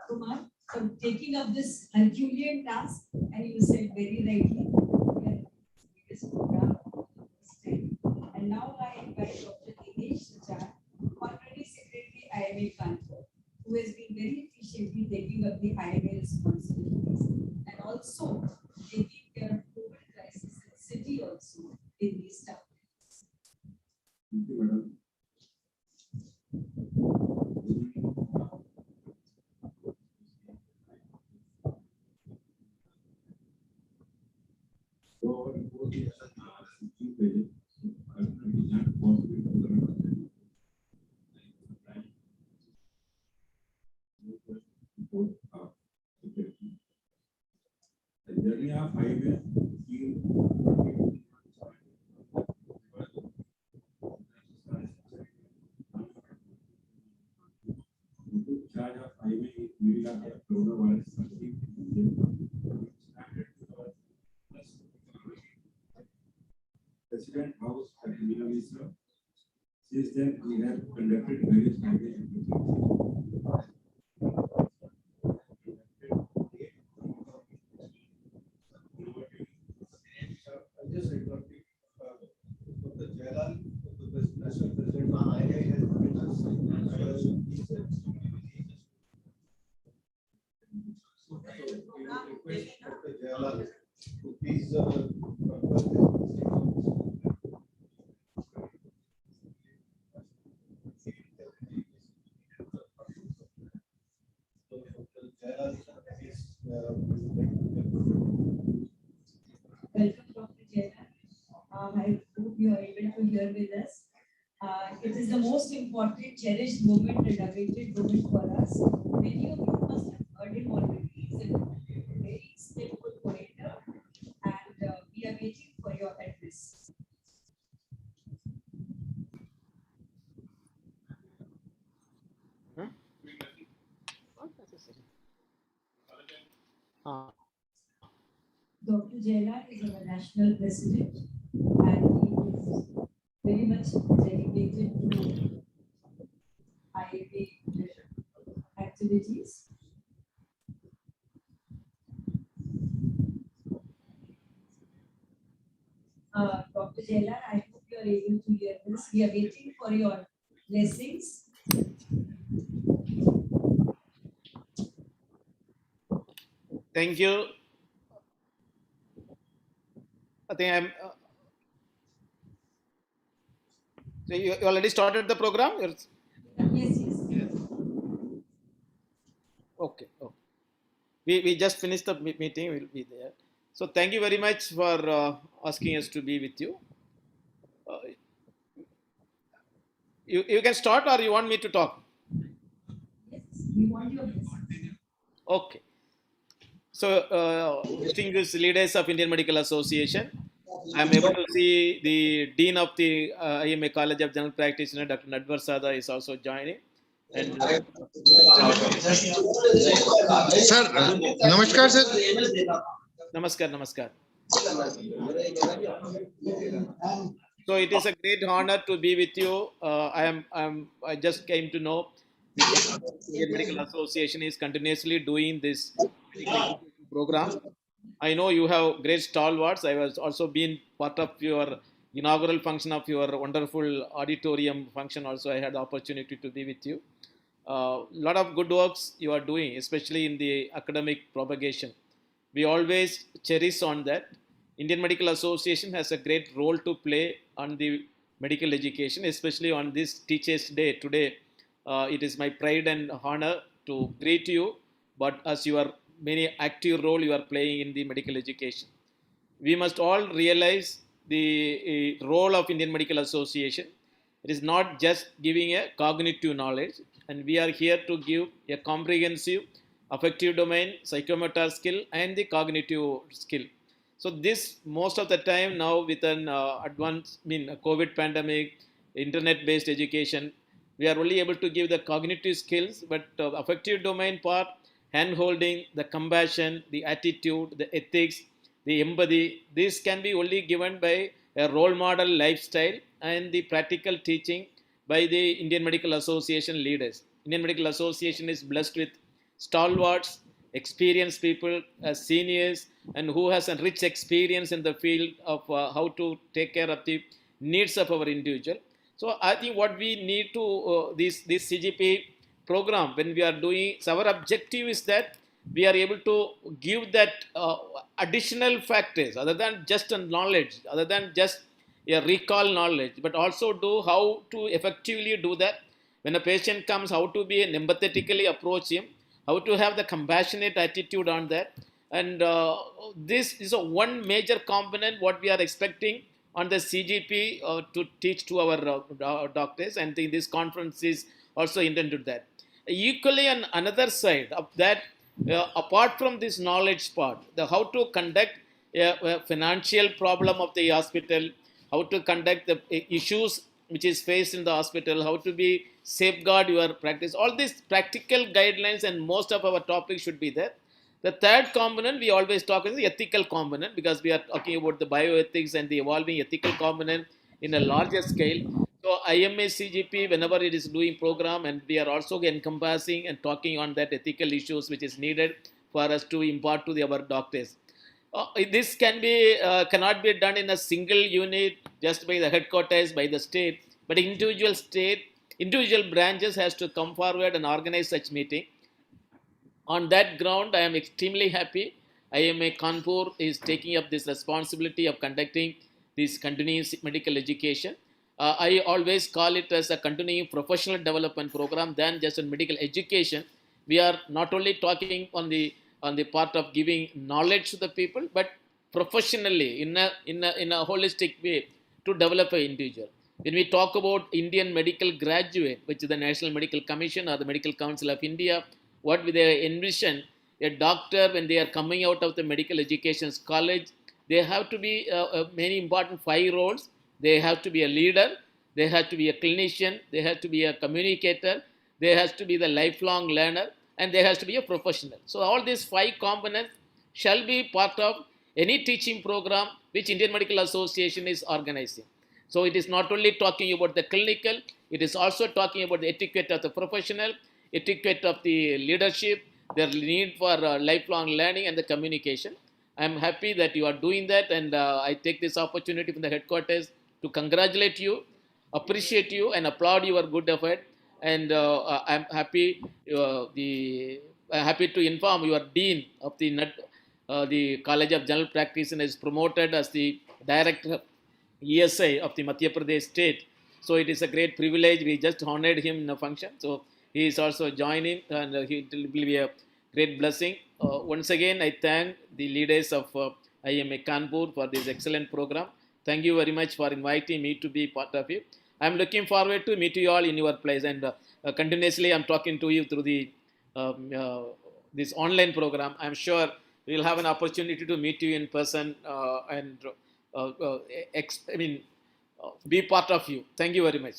Kumar, for taking up this Herculean task, and you said very rightly, this program, and now I invite Dr. Dinesh Sajjan, Honorary Secretary IMA Kanpur, who has been very efficiently taking up the IMA responsibilities and also taking care of COVID crisis in the city also in these times. Thank you, madam. So, the journey of highway charge of highway is middle of the coronavirus President House at Multiversal. Since then, we have conducted various highway activities. Just reporting the Jalal, the national president, IIA has given us request Dr. Jalal to please Welcome, Dr. Jena. I hope you are able to hear with us. It is the most important, cherished moment and awaited moment for us. Many of you must have heard him already. He's a very skillful orator, and we are waiting for your address. Dr. Jena is our national president, and he is very much dedicated to IAP activities. Dr. Jailar, I hope you are able to hear this. We are waiting for your blessings. Thank you. I think so you already started the program? Yes, yes. Okay. Okay. We just finished the meeting. We'll be there. So thank you very much for asking us to be with you. Uh, you can start or you want me to talk? Yes, we want your blessings. Okay. So, distinguished leaders of Indian Medical Association, I am able to see the Dean of the IMA College of General Practitioner, Dr. Nadwar Sada, is also joining. And sir नमस्कार sir Namaskar, Namaskar. So it is a great honor to be with you. I just came to know the Indian Medical Association is continuously doing this medical education program. I know you have great stalwarts. I was also been part of your inaugural function of your wonderful auditorium function. Also, I had the opportunity to be with you. A lot of good works you are doing, especially in the academic propagation. We always cherish on that. Indian Medical Association has a great role to play on the medical education, especially on this Teachers' Day today. It is my pride and honor to greet you, but as your many active role you are playing in the medical education, we must all realize the role of Indian Medical Association. It is not just giving a cognitive knowledge, and we are here to give a comprehensive affective domain, psychomotor skill, and the cognitive skill. So this most of the time now with an advanced, COVID pandemic, internet-based education, we are only able to give the cognitive skills, but affective domain part, hand holding, the compassion, the attitude, the ethics, the empathy, this can be only given by a role model lifestyle and the practical teaching by the Indian Medical Association leaders. Indian Medical Association is blessed with stalwarts, experienced people, seniors, and who has a rich experience in the field of how to take care of the needs of our individual. So I think what we need to this CGP program when we are doing, so our objective is that we are able to give that additional factors other than just a knowledge, other than just a recall knowledge, but also do how to effectively do that when a patient comes, how to be an empathetically approach him, how to have the compassionate attitude on that. And this is a one major component what we are expecting on the CGP to teach to our doctors, and this conference is also intended that. Equally, on another side of that, apart from this knowledge part, the how to conduct a financial problem of the hospital, how to conduct the issues which is faced in the hospital, how to be safeguard your practice, all these practical guidelines and most of our topics should be there. The third component we always talk is the ethical component, because we are talking about the bioethics and the evolving ethical component in a larger scale. So IMACGP, whenever it is doing program, and we are also encompassing and talking on that ethical issues which is needed for us to impart to our doctors. This cannot be done in a single unit just by the headquarters, by the state, but individual branches has to come forward and organize such meeting. On that ground, I am extremely happy. IMA Kanpur is taking up this responsibility of conducting this continuous medical education. I always call it as a continuing professional development program than just a medical education. We are not only talking on the part of giving knowledge to the people, but professionally in a holistic way to develop an individual. When we talk about Indian medical graduate, which is the National Medical Commission or the Medical Council of India, what they envision a doctor when they are coming out of the medical education college, they have to be many important 5 roles. They have to be a leader, they have to be a clinician, they have to be a communicator, they has to be the lifelong learner, and there has to be a professional. So all these 5 components shall be part of any teaching program which Indian Medical Association is organizing. So it is not only talking about the clinical, it is also talking about the etiquette of the professional, etiquette of the leadership, their need for lifelong learning and the communication. I'm happy that you are doing that, and I take this opportunity from the headquarters to congratulate you, appreciate you, and applaud your good effort. And I'm happy happy to inform your dean of the College of General Practice is promoted as the director ESI of the Madhya Pradesh state. So it is a great privilege. We just honored him in a function. So he is also joining, and it will be a great blessing. Once again, I thank the leaders of IMA Kanpur for this excellent program. Thank you very much for inviting me to be part of it. I'm looking forward to meet you all in your place, and continuously I'm talking to you through the this online program. I'm sure we'll have an opportunity to meet you in person and be part of you. Thank you very much.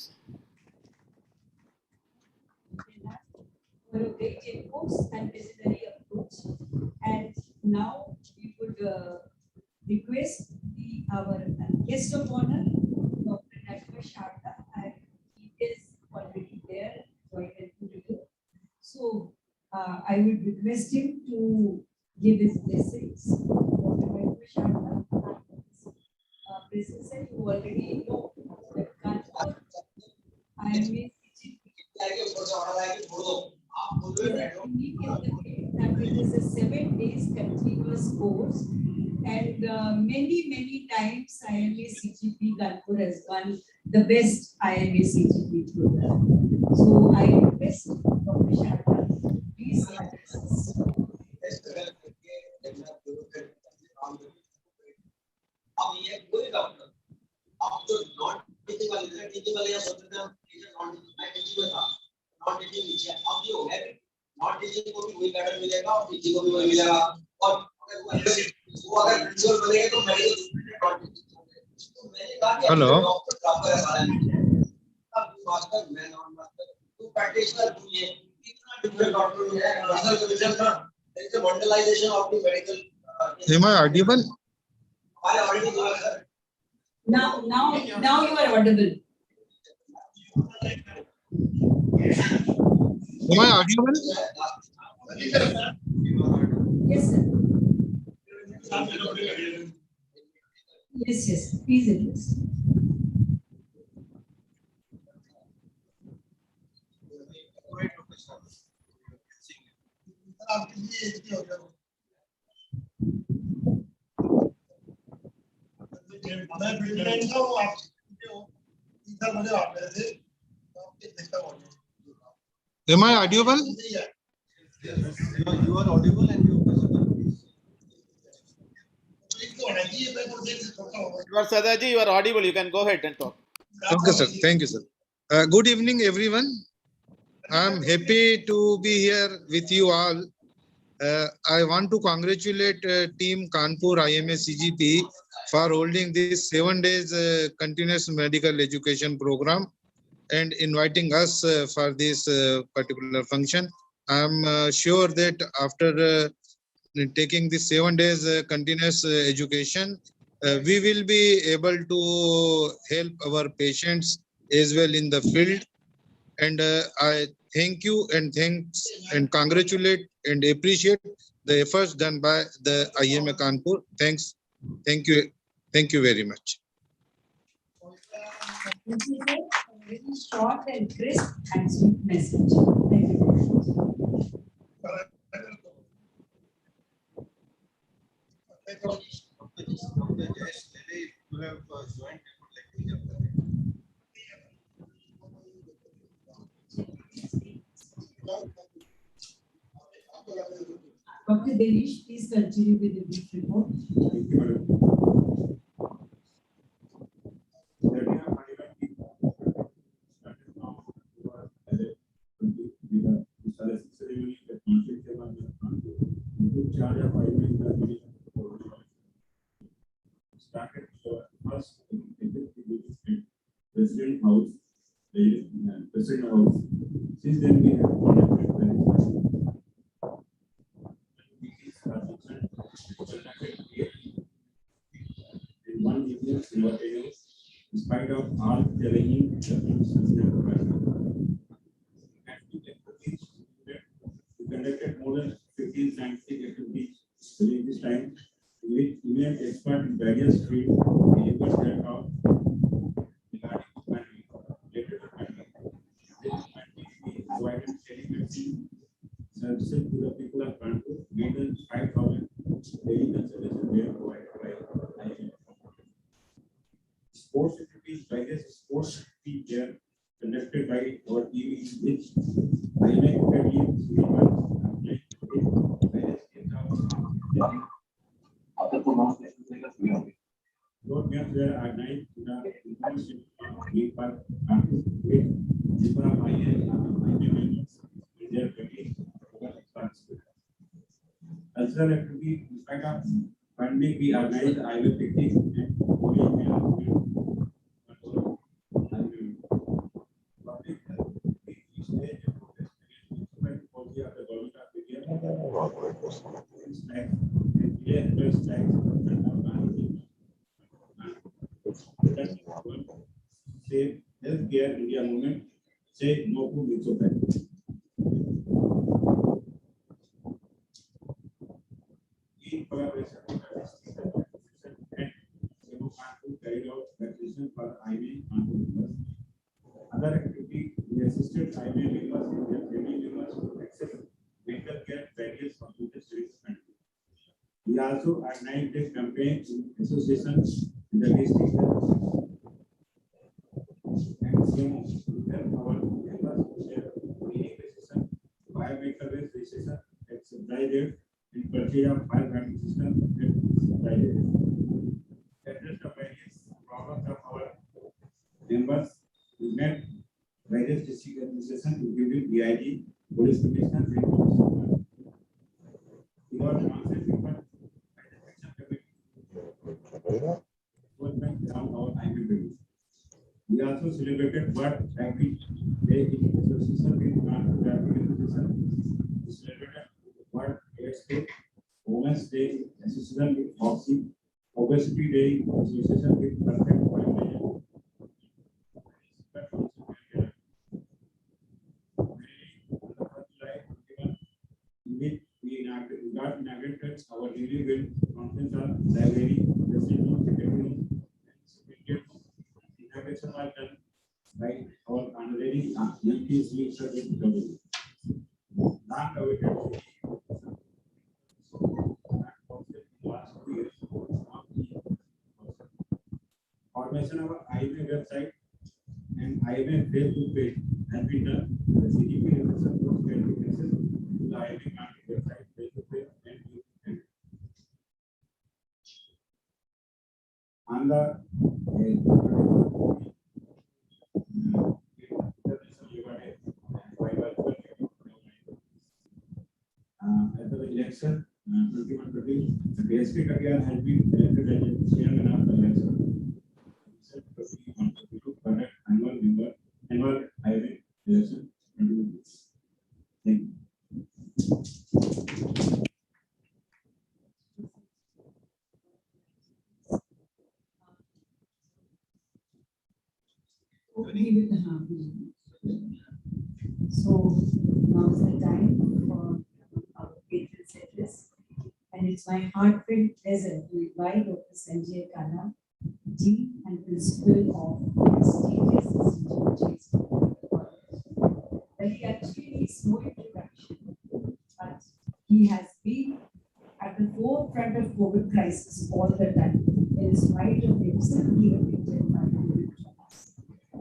For a great inputs and visionary approach. And now we would request our guest of honor, Dr. Nashma Sharda, and he is already there, quite helpful. So I would request him to give his blessings. Dr. Nashma Sharda, presence, and you already know that Kanpur IMACGP unique in the way that it is a 7 days continuous course, and many times IMACGP Kanpur has won the best IMACGP program. So I request Dr. Sharda, please address us. अब ये कोई doctor अब जो non teaching वाले हैं teaching वाले यहाँ सोचते हैं नॉन टीचिंग में था नॉन टीचिंग नीचे अब ये हो गया कि नॉन टीचिंग को भी वही पैटर्न मिलेगा और टीचिंग को भी वही मिलेगा और अगर प्रिंसिपल बनेंगे तो मेडिकल स्टूडेंट नॉन टीचिंग होंगे तो मैंने कहा कि हेलो डॉक्टर प्रॉपर है सारा अब मास्टर मैं नॉन मास्टर तो प्रैक्टिशनर तू ये इतना डिफरेंट डॉक्टर है नर्सल डिवीजन का there is a modernisation of the medical am I audible? Now you are audible. Am I audible? Yes, sir. Yes. Please address. मैं प्रेसिडेंट था वो आप इधर मुझे आप गए थे आपके देखा होगा Am I audible? You are audible and you Sadaji, you are audible. You can go ahead and talk. Okay, sir. Thank you, sir. Good evening, everyone. I'm happy to be here with you all. I want to congratulate Team Kanpur IMACGP for holding this 7 days continuous medical education program and inviting us for this particular function. I'm sure that after taking this 7 days continuous education, we will be able to help our patients as well in the field. And I thank you and thanks and congratulate and appreciate the efforts done by the IMA Kanpur. Thanks. Thank you. Thank you very much. This is a very short and crisp and sweet message. Thank you very much. Dr. Denish, please continue with the brief report. Thank you, madam. Started first President House, President House. Since then we have conducted various in one evening simultaneous, in spite of all challenging circumstances, we conducted more than 15 scientific activities during this time. We various fields, delivers their talk regarding humanity, related to humanity. This humanity is provided telemedicine services to the people of Kanpur, more than 5,000 daily consultations were provided by IMACGP. Sports activities, various sports activities were conducted by our team, in which IMACGP teams various games of road games were organized in the international Green Park, Kanpur, with people of IMACGP members and their families participated. Cultural activity, in spite of funding, we organized IMACGP picnic and holy meal. Public health, we staged a protest against the policy of the government of India and snacks and delay employees tax and Save Healthcare India movement, say no to Mitral. In collaboration with the district and Kanpur carried out vaccination for IV Kanpur members. Other activity, we assisted IV members and their family members to access medical care barriers for future service country. We also organized a campaign in association with the district and CMO to help our members to share clinic registration, biomedical waste registration, and supply rate in purchase of fire fighting system and supply rate. Address the various problems of our members. We met various district administration, including DIG, police commissioners, and commissioners. We got answered people by the section committee around our IMACGP. We also celebrated World Traffic Day in association with Kanpur Traffic Association. We celebrated World AIDS Day, Women's Day in association with Oxy, Obesity Day in association with Perfect Foundation. In which we got inaugurated our newly built conference hall, library, dressing room, secretary room, and secretariat room. Inauguration was done by our honorary MP Sri Sajid W. Long awaited last 2 years. Formation of our IMA website and IMA Facebook page has been done. The CGP represents those getting access to the IMA website, Facebook page, and on the at the election 21-20, the DSP Katyal has been elected as chairman of the election. Annual IMA election. Thank you. So now is the time for our patron centers, and it's my heartfelt pleasure to invite Dr. Sanjay Khanna, Dean and Principal of prestigious institute. Well, he actually needs no introduction, but he has been at the forefront of COVID crisis all the time, in spite of himself being affected by COVID.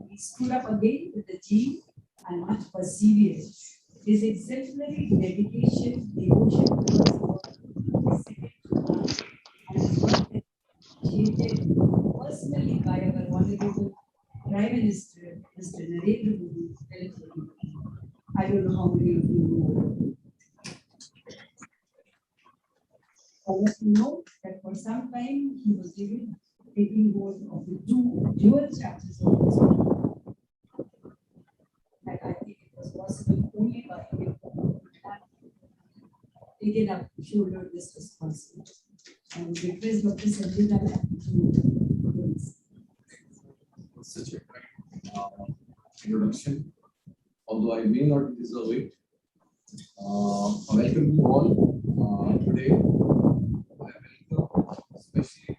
He stood up again with the G and much perseverance. His exemplary dedication, devotion towards work is second to none, and his work is appreciated personally by our Honorable Prime Minister, Mr. Narendra Modi. I don't know how many of you know. I want to know that for some time he was taking hold of the two dual chapters of his book. And I think it was possible only by him taking up shoulder this responsibility. And request Dr. Sanjay Khanna to such a kind introduction, although I may not deserve it. Welcome you all today. I welcome especially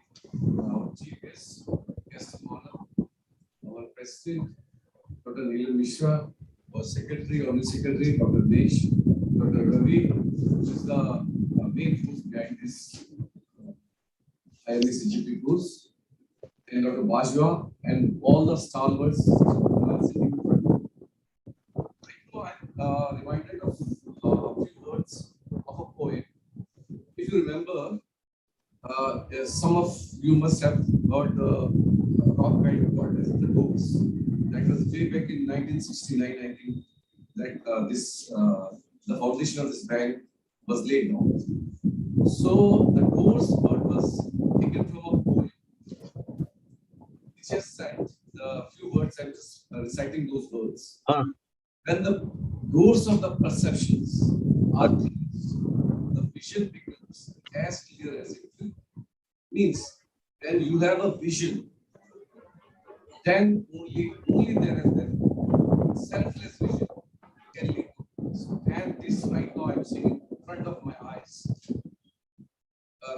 President, Dr. Neelam Mishra, our Secretary, Honorary Secretary, Dr. Desh, Dr. Ravi, which is the main force behind this IMACGP course, and Dr. Bajwa, and all the stalwarts sitting in front. I'm reminded of a few words of a poem. If you remember, some of you must have heard the rock band called as the Doors. That was way back in 1969, I think, that the foundation of this band was laid down. So the Doors word was taken from a poem. It's just that the few words I'm just reciting those words. When the doors of the perceptions are closed, the vision becomes as clear as it will. Means when you have a vision, then only there and then selfless vision can lead to peace. And this right now I'm seeing in front of my eyes.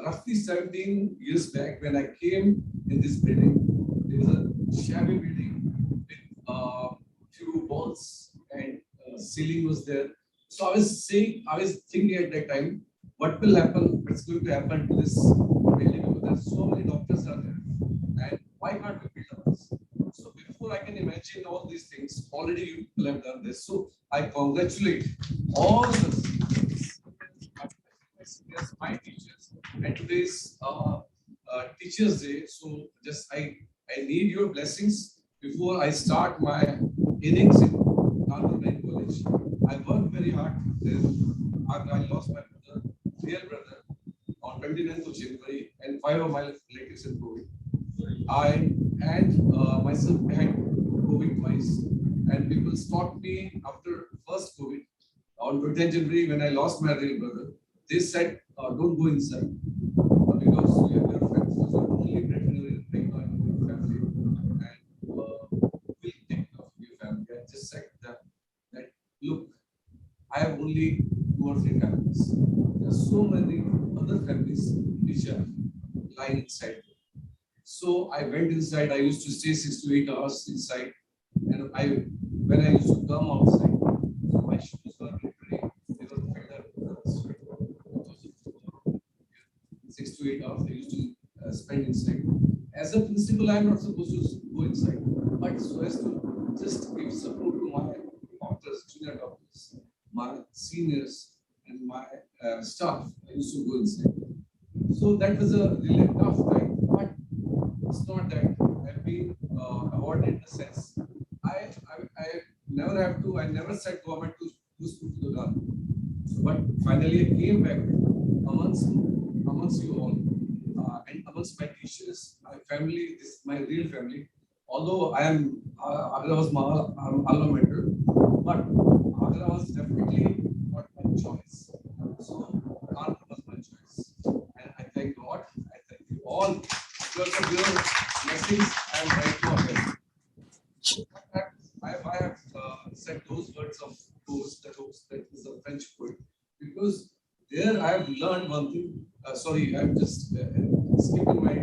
Roughly 17 years back, when I came in this building, there was a shabby building with few walls and ceiling was there. So I was thinking at that time, what will happen? What's going to happen to this building? Because there's so many doctors are there, and why can't we build up this? So before I can imagine all these things, already you people have done this. So I congratulate all the my teachers and today's Teachers Day. So just I need your blessings before I start my innings in Arterial College. I worked very hard. I lost my brother, real brother, on 29th of January, and 5 of my relatives in COVID. I and myself had COVID twice, and people stopped me after first COVID on 20th January when I lost my real brother. They said, "Don't go inside because you have your friends. So you're only breadwinner right now in your family, and we'll take care of your family." I just said that look, I have only 2 or 3 families. There are so many other families which are lying inside. So I went inside. I used to stay 6 to 8 hours inside, and when I used to come outside, my shoes were literally they were feathered. 6 to 8 hours I used to spend inside. As a principal, I am not supposed to go inside, but so as to just give support to my doctors, junior doctors, my seniors, and my staff. I used to go inside. So that was a really tough time, but it's not that I've been awarded in the sense. I never have to. I never said government to push me to the gun. But finally, I came back amongst you all, and amongst my teachers, my family, this my real family. Although I am Agra was my alma mater, but Agra was definitely not my choice. So Kanpur was my choice, and I thank God. I thank you all because of your blessings. I am right now here. I have said those words of course that is a French poet because there I have learned one thing. Sorry, I'm just skipping my.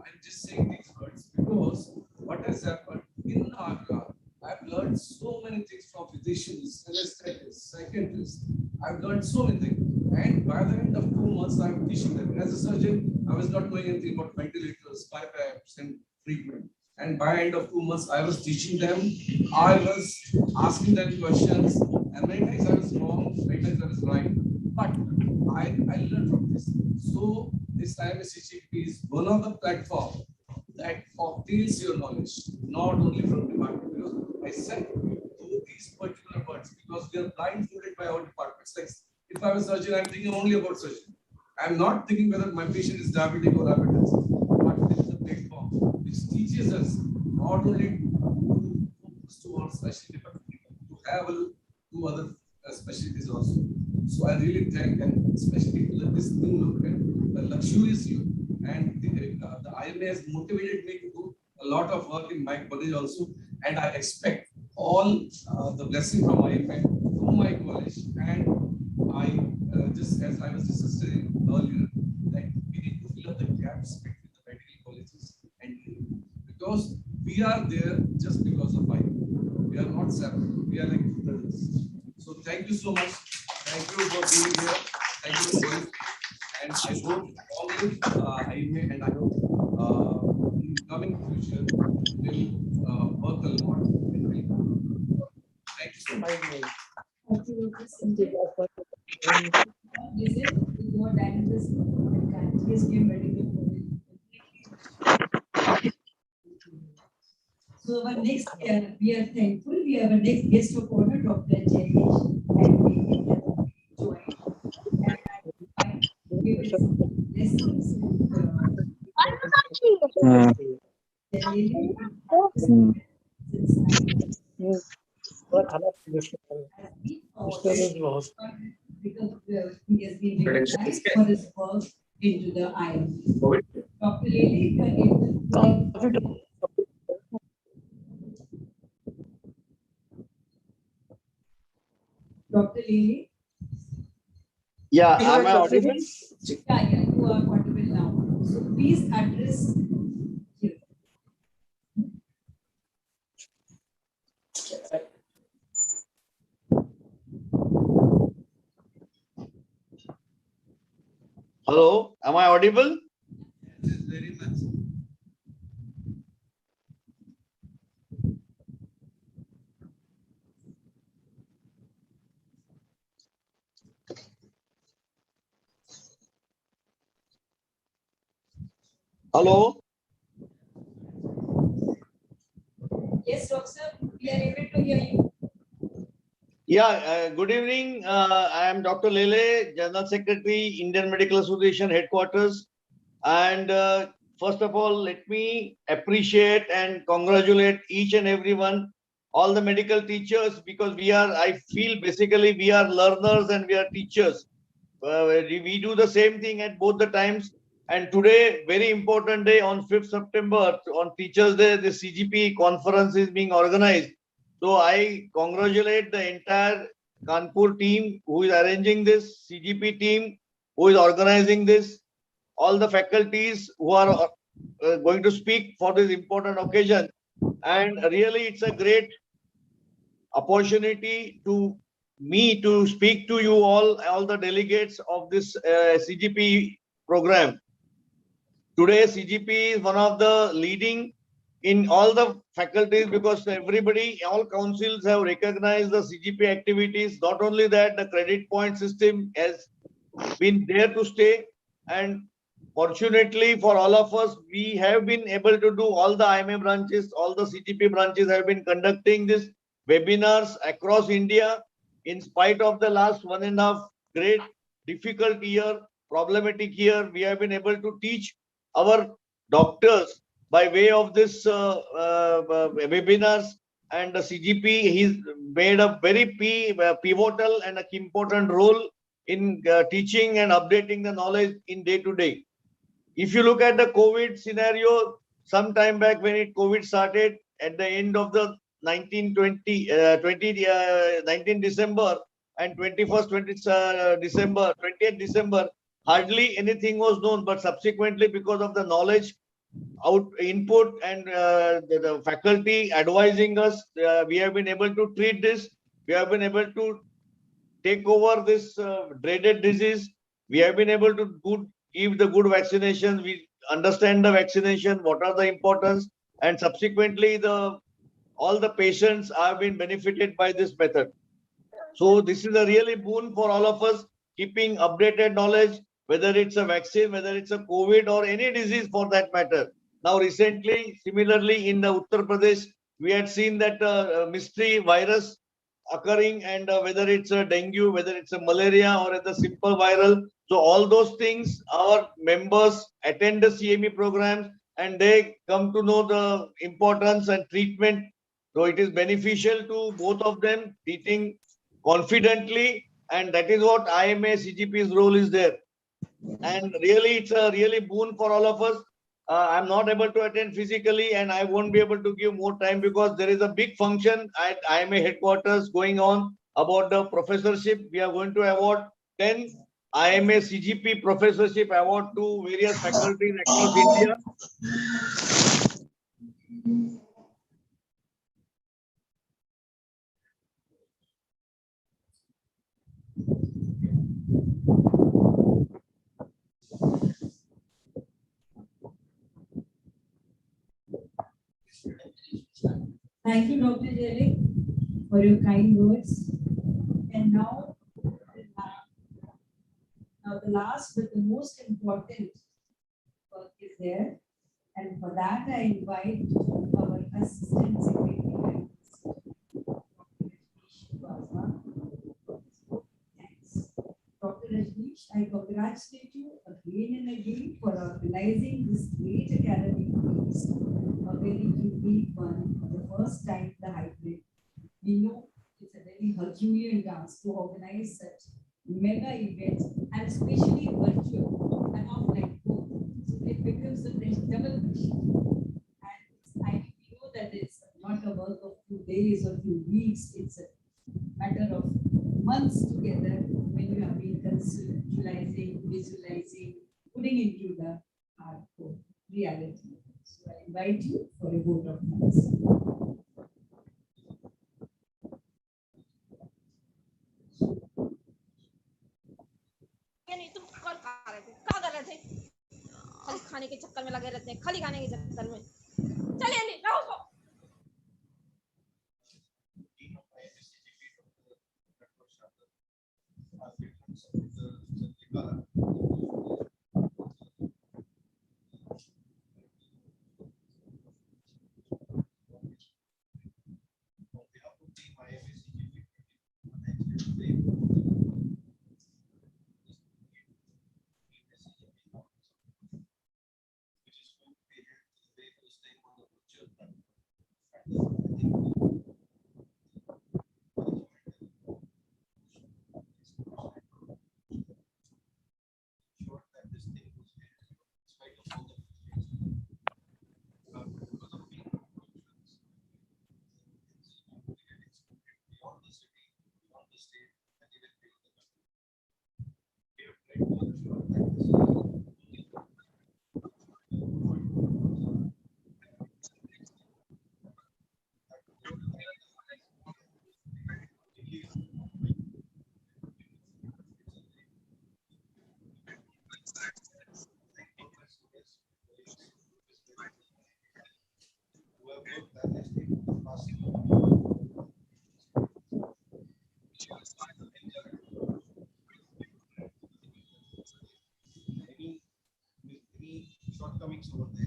I'm just saying these words because what has happened in Agra, I've learned so many things from physicians, anesthetists, psychiatrists. I've learned so many things. And by the end of 2 months, I'm teaching them. As a surgeon, I was not knowing anything about ventilators, BiPAPs, and treatment. And by end of 2 months, I was teaching them. I was asking them questions. And many times I was wrong, many times I was right. But I learned from this. So this IMACGP is one of the platforms that obtains your knowledge, not only from department. Because I said to these particular words because we are blindfolded by our departments. Like if I'm a surgeon, I'm thinking only about surgery. I'm not thinking whether my patient is diabetic or hypertensive. But this is a platform which teaches us not only to focus to one specialty, but to have two other specialties also. So I really thank and especially this new look and the luxurious look and the IMA has motivated me to do a lot of work in my college also, and I expect all the blessing from IMA to my college. And I just as I was discussing earlier that we need to fill up the gaps between the medical colleges and because we are there just because of IMA. We are not separate. We are like brothers. So thank you so much. Thank you for being here. Thank you for going. And I hope always IMA and I hope in coming future will work a lot. Thank you so much. Visit to your dynamics and GSK medical college. So our next, we are thankful. We have a next guest of honor, Dr. Jaidesh, and we have joined. And I give his blessings because he has been recognized for his work into the IME. Dr. Lele, if you are able to Dr. Lele? Yeah, am I audible? Yeah, you are audible now. So please address you. Hello, am I audible? Yes, very much. Hello. Yes, doctor, we are able to hear you. Yeah, good evening. I am Dr. Lele, General Secretary, Indian Medical Association Headquarters. And first of all, let me appreciate and congratulate each and everyone, all the medical teachers, because I feel basically we are learners and we are teachers. We do the same thing at both the times. And today, very important day on 5th September, on Teachers' Day, the CGP conference is being organized. So I congratulate the entire Kanpur team who is arranging this, CGP team who is organizing this, all the faculties who are going to speak for this important occasion. And really, it's a great opportunity to me to speak to you all the delegates of this CGP program. Today, CGP is one of the leading in all the faculties because everybody, all councils have recognized the CGP activities. Not only that, the credit point system has been there to stay. And fortunately for all of us, we have been able to do all the IMA branches, all the CGP branches have been conducting this webinars across India in spite of the last 1.5 great difficult year, problematic year. We have been able to teach our doctors by way of this webinars, and the CGP he's made a very pivotal and a important role in teaching and updating the knowledge in day to day. If you look at the COVID scenario, some time back when COVID started at the end of the 19 December and 21st, 20th December, 20th December, hardly anything was known, but subsequently because of the knowledge input and the faculty advising us, we have been able to treat this. We have been able to take over this dreaded disease. We have been able to give the good vaccinations. We understand the vaccination, what are the importance, and subsequently all the patients have been benefited by this method. So this is a really boon for all of us, keeping updated knowledge, whether it's a vaccine, whether it's a COVID or any disease for that matter. Now recently, similarly in the Uttar Pradesh, we had seen that mystery virus occurring, and whether it's a dengue, whether it's a malaria or it's a simple viral. So all those things, our members attend the CME programs and they come to know the importance and treatment. So it is beneficial to both of them, treating confidently, and that is what IMA CGP's role is there. And really, it's a really boon for all of us. I'm not able to attend physically and I won't be able to give more time because there is a big function at IMA headquarters going on about the professorship. We are going to award 10 IMA CGP professorship award to various faculties across India. Thank you, Dr. Jelly, for your kind words. And now the last but the most important work is there. And for that, I invite our Assistant Secretary. Thanks. Dr. Rajneesh, I congratulate you again and again for organizing this great academic feast, a very unique one, for the first time the hybrid. We know it's a very Herculean task to organize such mega events, and especially virtual and offline both. So it becomes a double mission. And we know that it's not a work of 2 days or 2 weeks, it's a matter of months together when you have been conceptualizing, visualizing, putting into the hardcore reality. So I invite you for a vote of thanks. क्या गलत है खाली खाने के चक्कर में लगे रहते हैं खाली खाने के चक्कर में चलिए नहीं रहो shortcomings over there.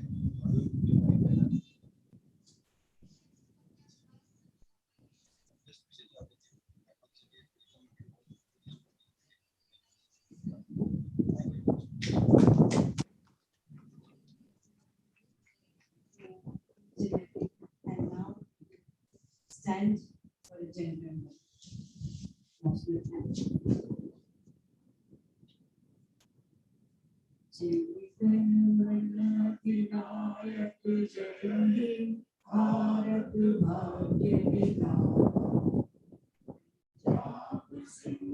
And now stand for a gentleman. National anthem. Vinayak जय भारत भाग्य विधाता जाप सिंह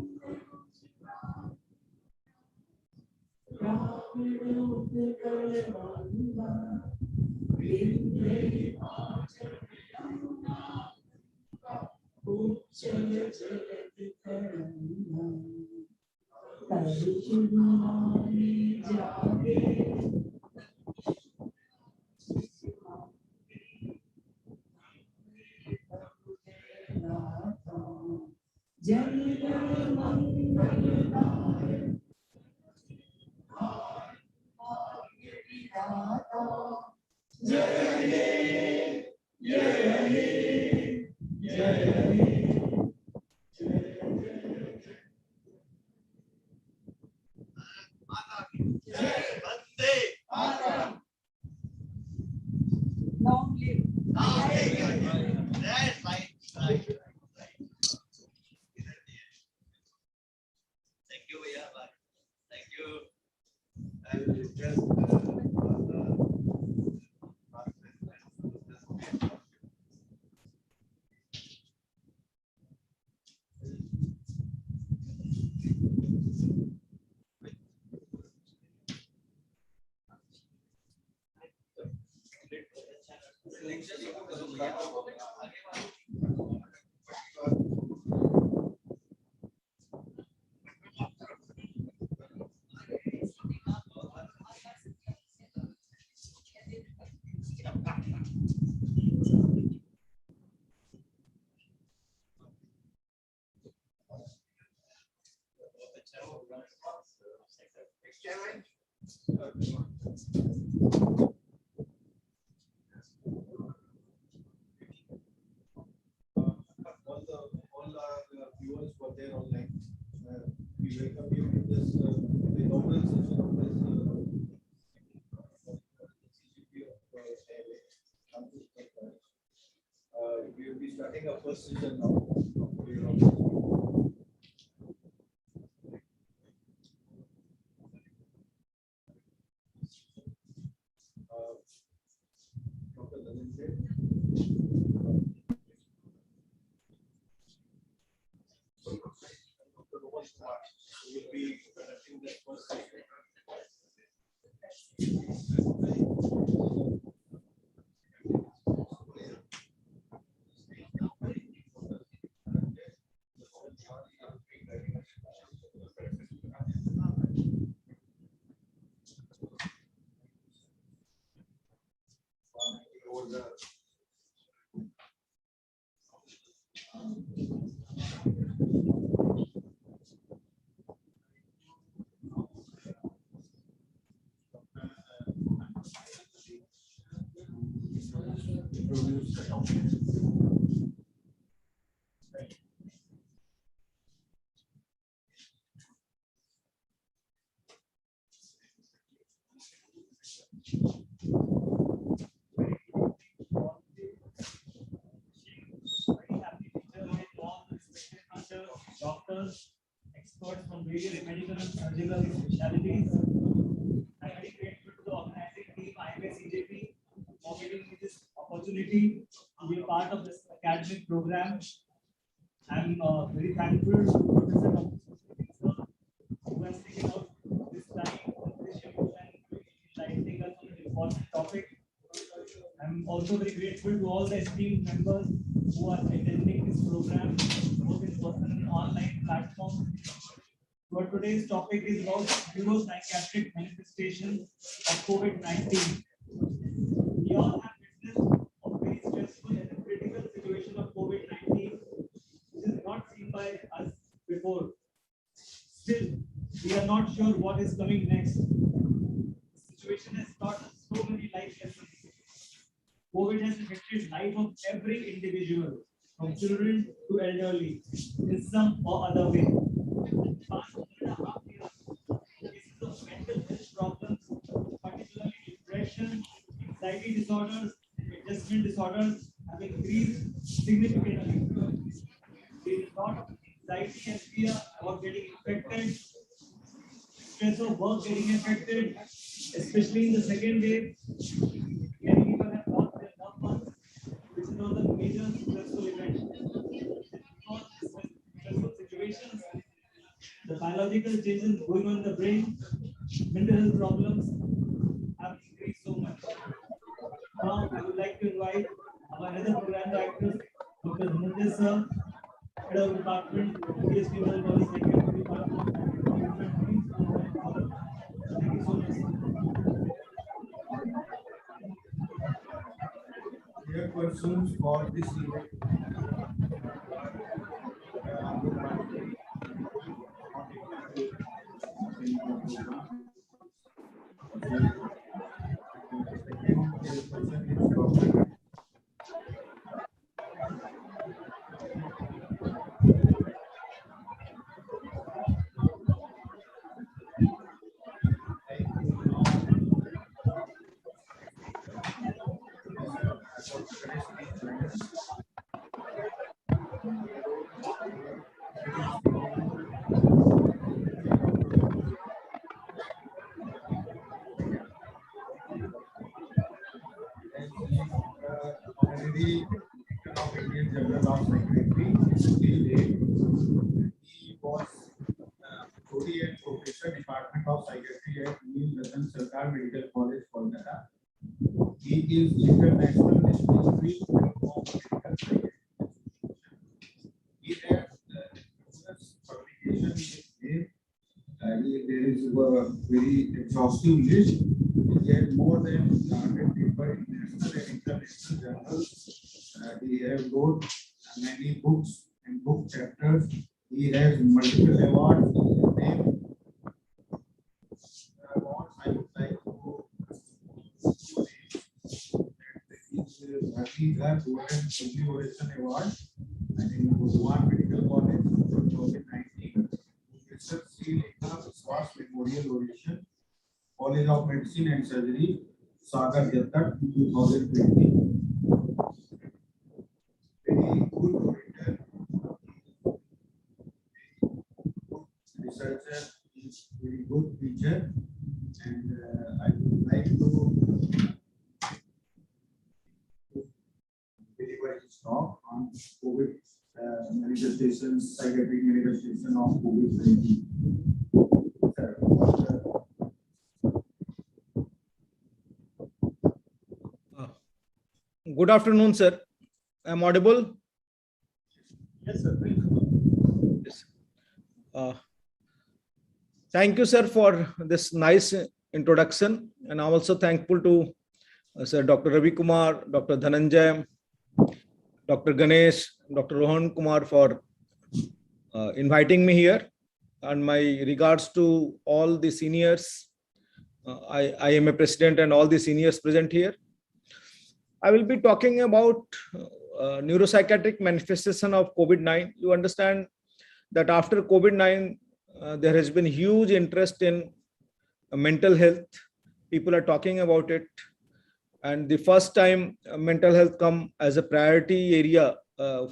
राम रूप कलवंदा विंध्य हिमाचल यमुना उच्चल जलधि तरंगा तरुजुनानि जागे जन गण मंगलदायक भाग्य विधाता जय हे जय हे जय हे Long live. That's right. Thank you, Bhaiya. Thank you. I will just All our viewers were there online. We welcome you to this the inaugural session of this CGP of we will be starting our first session now. Dr. Dalin will be conducting the first session. Doctors, experts from various medical and surgical specialties. I'm very grateful to the organizing team IMACGP for giving me this opportunity to be a part of this academic program. I'm very thankful to Professor Dr. who has taken out this time, this schedule, and enlightening us on an important topic. I'm also very grateful to all the esteemed members who are attending this program, both in person and online platform. So today's topic is about neuropsychiatric manifestations of COVID-19. We all have witnessed a very stressful and critical situation of COVID-19, which is not seen by us before. Still, we are not sure what is coming next. The situation has taught us so many life lessons. COVID has affected life of every individual, from children to elderly, in some or other way. In the past 1.5 years, cases of mental health problems, particularly depression, anxiety disorders, adjustment disorders, have increased significantly. There is a lot of anxiety and fear about getting infected, stress of work getting affected, especially in the second wave. Many people have lost their loved ones, which is one of the major stressful events. Because stressful situations, the biological changes going on in the brain, mental health problems have increased so much. Now, I would like to invite our another program director, Dr. Dhananjay sir, head of department, PhD Neurology, Psychiatry Department. Thank you so much, sir. Dear persons for this event. Honorary of Indian Journal of Psychiatry, till date. He was ODM Professor, Department of Psychiatry at Neil Ratan Sarkar Medical College, Kolkata. He is international distinguished from medical psychiatry. He has publication in his name. There is a very exhaustive list. He has more than 100 papers in national and international journals. He has wrote many books and book chapters. He has multiple awards in his name. received her Golden Jubilee Oration Award and in Bhutan Medical College 2019. Research seal in the Swas Memorial Oration, College of Medicine and Surgery, Sagar Jattak 2020. Very good orator, researcher, is very good teacher, and I would like to deliver his talk on COVID manifestations, psychiatric manifestation of COVID-19. Good afternoon, sir. I'm audible? Yes, sir. Yes. Thank you, sir, for this nice introduction. And I'm also thankful to Sir Dr. Ravi Kumar, Dr. Dhananjay, Dr. Ganesh, Dr. Rohan Kumar for inviting me here. And my regards to all the seniors. I am a president and all the seniors present here. I will be talking about neuropsychiatric manifestation of COVID-19. You understand that after COVID-19, there has been huge interest in mental health. People are talking about it. And the first time mental health come as a priority area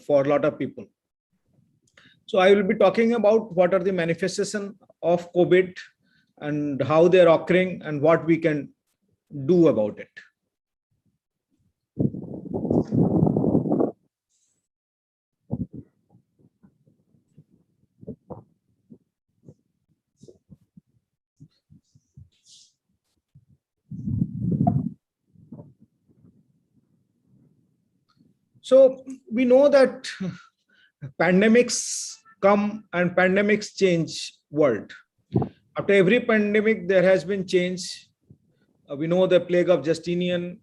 for a lot of people. So I will be talking about what are the manifestations of COVID and how they are occurring and what we can do about it. So we know that pandemics come and pandemics change world. After every pandemic, there has been change. We know the plague of Justinian,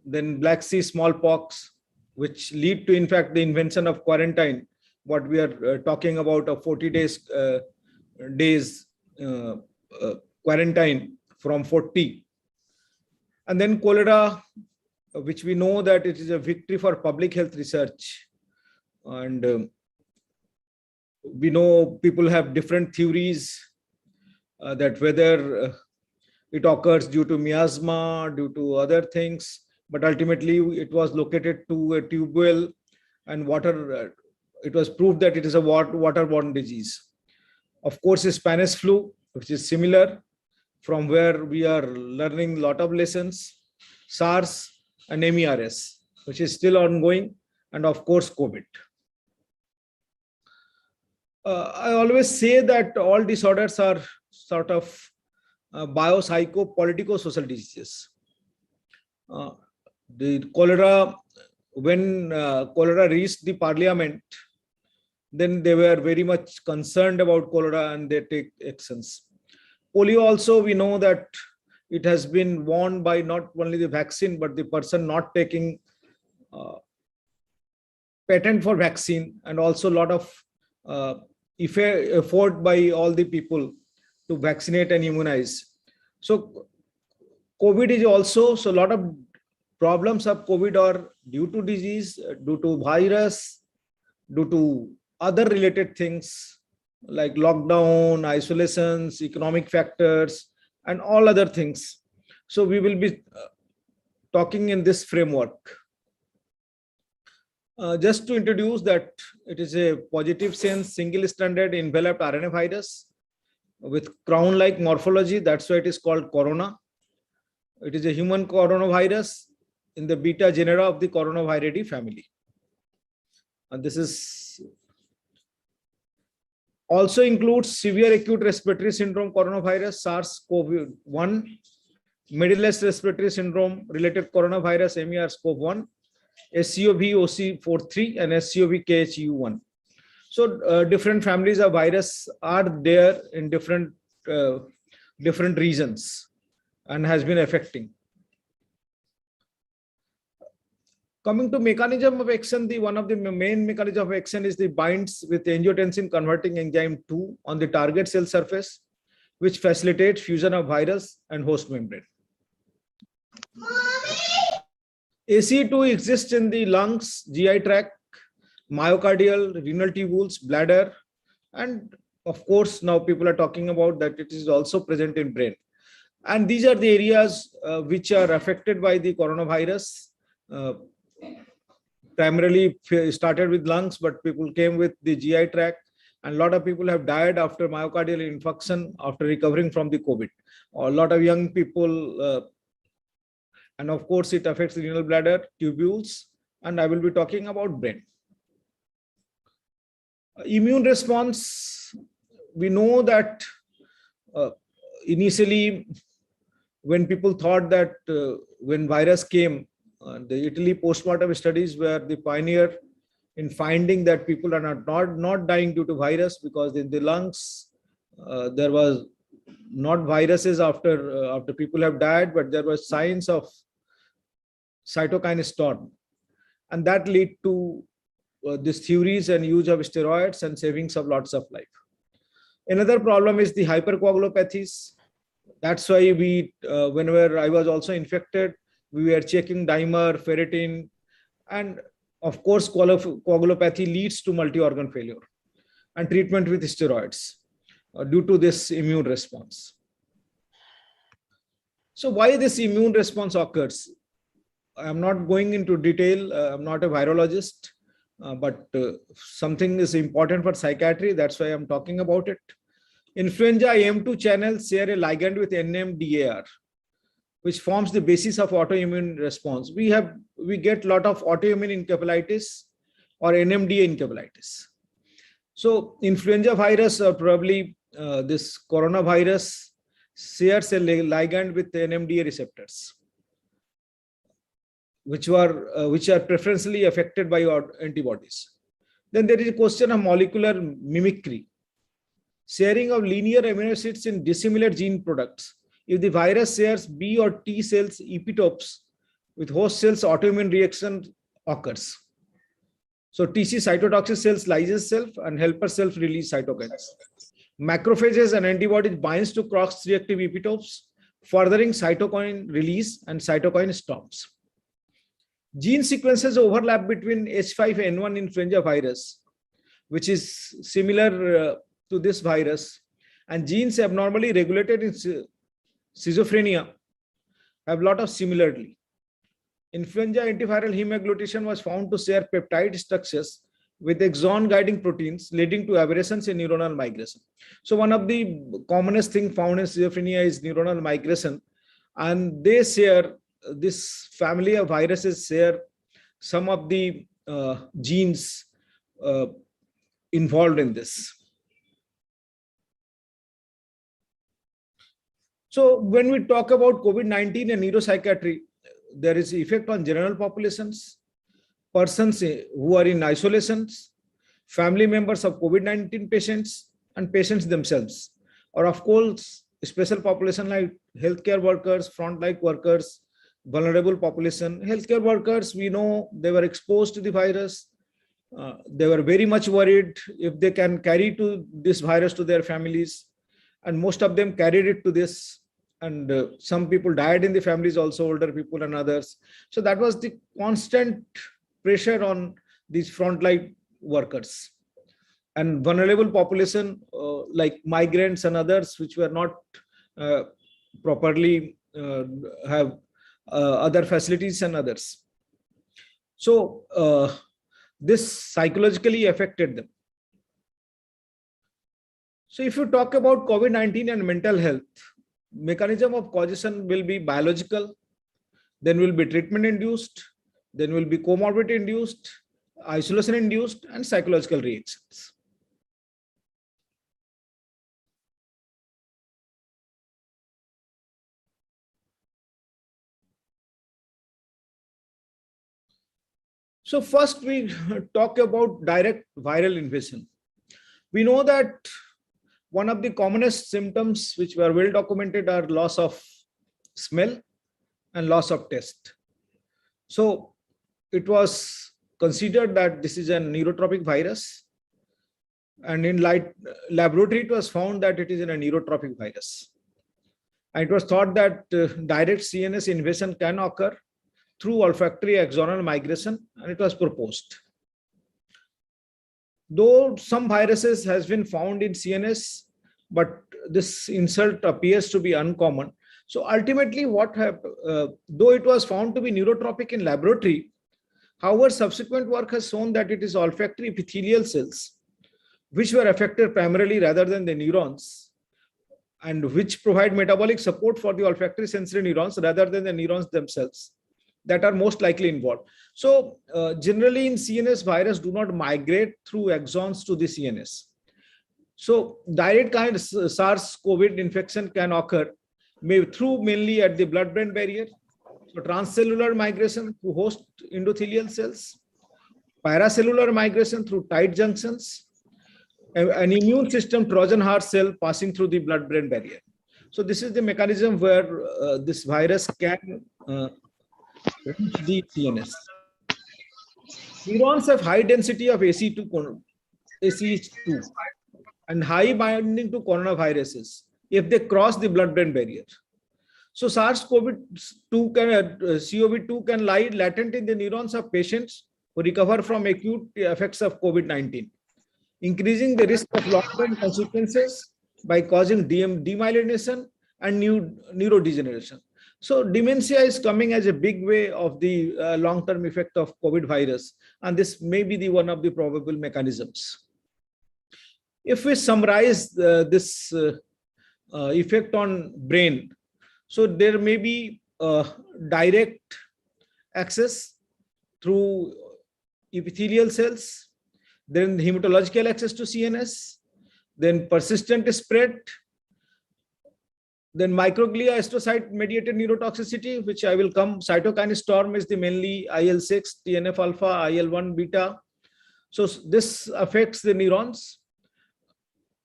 then Black Sea smallpox, which lead to, in fact, the invention of quarantine. What we are talking about a 40 days quarantine from 40. And then cholera, which we know that it is a victory for public health research. And we know people have different theories that whether it occurs due to miasma, due to other things, but ultimately it was located to a tube well and water. It was proved that it is a waterborne disease. Of course, Spanish flu, which is similar, from where we are learning a lot of lessons, SARS and MERS, which is still ongoing, and of course, COVID. I always say that all disorders are sort of biopsycho-politico-social diseases. The cholera, when cholera reached the parliament, then they were very much concerned about cholera and they take actions. Polio also, we know that it has been warned by not only the vaccine, but the person not taking patent for vaccine, and also a lot of effort by all the people to vaccinate and immunize. So COVID is also, so a lot of problems of COVID are due to disease, due to virus, due to other related things like lockdown, isolations, economic factors, and all other things. So we will be talking in this framework. Just to introduce that it is a positive sense, single-stranded enveloped RNA virus with crown-like morphology. That's why it is called corona. It is a human coronavirus in the beta genera of the Coronaviridae family. And this is also includes severe acute respiratory syndrome coronavirus, SARS-CoV-1, Middle-East respiratory syndrome related coronavirus, MERS-CoV-1, SCOV-OC43, and SCOV-KHU1. So different families of virus are there in different regions and has been affecting. Coming to mechanism of action, one of the main mechanism of action is the binds with angiotensin converting enzyme 2 on the target cell surface, which facilitates fusion of virus and host membrane. ACE2 exists in the lungs, GI tract, myocardial, renal tubules, bladder, and of course, now people are talking about that it is also present in brain. And these are the areas which are affected by the coronavirus. Primarily started with lungs, but people came with the GI tract, and a lot of people have died after myocardial infarction after recovering from the COVID. A lot of young people, and of course, it affects the renal bladder, tubules, and I will be talking about brain. Immune response, we know that initially when people thought that when virus came, the Italy postmortem studies were the pioneer in finding that people are not dying due to virus, because in the lungs there was not viruses after people have died, but there were signs of cytokine storm, and that led to these theories and use of steroids and savings of lots of life. Another problem is the hypercoagulopathies. That's why we, whenever I was also infected, we were checking dimer, ferritin, and of course, coagulopathy leads to multi-organ failure and treatment with steroids due to this immune response. So why this immune response occurs? I'm not going into detail. I'm not a virologist, but something is important for psychiatry. That's why I'm talking about it. Influenza AM2 channels share a ligand with NMDAR, which forms the basis of autoimmune response. We get a lot of autoimmune encephalitis or NMDA encephalitis. So influenza virus, or probably this coronavirus, shares a ligand with NMDA receptors, which are preferentially affected by antibodies. Then there is a question of molecular mimicry. Sharing of linear amino acids in dissimilar gene products. If the virus shares B or T cells epitopes with host cells, autoimmune reaction occurs. So TC cytotoxic cells lyses self and helper self release cytokines. Macrophages and antibodies binds to cross-reactive epitopes, furthering cytokine release and cytokine storms. Gene sequences overlap between H5N1 influenza virus, which is similar to this virus, and genes abnormally regulated in schizophrenia have a lot of similarity. Influenza antiviral hemagglutination was found to share peptide structures with exon guiding proteins, leading to aberrations in neuronal migration. So one of the commonest thing found in schizophrenia is neuronal migration, and they share, this family of viruses share some of the genes involved in this. So when we talk about COVID-19 and neuropsychiatry, there is effect on general populations, persons who are in isolations, family members of COVID-19 patients, and patients themselves, or of course, special population like healthcare workers, frontline workers, vulnerable population. Healthcare workers, we know they were exposed to the virus. They were very much worried if they can carry this virus to their families, and most of them carried it to this. And some people died in the families, also older people and others. So that was the constant pressure on these frontline workers. And vulnerable population like migrants and others, which were not properly have other facilities and others. So this psychologically affected them. So if you talk about COVID-19 and mental health, mechanism of causation will be biological, then will be treatment induced, then will be comorbid induced, isolation induced, and psychological reactions. So first we talk about direct viral invasion. We know that one of the commonest symptoms which were well documented are loss of smell and loss of taste. So it was considered that this is a neurotropic virus, and in laboratory it was found that it is a neurotropic virus. And it was thought that direct CNS invasion can occur, through olfactory axonal migration, and it was proposed. Though some viruses has been found in CNS, but this insult appears to be uncommon. So ultimately, though it was found to be neurotropic in laboratory, however, subsequent work has shown that it is olfactory epithelial cells, which were affected primarily rather than the neurons, and which provide metabolic support for the olfactory sensory neurons rather than the neurons themselves, that are most likely involved. So generally in CNS, virus do not migrate through axons to the CNS. So direct kind of SARS-CoV infection can occur mainly at the blood-brain barrier. So transcellular migration through host endothelial cells, paracellular migration through tight junctions, an immune system Trojan horse cell passing through the blood-brain barrier. So this is the mechanism where this virus can reach the CNS. Neurons have high density of ACE2 and high binding to coronaviruses if they cross the blood-brain barrier. So SARS-CoV-2 can lie latent in the neurons of patients who recover from acute effects of COVID-19, increasing the risk of long-term consequences by causing demyelination and neurodegeneration. So dementia is coming as a big way of the long-term effect of COVID virus, and this may be one of the probable mechanisms. If we summarize this effect on brain, so there may be direct access through epithelial cells, then hematological access to CNS, then persistent spread, then microglia astrocyte mediated neurotoxicity, which I will come. Cytokine storm is the mainly IL-6, TNF alpha, IL-1 beta. So this affects the neurons,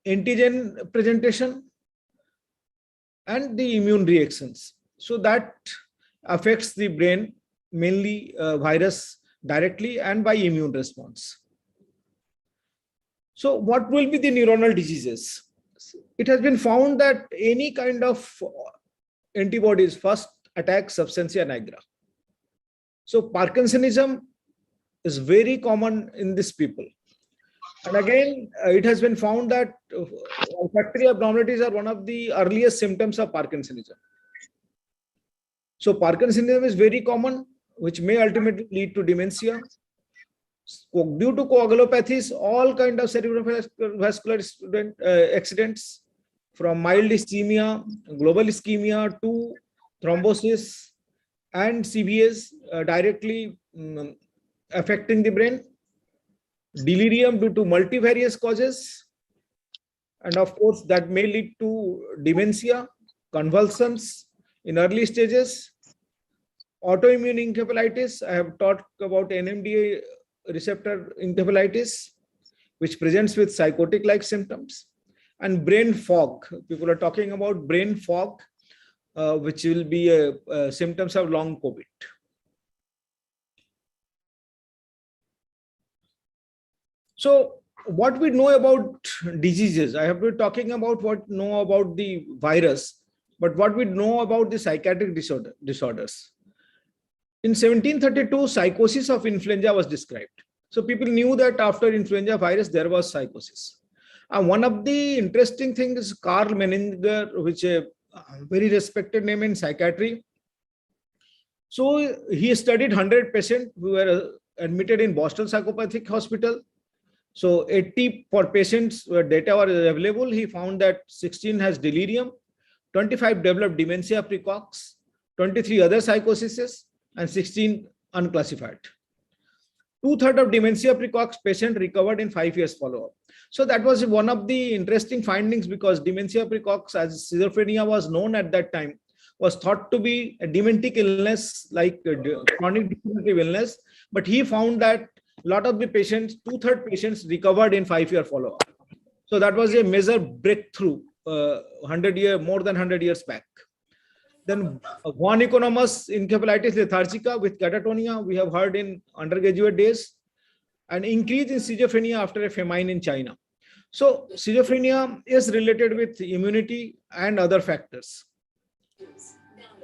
antigen presentation, and the immune reactions. So that affects the brain, mainly virus directly and by immune response. So what will be the neuronal diseases? It has been found that any kind of antibodies first attack substantia nigra. So Parkinsonism is very common in these people. And again, it has been found that olfactory abnormalities are one of the earliest symptoms of Parkinsonism. So Parkinsonism is very common, which may ultimately lead to dementia. Due to coagulopathies, all kinds of cerebrovascular accidents, from mild ischemia, global ischemia to thrombosis and Cbgs directly affecting the brain. Delirium due to multivarious causes, and of course that may lead to dementia, convulsions in early stages. Autoimmune encephalitis, I have talked about NMDA receptor encephalitis, which presents with psychotic-like symptoms, and brain fog. People are talking about brain fog, which will be symptoms of long COVID. So what we know about diseases, I have been talking about what know about the virus, but what we know about the psychiatric disorders. In 1732, psychosis of influenza was described. So people knew that after influenza virus, there was psychosis. And one of the interesting things is Karl Menninger, which is a very respected name in psychiatry. So he studied 100 patients who were admitted in Boston Psychopathic Hospital. So 80 for patients where data were available, he found that 16 has delirium, 25 developed dementia precox, 23 other psychoses, and 16 unclassified. 2/3 of dementia precox patient recovered in 5 years follow-up. So that was one of the interesting findings, because dementia precox, as schizophrenia was known at that time, was thought to be a dementic illness, like chronic degenerative illness. But he found that a lot of the patients, 2/3 patients recovered in 5-year follow-up. So that was a major breakthrough more than 100 years back. Then von economus encephalitis lethargica with catatonia, we have heard in undergraduate days, an increase in schizophrenia after a famine in China. So schizophrenia is related with immunity and other factors.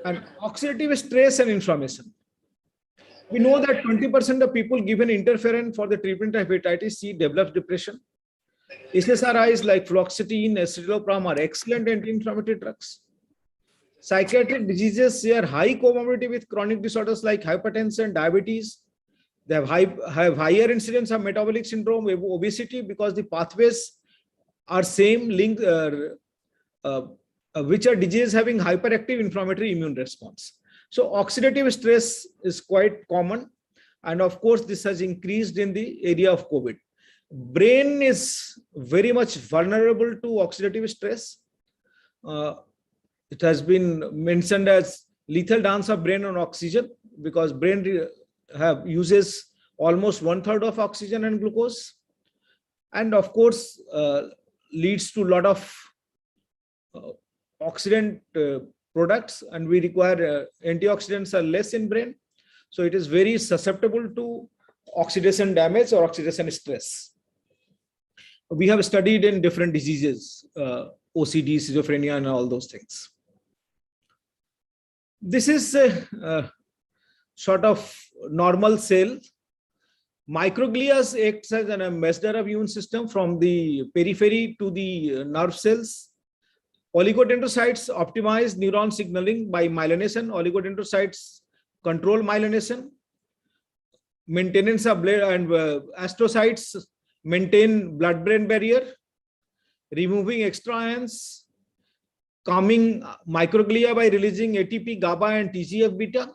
And oxidative stress and inflammation. We know that 20% of people given interferon for the treatment of hepatitis C develops depression. SSRIs like fluoxetine, escitalopram are excellent anti-inflammatory drugs. Psychiatric diseases share high comorbidity with chronic disorders like hypertension, diabetes. They have higher incidence of metabolic syndrome, obesity, because the pathways are same link, which are diseases having hyperactive inflammatory immune response. So oxidative stress is quite common. And of course, this has increased in the area of COVID. Brain is very much vulnerable to oxidative stress. It has been mentioned as lethal dance of brain on oxygen, because brain uses almost 1/3 of oxygen and glucose. And of course, leads to a lot of oxidant products, and we require antioxidants are less in brain. So it is very susceptible to oxidation damage or oxidation stress. We have studied in different diseases, OCD, schizophrenia, and all those things. This is a sort of normal cell. Microglia acts as an ambassador of immune system from the periphery to the nerve cells. Oligodendrocytes optimize neuron signaling by myelination. Oligodendrocytes control myelination. Maintenance of blood, and astrocytes maintain blood-brain barrier, removing extra ions, calming microglia by releasing ATP, GABA, and TGF-beta,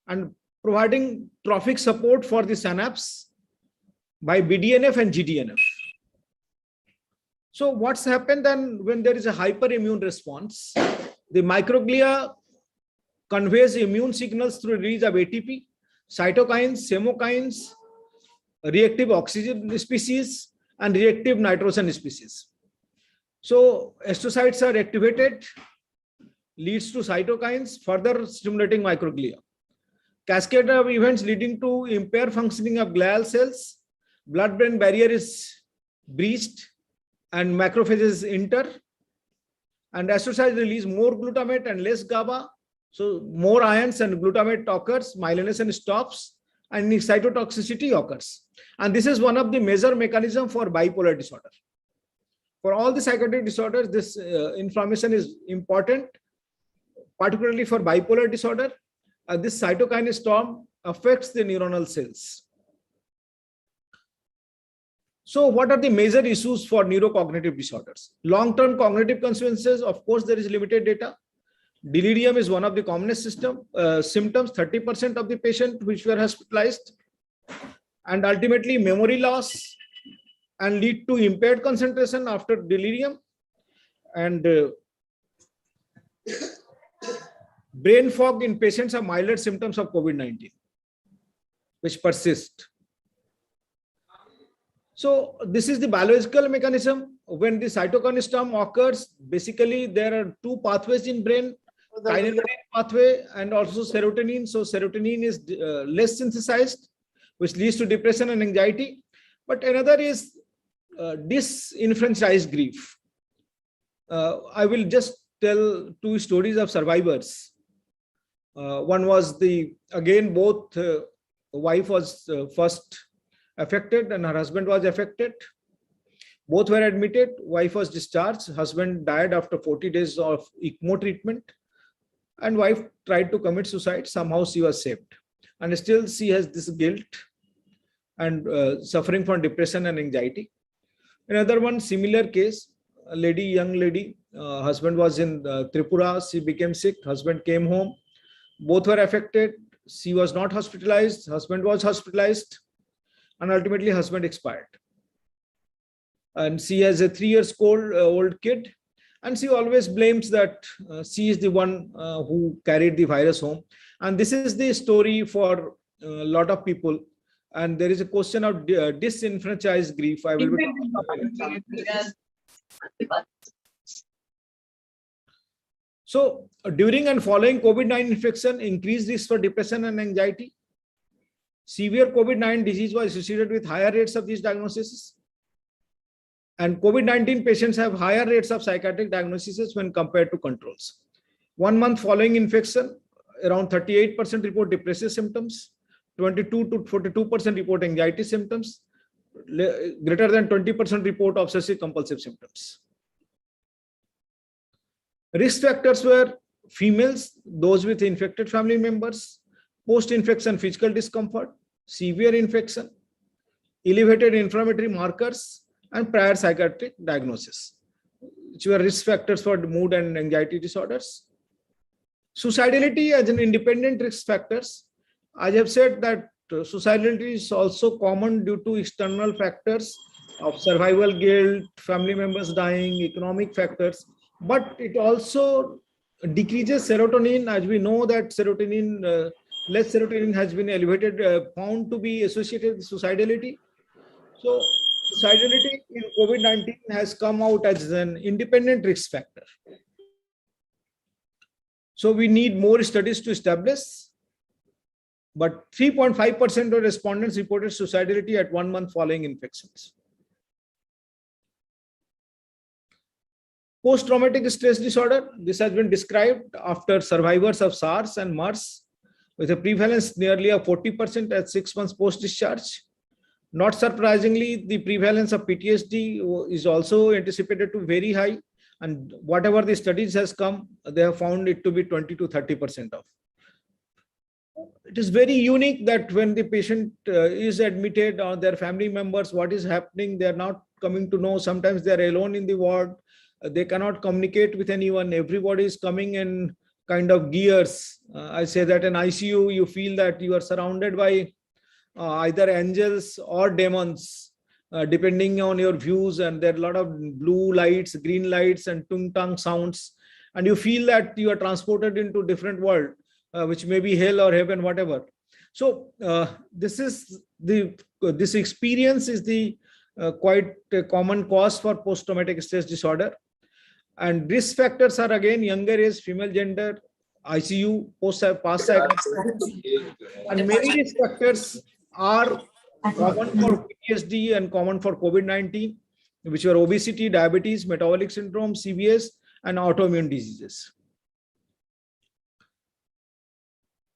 and providing trophic support for the synapse by BDNF and GDNF. So what's happened then when there is a hyperimmune response? The microglia conveys immune signals through release of ATP, cytokines, chemokines, reactive oxygen species, and reactive nitrogen species. So astrocytes are activated, leads to cytokines, further stimulating microglia. Cascade of events leading to impaired functioning of glial cells, blood-brain barrier is breached, and macrophages enter, and astrocytes release more glutamate and less GABA. So more ions and glutamate occurs, myelination stops, and cytotoxicity occurs. And this is one of the major mechanisms for bipolar disorder. For all the psychiatric disorders, this inflammation is important, particularly for bipolar disorder. This cytokine storm affects the neuronal cells. So what are the major issues for neurocognitive disorders? Long-term cognitive consequences, of course, there is limited data. Delirium is one of the commonest symptoms, 30% of the patients which were hospitalized, and ultimately memory loss and lead to impaired concentration after delirium, and brain fog in patients are milder symptoms of COVID-19, which persist. So this is the biological mechanism. When the cytokine storm occurs, basically there are two pathways in brain, kynurenine pathway and also serotonin. So serotonin is less synthesized, which leads to depression and anxiety. But another is disenfranchised grief. I will just tell two stories of survivors. One was both wife was first affected and her husband was affected. Both were admitted. Wife was discharged. Husband died after 40 days of ECMO treatment. And wife tried to commit suicide. Somehow she was saved. And still she has this guilt and suffering from depression and anxiety. Another one, similar case, a young lady, husband was in Tripura. She became sick. Husband came home. Both were affected. She was not hospitalized. Husband was hospitalized. And ultimately husband expired. And she has a 3 years old kid, and she always blames that she is the one who carried the virus home. And this is the story for a lot of people. And there is a question of disenfranchised grief. I will be So during and following COVID-19 infection, increased risk for depression and anxiety. Severe COVID-19 disease was associated with higher rates of these diagnoses. And COVID-19 patients have higher rates of psychiatric diagnoses when compared to controls. 1 month following infection, around 38% report depressive symptoms. 22 to 42% report anxiety symptoms, greater than 20% report obsessive compulsive symptoms. Risk factors were females, those with infected family members, post-infection physical discomfort, severe infection, elevated inflammatory markers, and prior psychiatric diagnosis, which were risk factors for mood and anxiety disorders. Suicidality as an independent risk factors. I have said that suicidality is also common due to external factors of survival guilt, family members dying, economic factors, but it also decreases serotonin. As we know that serotonin, less serotonin has been elevated, found to be associated with suicidality. So suicidality in COVID-19 has come out as an independent risk factor. So we need more studies to establish, but 3.5% of respondents reported suicidality at 1 month following infections. Post-traumatic stress disorder, this has been described after survivors of SARS and MERS with a prevalence nearly of 40% at 6 months post-discharge. Not surprisingly, the prevalence of PTSD is also anticipated to very high, and whatever the studies has come, they have found it to be 20 to 30% of. It is very unique that when the patient is admitted or their family members, what is happening, they are not coming to know. Sometimes they are alone in the ward. They cannot communicate with anyone. Everybody is coming in kind of gears. I say that in ICU, you feel that you are surrounded by either angels or demons, depending on your views, and there are a lot of blue lights, green lights, and tung-tung sounds, and you feel that you are transported into different world, which may be hell or heaven, whatever. So this experience is the quite a common cause for post-traumatic stress disorder, and risk factors are again younger age, female gender, ICU, past psychiatry, and many risk factors are common for PTSD and common for COVID-19, which were obesity, diabetes, metabolic syndrome, Cbgs, and autoimmune diseases.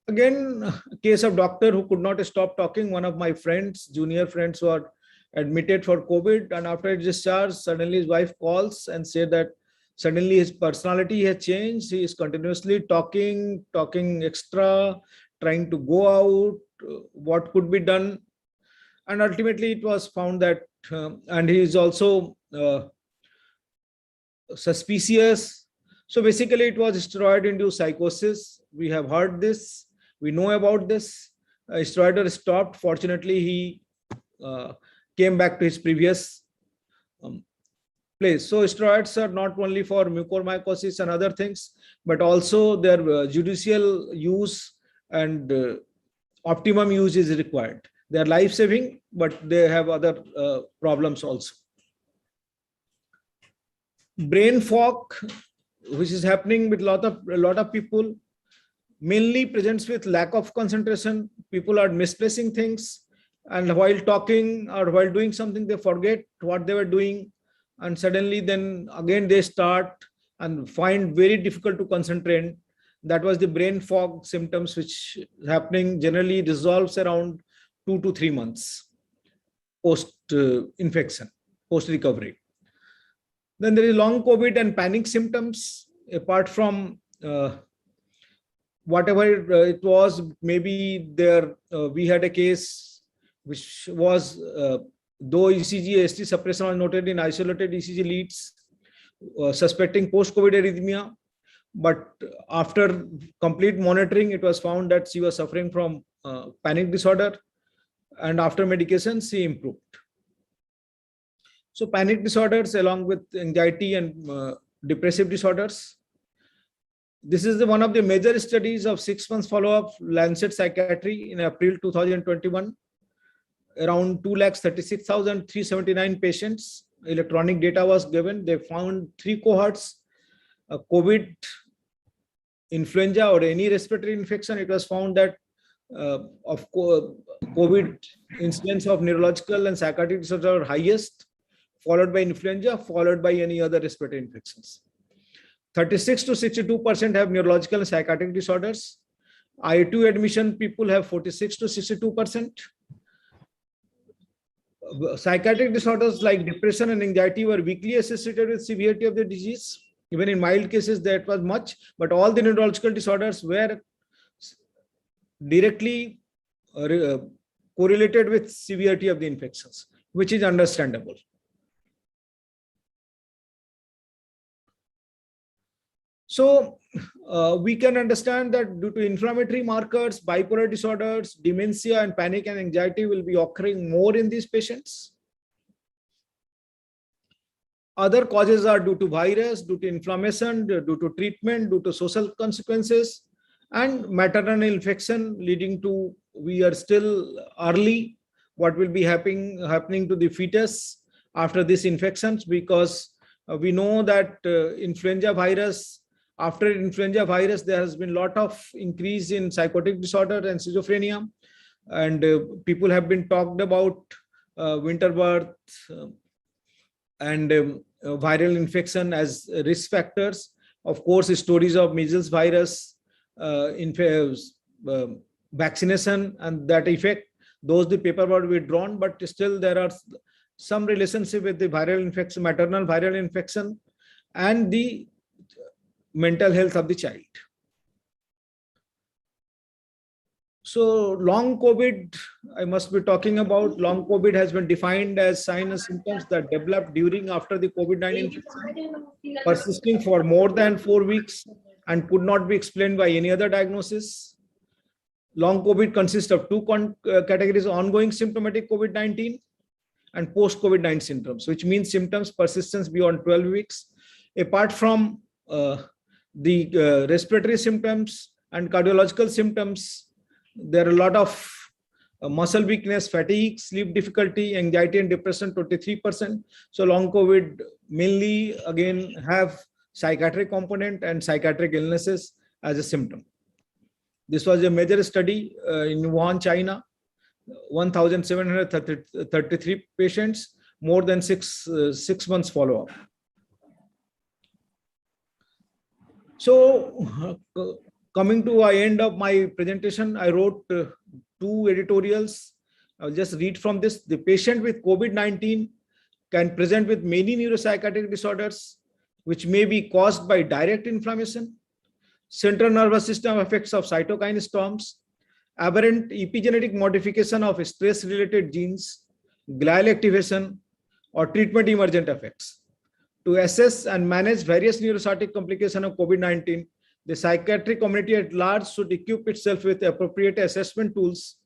Again, a case of doctor who could not stop talking. One of my friends, junior friends, who are admitted for COVID, and after his discharge, suddenly his wife calls and said that suddenly his personality has changed. He is continuously talking extra, trying to go out, what could be done. And ultimately it was found that, and he is also suspicious. So basically it was steroid-induced psychosis. We have heard this, we know about this. Steroid was stopped. Fortunately, he came back to his previous place. So steroids are not only for mucormycosis and other things, but also their judicial use and optimum use is required. They are life-saving, but they have other problems also. Brain fog, which is happening with a lot of people, mainly presents with lack of concentration. People are misplacing things, and while talking or while doing something, they forget what they were doing, and suddenly then again they start and find very difficult to concentrate. That was the brain fog symptoms, which happening generally resolves around 2 to 3 months post infection, post recovery. Then there is long COVID and panic symptoms. Apart from whatever it was, maybe there we had a case which was though ECG ST suppression was noted in isolated ECG leads suspecting post-COVID arrhythmia, but after complete monitoring, it was found that she was suffering from panic disorder, and after medication, she improved. So panic disorders along with anxiety and depressive disorders. This is one of the major studies of 6 months follow-up, Lancet Psychiatry in April 2021. Around 236,379 patients. Electronic data was given. They found 3 cohorts: COVID, influenza, or any respiratory infection. It was found that of COVID, incidence of neurological and psychiatric disorders are highest, followed by influenza, followed by any other respiratory infections. 36 to 62% have neurological and psychiatric disorders. ITU admission people have 46 to 62%. Psychiatric disorders like depression and anxiety were weakly associated with severity of the disease. Even in mild cases, that was much, but all the neurological disorders were directly correlated with severity of the infections, which is understandable. So we can understand that due to inflammatory markers, bipolar disorders, dementia, and panic and anxiety will be occurring more in these patients. Other causes are due to virus, due to inflammation, due to treatment, due to social consequences, and maternal infection leading to, we are still early, what will be happening to the fetus after these infections, because we know that influenza virus, after influenza virus, there has been a lot of increase in psychotic disorder and schizophrenia, and people have been talked about winter birth and viral infection as risk factors. Of course, stories of measles virus vaccination and that effect, those the paper were withdrawn, but still there are some relationship with the viral infection, maternal viral infection, and the mental health of the child. So long COVID, I must be talking about. Long COVID has been defined as signs and symptoms that develop during after the COVID-19 infection, persisting for more than 4 weeks and could not be explained by any other diagnosis. Long COVID consists of two categories: ongoing symptomatic COVID-19 and post-COVID-19 symptoms, which means symptoms persistence beyond 12 weeks. Apart from the respiratory symptoms and cardiological symptoms, there are a lot of muscle weakness, fatigue, sleep difficulty, anxiety and depression, 23%. So long COVID mainly again have psychiatric component and psychiatric illnesses as a symptom. This was a major study in Wuhan, China, 1,733 patients, more than six months follow-up. So coming to the end of my presentation, I wrote 2 editorials. I'll just read from this. The patient with COVID-19 can present with many neuropsychiatric disorders, which may be caused by direct inflammation, central nervous system effects of cytokine storms, aberrant epigenetic modification of stress-related genes, glial activation, or treatment emergent effects. To assess and manage various neuropsychiatric complications of COVID-19, the psychiatric community at large should equip itself with appropriate assessment tools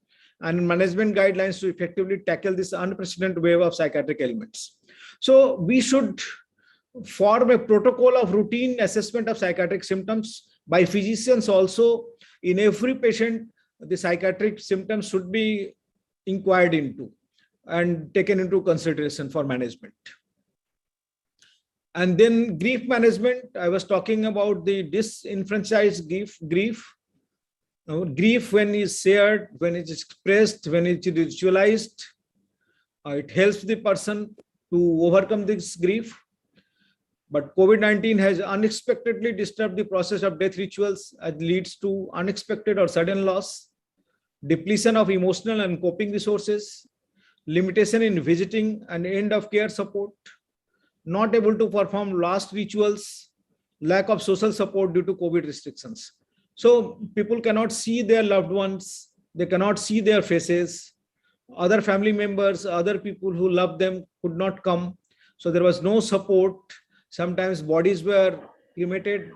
and management guidelines to effectively tackle this unprecedented wave of psychiatric ailments. So we should form a protocol of routine assessment of psychiatric symptoms by physicians also. In every patient, the psychiatric symptoms should be inquired into and taken into consideration for management. And then grief management, I was talking about the disenfranchised grief. Grief, when it's shared, when it's expressed, when it's ritualized, it helps the person to overcome this grief. But COVID-19 has unexpectedly disturbed the process of death rituals and leads to unexpected or sudden loss, depletion of emotional and coping resources, limitation in visiting and end of care support, not able to perform last rituals, lack of social support due to COVID restrictions. So people cannot see their loved ones, they cannot see their faces, other family members, other people who love them could not come. So there was no support. Sometimes bodies were cremated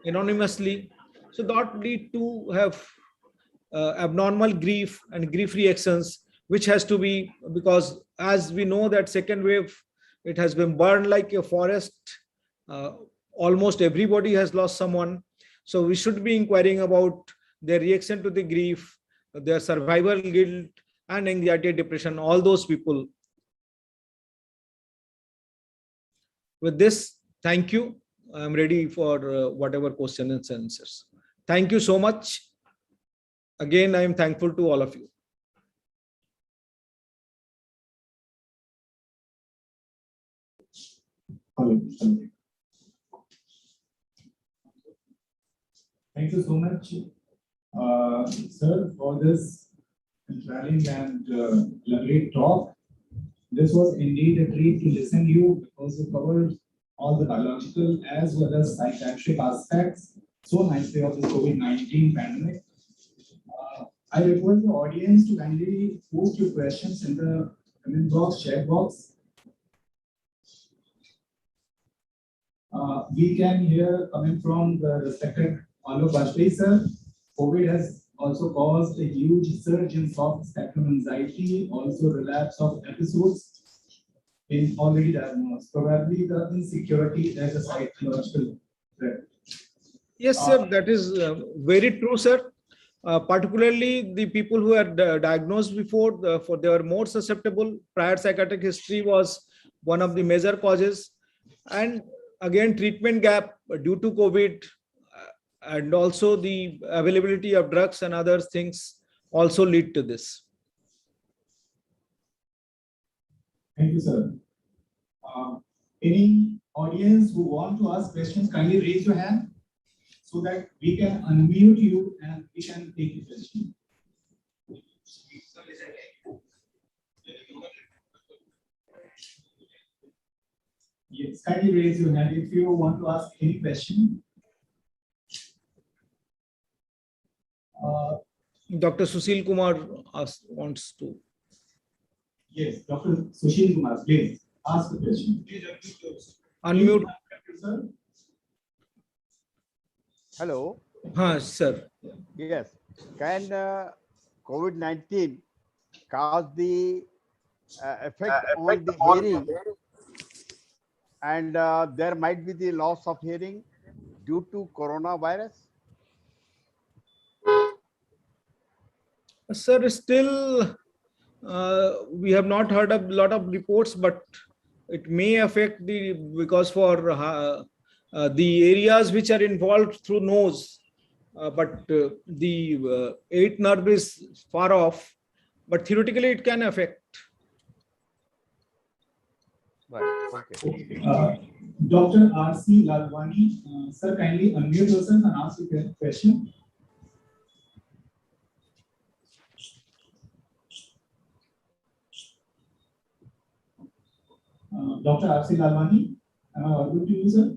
anonymously. So that lead to have abnormal grief and grief reactions, which has to be, because as we know that second wave, it has been burned like a forest. Almost everybody has lost someone. So we should be inquiring about their reaction to the grief, their survival guilt and anxiety, depression, all those people. With this, thank you. I'm ready for whatever questions and answers. Thank you so much. Again, I am thankful to all of you. Thank you so much, Sir, for this enthralling and elaborate talk. This was indeed a treat to listen to you because you covered all the biological as well as psychiatric aspects so nicely of this COVID-19 pandemic. I request the audience to kindly post your questions in the comment box, chat box. We can hear coming from the respected Alok Bajpayee sir. COVID has also caused a huge surge in soft spectrum anxiety, also relapse of episodes in already diagnosed. Probably the insecurity as a psychological threat. Yes, sir, that is very true, sir. Particularly the people who are diagnosed before, they were more susceptible. Prior psychiatric history was one of the major causes. And again, treatment gap due to COVID and also the availability of drugs and other things also lead to this. Thank you, sir. Any audience who want to ask questions, kindly raise your hand so that we can unmute you and we can take your question. Yes, kindly raise your hand if you want to ask any question. Dr. Sushil Kumar wants to. Yes, Dr. Sushil Kumar, please ask the question. Unmute. Sir. Hello. Sir. Yes. Can COVID-19 cause the effect on the hearing, and there might be the loss of hearing due to coronavirus? Sir, still we have not heard a lot of reports, but it may affect because for the areas which are involved through nose, but the eighth nerve is far off, but theoretically it can affect. Right. Okay. Dr. R.C. Lalwani, sir, kindly unmute yourself and ask your question. Dr. R.C. Lalwani, am I audible to you, sir?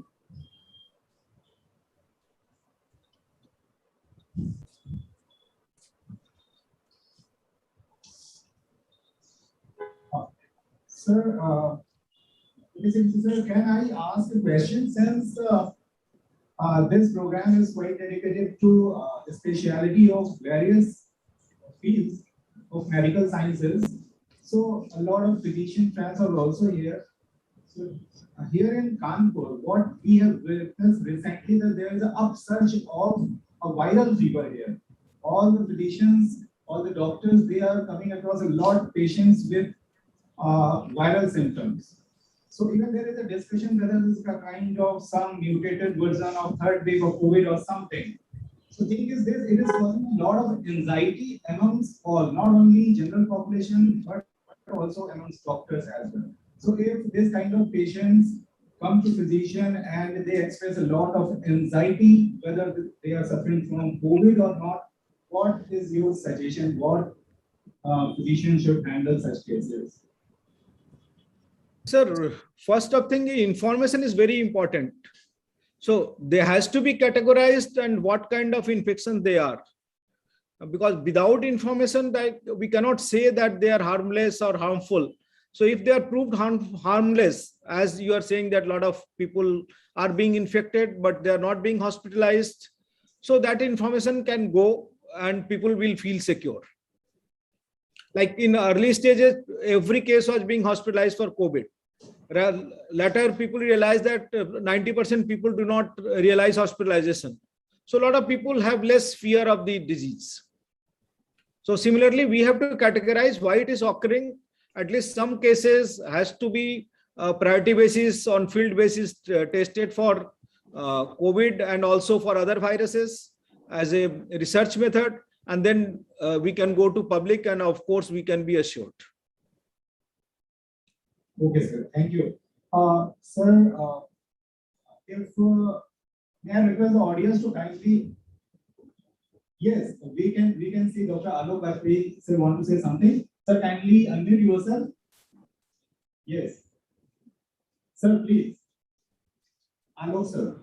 Sir, can I ask a question? Since this program is quite dedicated to the speciality of various fields of medical sciences, so a lot of physician friends are also here. So here in Kanpur, what we have witnessed recently that there is an upsurge of a viral fever here. All the physicians, all the doctors, they are coming across a lot of patients with viral symptoms. So even there is a discussion whether this is a kind of some mutated version of third wave of COVID or something. So the thing is this, it is causing a lot of anxiety amongst all, not only general population, but also amongst doctors as well. So if this kind of patients come to physician and they express a lot of anxiety, whether they are suffering from COVID or not, what is your suggestion? What physician should handle such cases? Sir, first of thing, information is very important. So they has to be categorized and what kind of infections they are. Because without information, we cannot say that they are harmless or harmful. So if they are proved harmless, as you are saying that a lot of people are being infected, but they are not being hospitalized. So that information can go and people will feel secure. Like in early stages, every case was being hospitalized for COVID. Later, people realize that 90% people do not realize hospitalization. So a lot of people have less fear of the disease. So similarly, we have to categorize why it is occurring. At least some cases has to be priority basis on field basis tested for COVID and also for other viruses as a research method. And then we can go to public and of course we can be assured. Okay, sir. Thank you. Sir, if may I request the audience to kindly Yes, we can see Dr. Alok Bajpai sir want to say something. Sir, kindly unmute yourself. Yes. Sir, please. Alok sir.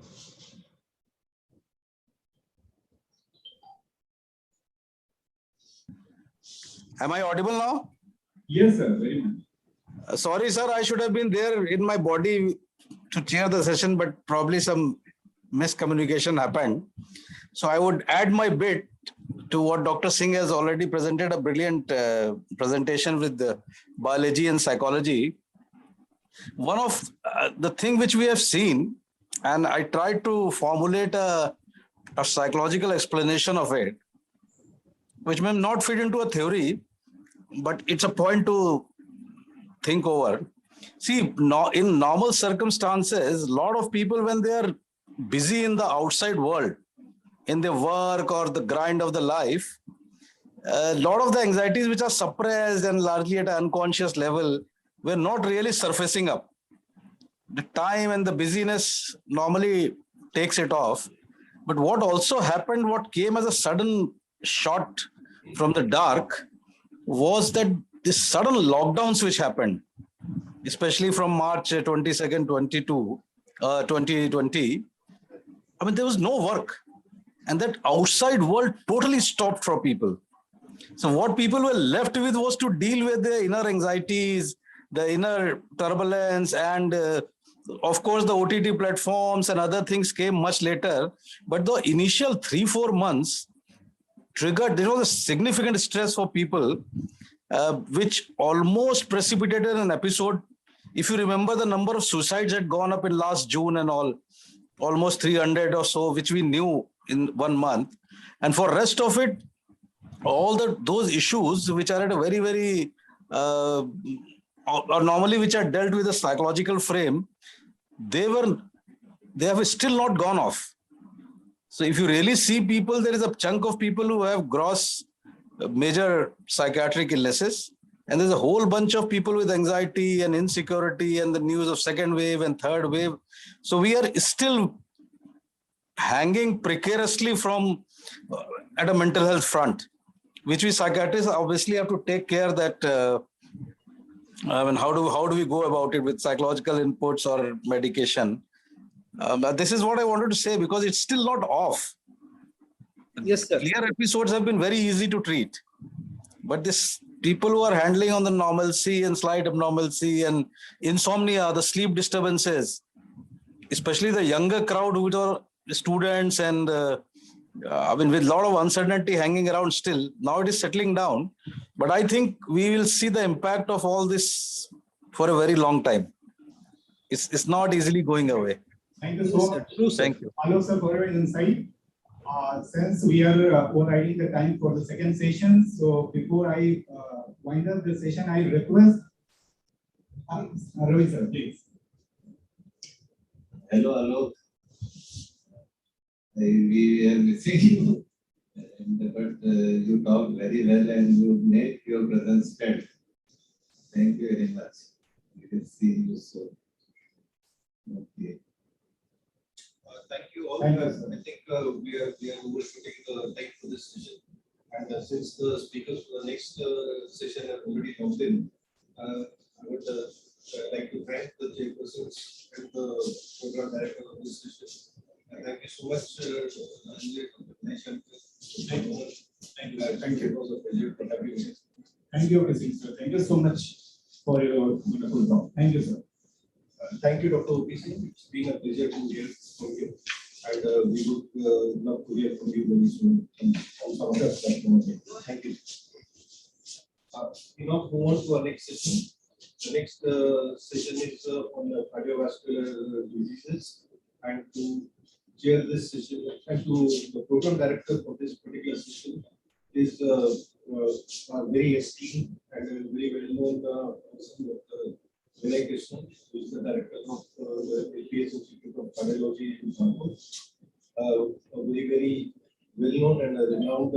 Am I audible now? Yes, sir. Very much. Sorry, sir. I should have been there in my body to chair the session, but probably some miscommunication happened. So I would add my bit to what Dr. Singh has already presented, a brilliant presentation with the biology and psychology. One of the thing which we have seen, and I tried to formulate a psychological explanation of it, which may not fit into a theory, but it's a point to think over. See, in normal circumstances, a lot of people, when they are busy in the outside world, in their work or the grind of the life, a lot of the anxieties which are suppressed and largely at an unconscious level were not really surfacing up. The time and the busyness normally takes it off. But what also happened, what came as a sudden shot from the dark, was that the sudden lockdowns which happened, especially from March 22nd, 2020. I mean, there was no work. And that outside world totally stopped for people. So what people were left with was to deal with their inner anxieties, the inner turbulence, and of course, the OTT platforms and other things came much later. But the initial 3-4 months triggered, there was a significant stress for people, which almost precipitated an episode. If you remember, the number of suicides had gone up in last June and all, almost 300 or so, which we knew in 1 month. And for rest of it, all those issues which are at a very, very, or normally which are dealt with a psychological frame, they have still not gone off. So if you really see people, there is a chunk of people who have gross major psychiatric illnesses. And there's a whole bunch of people with anxiety and insecurity and the news of second wave and third wave. So we are still hanging precariously from at a mental health front, which we psychiatrists obviously have to take care that I mean, how do we go about it with psychological inputs or medication? This is what I wanted to say, because it's still not off. Yes, sir. Clear episodes have been very easy to treat, but this people who are handling on the normalcy and slight abnormalcy and insomnia, the sleep disturbances, especially the younger crowd, which are students and I mean, with a lot of uncertainty hanging around still. Now it is settling down, but I think we will see the impact of all this for a very long time. It's not easily going away. Thank you so much. Thank you. Hello, sir, for your insight. Since we are overriding the time for the second session, so before I wind up the session, I request Ravi, sir, please. Hello, Alok. We are missing you, but you talk very well and you make your presence felt. Thank you very much. We will see you soon. Okay. Thank you all. Thank you, I sir. think we are overshooting the time for this session. And since the speakers for the next session have already come in, I would like to thank the chairpersons and the program director of this session. And thank you so much, Anjali, for the presentation. Thank you. Thank you. Thank you. It was a pleasure to have you here. Thank you, sir. Thank you so much for your wonderful talk. Thank you, sir. Thank you, Dr. OPC. It's been a pleasure to hear from you. And we would love to hear from you very soon on some other platform. Thank you. We now move on to our next session. The next session is on the cardiovascular diseases. And to chair this session, and to the program director for this particular session is very esteemed and very well known person, Dr. Vinay Krishnan, who is the director of the LPS Institute of Cardiology in Kanpur. A very, very well-known and renowned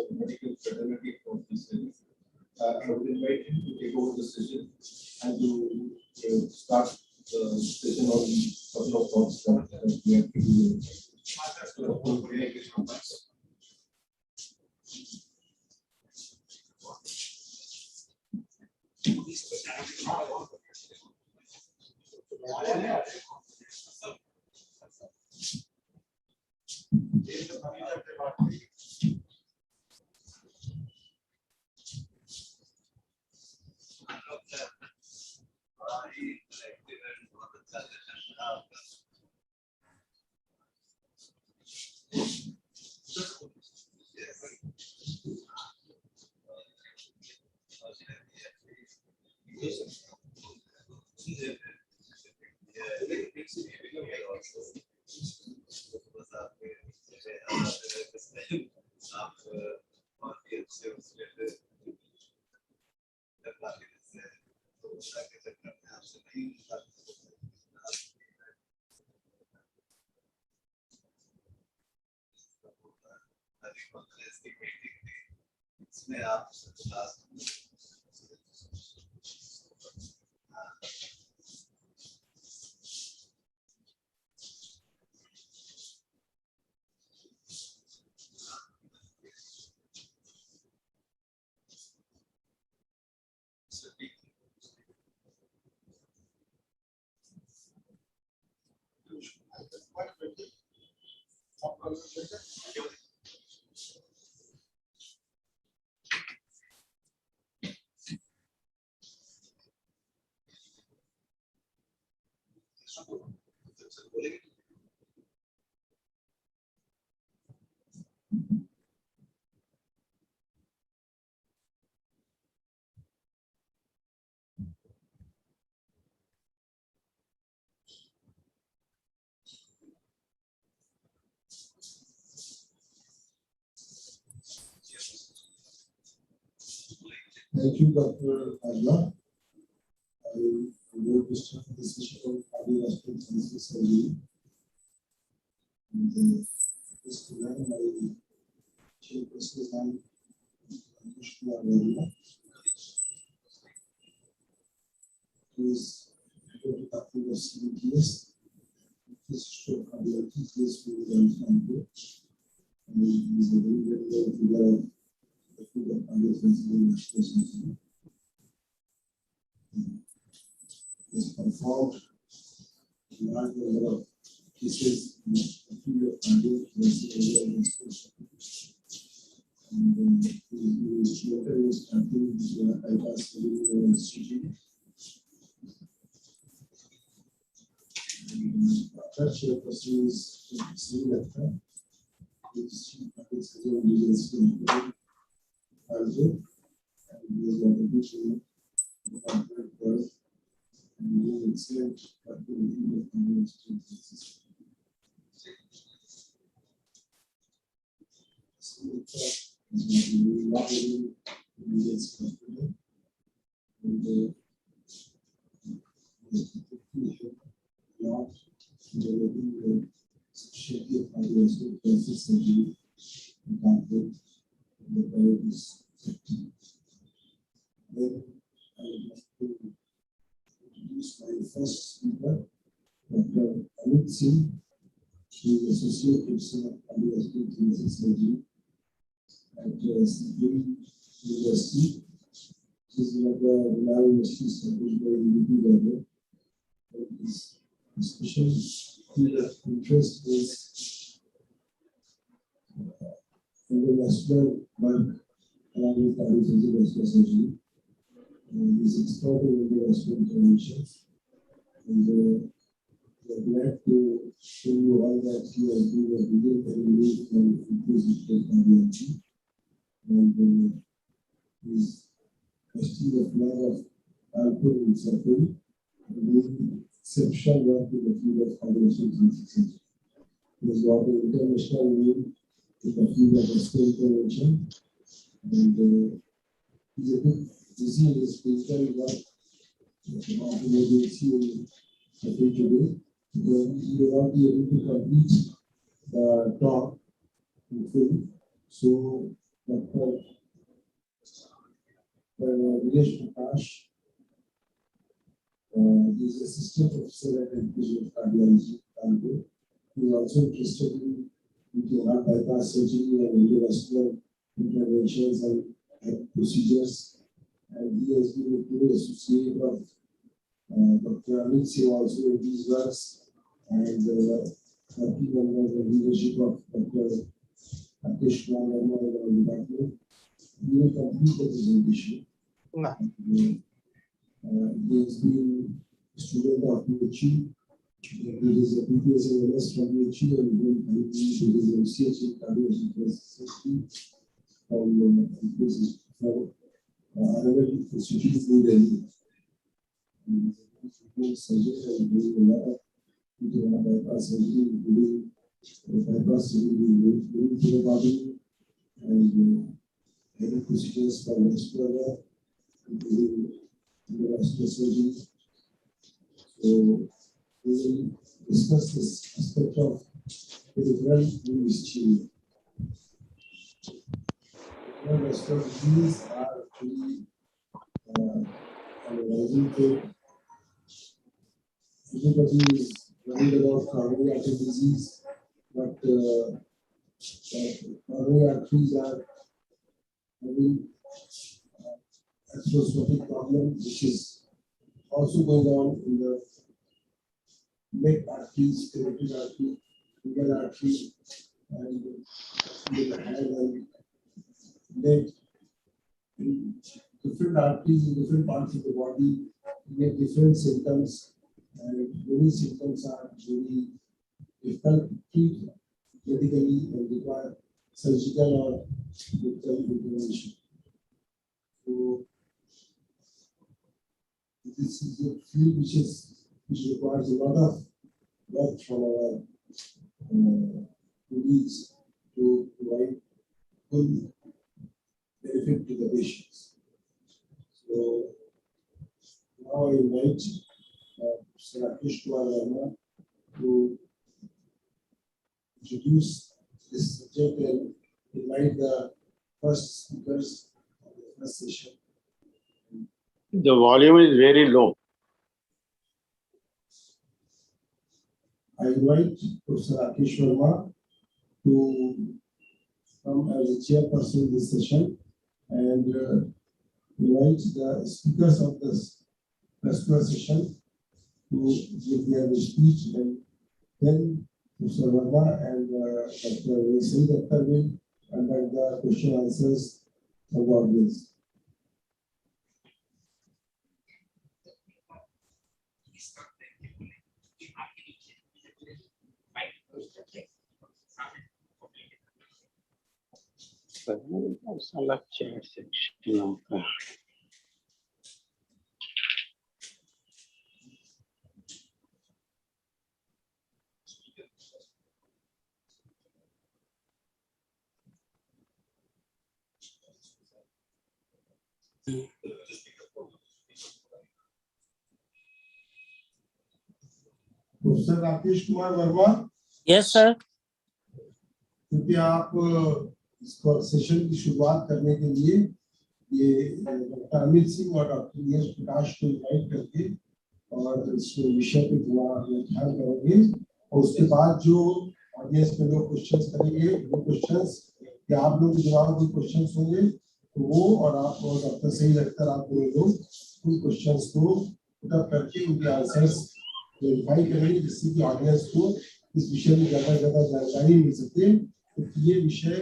medical fraternity from this city. I would invite him to take over the session and to start the session on a couple of thoughts that we have to do. Thank you, Dr. Ajla. I will to start the session on cardiovascular surgery. And this program, my chairperson is who is going to talk about Cbgs. This show cardiology is for the and he is a very well figure of the field of cardiovascular surgery. He has performed a large number of cases in the field of cardiovascular surgery. And his mentor is starting the bypass surgery. Our chairperson is Sri which is also, and he is a teacher and he is excellent at the field of cardiovascular. Then I would like to introduce my first speaker, Dr. Amit Singh. He is Associate Professor of Cardiovascular Surgery at Surgery University. This is one of the renowned universities established by the UP government. His special field of interest is endovascular work along with cardiovascular surgery. He is expert in endovascular interventions. And we are glad to show you all that he has been a video and really from inclusive cardiology. And he is trustee of flag of Alpur in Surgery. And exceptional work in the field of cardiovascular surgery. He has got an international name in the field of vascular intervention. And he's a bit busy in his spiritual work. About emergency I think today, because he will not be able to complete the talk in full. So, Dr. Vinesh Prakash, he is assistant professor at Institute of Cardiology, Kanpur. He is also interested in heart bypass surgery and endovascular interventions and procedures. and he has been a good associate of Dr. Amit Singh also in these works, and working under the leadership of Dr. Rakesh Kumar in our department. We will complete the presentation. He has been a student of PhD. He is a previous MS from PhD and then he is a research in cardiovascular from Arterial Institute in Delhi. He is a surgeon and doing a lot of bypass surgery, including bypass surgery to the body and any procedures for vascular, including vascular surgery. So we will discuss this aspect of peripheral nerve ischemia. Peripheral vascular disease are actually analyzing to everybody is worried about coronary artery disease, but coronary arteries are having atherosclerotic problem, which is also going on in the neck arteries, carotid artery, finger artery, and in the hand and leg. In different arteries in different parts of the body get different symptoms, and many symptoms are very difficult to treat medically and require surgical or medical intervention. So this is a field which requires a lot of work from our colleagues to provide full benefit to the patients. So now I invite Sir Rakesh Kumar Verma to introduce this subject and invite the first speakers of the first session. The volume is very low. I invite Professor Rakesh Verma to come as a chairperson of this session and invite the speakers of this vascular session to give their speech, and then Professor Verma and Dr. Vesari Datta will conduct the question answers from the audience. Chat section होगा. Professor Rakesh Kumar Verma. Yes sir. कृपया आप इस session की शुरुआत करने के लिए ये डॉक्टर अमित सिंह और डॉक्टर नीरज प्रकाश को इनवाइट करके और इस विषय पे थोड़ा व्याख्यान करेंगे, और उसके बाद जो ऑडियंस में लोग क्वेश्चंस करेंगे वो क्वेश्चंस या आप लोग जवाब कोई क्वेश्चंस होंगे तो वो, और आप और डॉक्टर सही लगता आप लोग उन क्वेश्चंस को पुट करके उनके आंसर्स वेरीफाई करेंगे, जिससे कि ऑडियंस को इस विषय में ज्यादा जानकारी मिल सके, क्योंकि ये विषय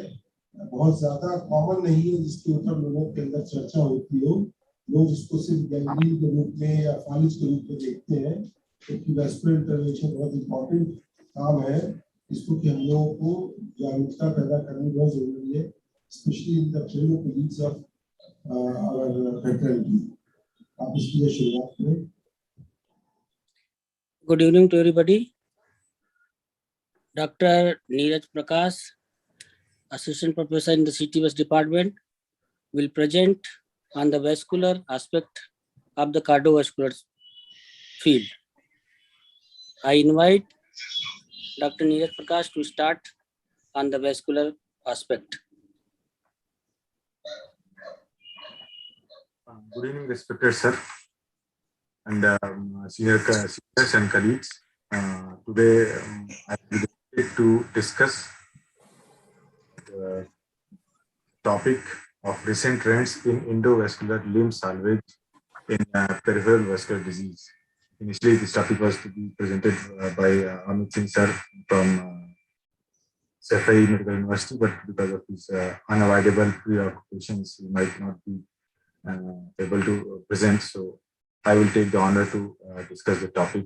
बहुत ज्यादा कॉमन नहीं है जिसके ऊपर लोगों के अंदर चर्चा होती हो. लोग इसको सिर्फ गैंग्रीन के रूप में या फालिज के रूप में देखते हैं, क्योंकि वैस्कुलर इंटरवेंशन बहुत इंपॉर्टेंट काम है. इसको कि हम लोगों को जागरूकता पैदा करनी बहुत जरूरी है, specially in the fellow colleagues of our faculty. आप इसकी शुरुआत करें. Good evening to everybody. Dr. Neeraj Prakash, Assistant Professor in the CTVS department, will present on the vascular aspect of the cardiovascular field. I invite Dr. Neeraj Prakash to start on the vascular aspect. Good evening, respected sir and seniors and colleagues. Today I will be to discuss the topic of recent trends in endovascular limb salvage in peripheral vascular disease. Initially, this topic was to be presented by Amit Singh sir from Safai Medical University, but because of his unavoidable preoccupations, he might not be able to present. So I will take the honor to discuss the topic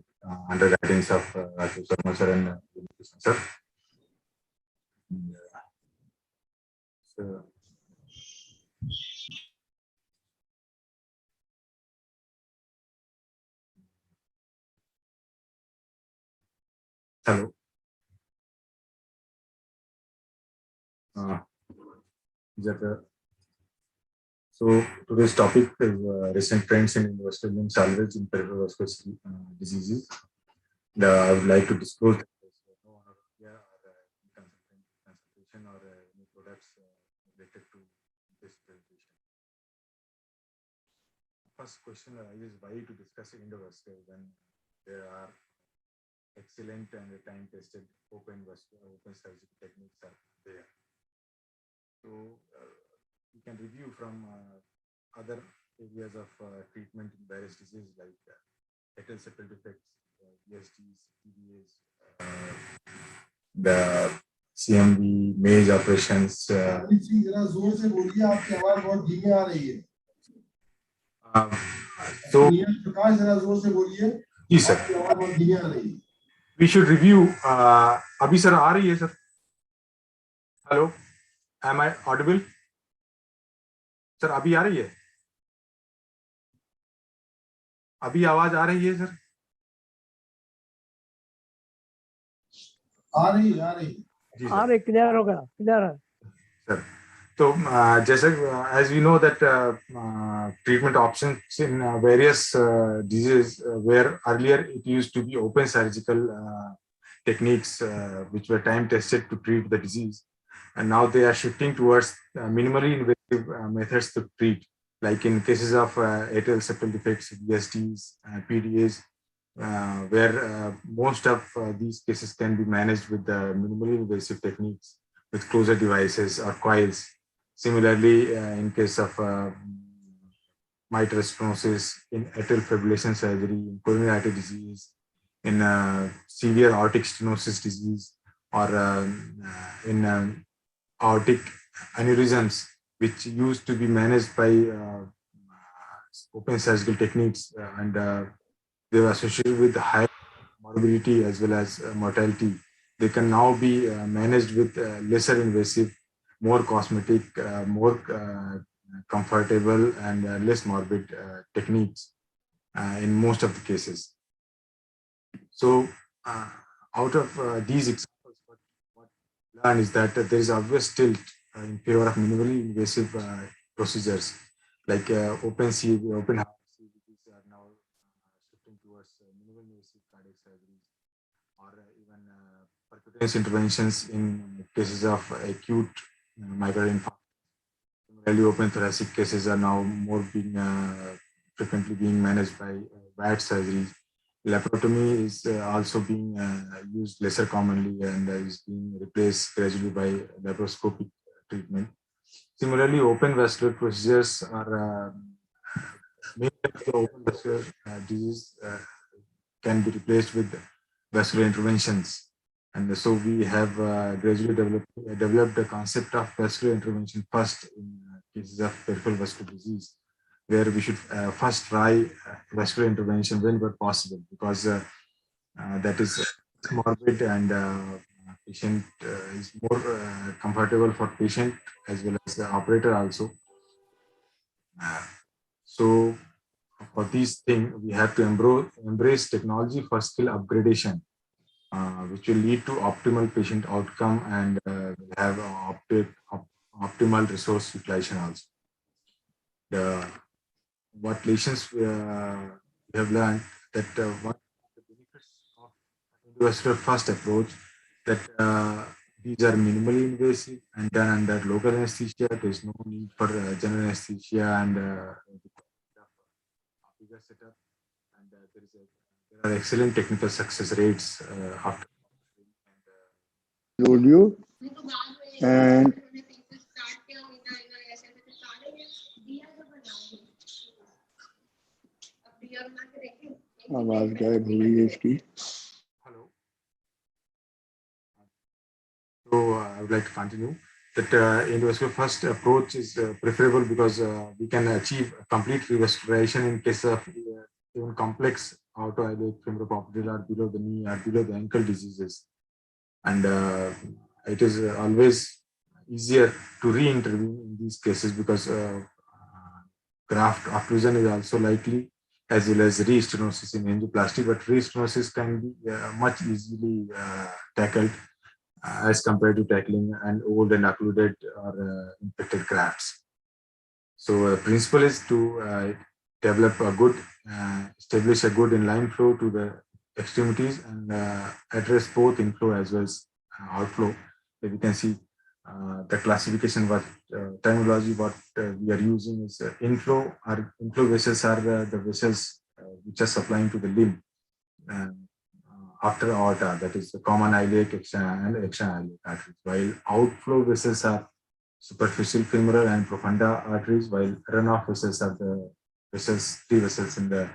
under guidance of Sharma sir and Krishna sir. So, hello. So today's topic is recent trends in vascular limb salvage in peripheral vascular diseases. I would like to disclose that there's no one of here or consultation or any products related to this presentation. First question is why to discuss endovascular when there are excellent and time-tested open surgical techniques are there. So we can review from other areas of treatment in various diseases like atrial septal defects, VSDs, Cbgs, the CMV, MAGE operations. जरा जोर से बोलिए, आपकी आवाज बहुत धीमी आ रही है. So प्रकाश जरा जोर से बोलिए. जी सर. आपकी आवाज बहुत धीमी आ रही है. We should review. अभी सर आ रही है sir. Hello, am I audible? Sir अभी आ रही है. अभी आवाज आ रही है सर. आ रही क्लियर होगा, क्लियर है सर. So, जैसे as we know that treatment options in various diseases where earlier it used to be open surgical techniques which were time tested to treat the disease, and now they are shifting towards minimally invasive methods to treat, like in cases of atrial septal defects, VSDs, PDAs, where most of these cases can be managed with the minimally invasive techniques with closure devices or coils. Similarly, in case of mitral stenosis, in atrial fibrillation surgery, in coronary artery disease, in severe aortic stenosis disease, or in aortic aneurysms, which used to be managed by open surgical techniques, and they were associated with high morbidity as well as mortality. They can now be managed with lesser invasive, more cosmetic, more comfortable and less morbid techniques in most of the cases. So out of these examples, what we learn is that there is obvious tilt in favor of minimally invasive procedures like open CAV, open heart CVTs are now shifting towards minimally invasive cardiac surgeries, or even percutaneous interventions in cases of acute myocardial infarction. Similarly, open thoracic cases are now more being frequently being managed by VAT surgeries. Laparotomy is also being used lesser commonly and is being replaced gradually by laparoscopic treatment. Similarly, open vascular procedures are many of the open vascular disease can be replaced with vascular interventions. And so we have gradually developed the concept of vascular intervention first in cases of peripheral vascular disease, where we should first try vascular intervention whenever possible, because that is morbid and patient is more comfortable for patient as well as the operator also. So for these things, we have to embrace technology for skill upgradation, which will lead to optimal patient outcome and will have optimal resource utilization also. What lessons we have learned that one of the benefits of endovascular first approach, that these are minimally invasive and done under local anesthesia. There is no need for general anesthesia and bigger setup, and there are excellent technical success rates after. Told you, and आवाज गायब हो गई है इसकी. Hello. So I would like to continue that endovascular first approach is preferable because we can achieve complete revascularization in case of even complex autoileic femoropathy or below the knee or below the ankle diseases. And it is always easier to re-intervene in these cases because graft occlusion is also likely, as well as re-stenosis in angioplasty, but re-stenosis can be much easily tackled as compared to tackling an old and occluded or infected grafts. So principle is to develop a good, establish a good inline flow to the extremities and address both inflow as well as outflow. As you can see, the classification, what terminology what we are using is inflow. Or inflow vessels are the vessels which are supplying to the limb after aorta, that is the common iliac and extra iliac arteries, while outflow vessels are superficial femoral and profunda arteries, while runoff vessels are the vessels, three vessels in the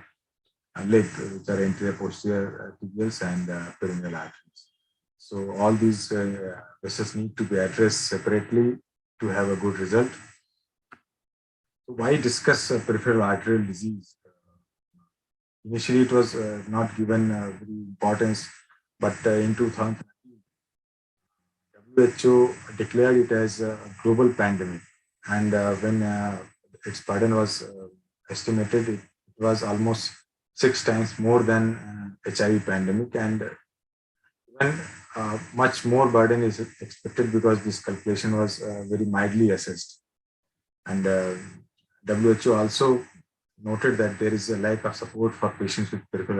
leg, which are anterior posterior tibials and peroneal arteries. So all these vessels need to be addressed separately to have a good result. So why discuss peripheral arterial disease? Initially, it was not given very importance, but in 2013, WHO declared it as a global pandemic. And when its burden was estimated, it was almost 6 times more than HIV pandemic. And even much more burden is expected because this calculation was very mildly assessed. And WHO also noted that there is a lack of support for patients with peripheral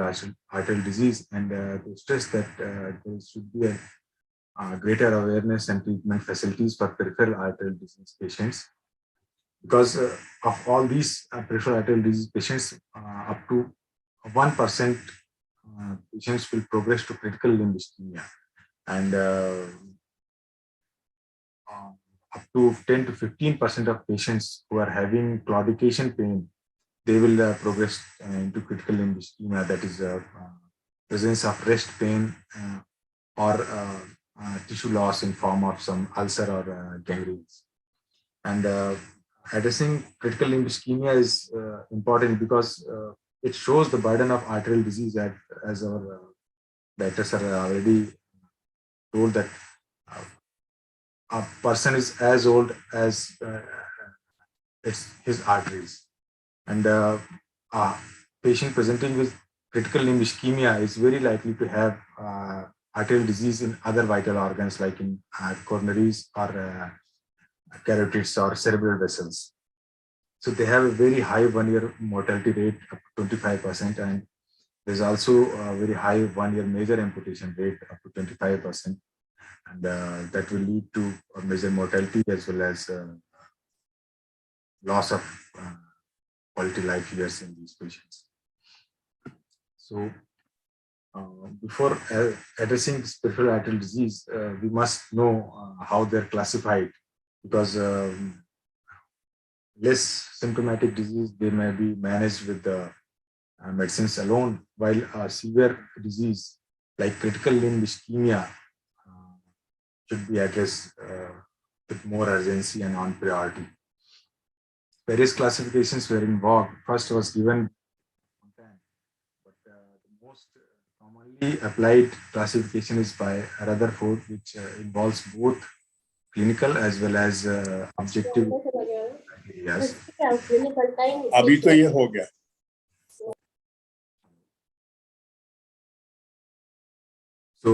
arterial disease, and they stressed that there should be a greater awareness and treatment facilities for peripheral arterial disease patients. Because of all these peripheral arterial disease patients, up to 1% patients will progress to critical limb ischemia, and up to 10 to 15% of patients who are having claudication pain, they will progress into critical limb ischemia, that is presence of rest pain or tissue loss in form of some ulcer or gangrenes. And addressing critical limb ischemia is important because it shows the burden of arterial disease, that as our doctors are already told that a person is as old as his arteries. And a patient presenting with critical limb ischemia is very likely to have arterial disease in other vital organs like in coronaries or carotids or cerebral vessels. So they have a very high 1-year mortality rate up to 25%, and there's also a very high 1-year major amputation rate up to 25%, and that will lead to a major mortality as well as loss of quality life years in these patients. So before addressing this peripheral arterial disease, we must know how they're classified, because less symptomatic disease, they may be managed with the medicines alone, while a severe disease like critical limb ischemia should be addressed with more urgency and on priority. Various classifications were involved. First was given, but the most commonly applied classification is by Rutherford, which involves both clinical as well as objective areas. अभी तो ये हो गया. So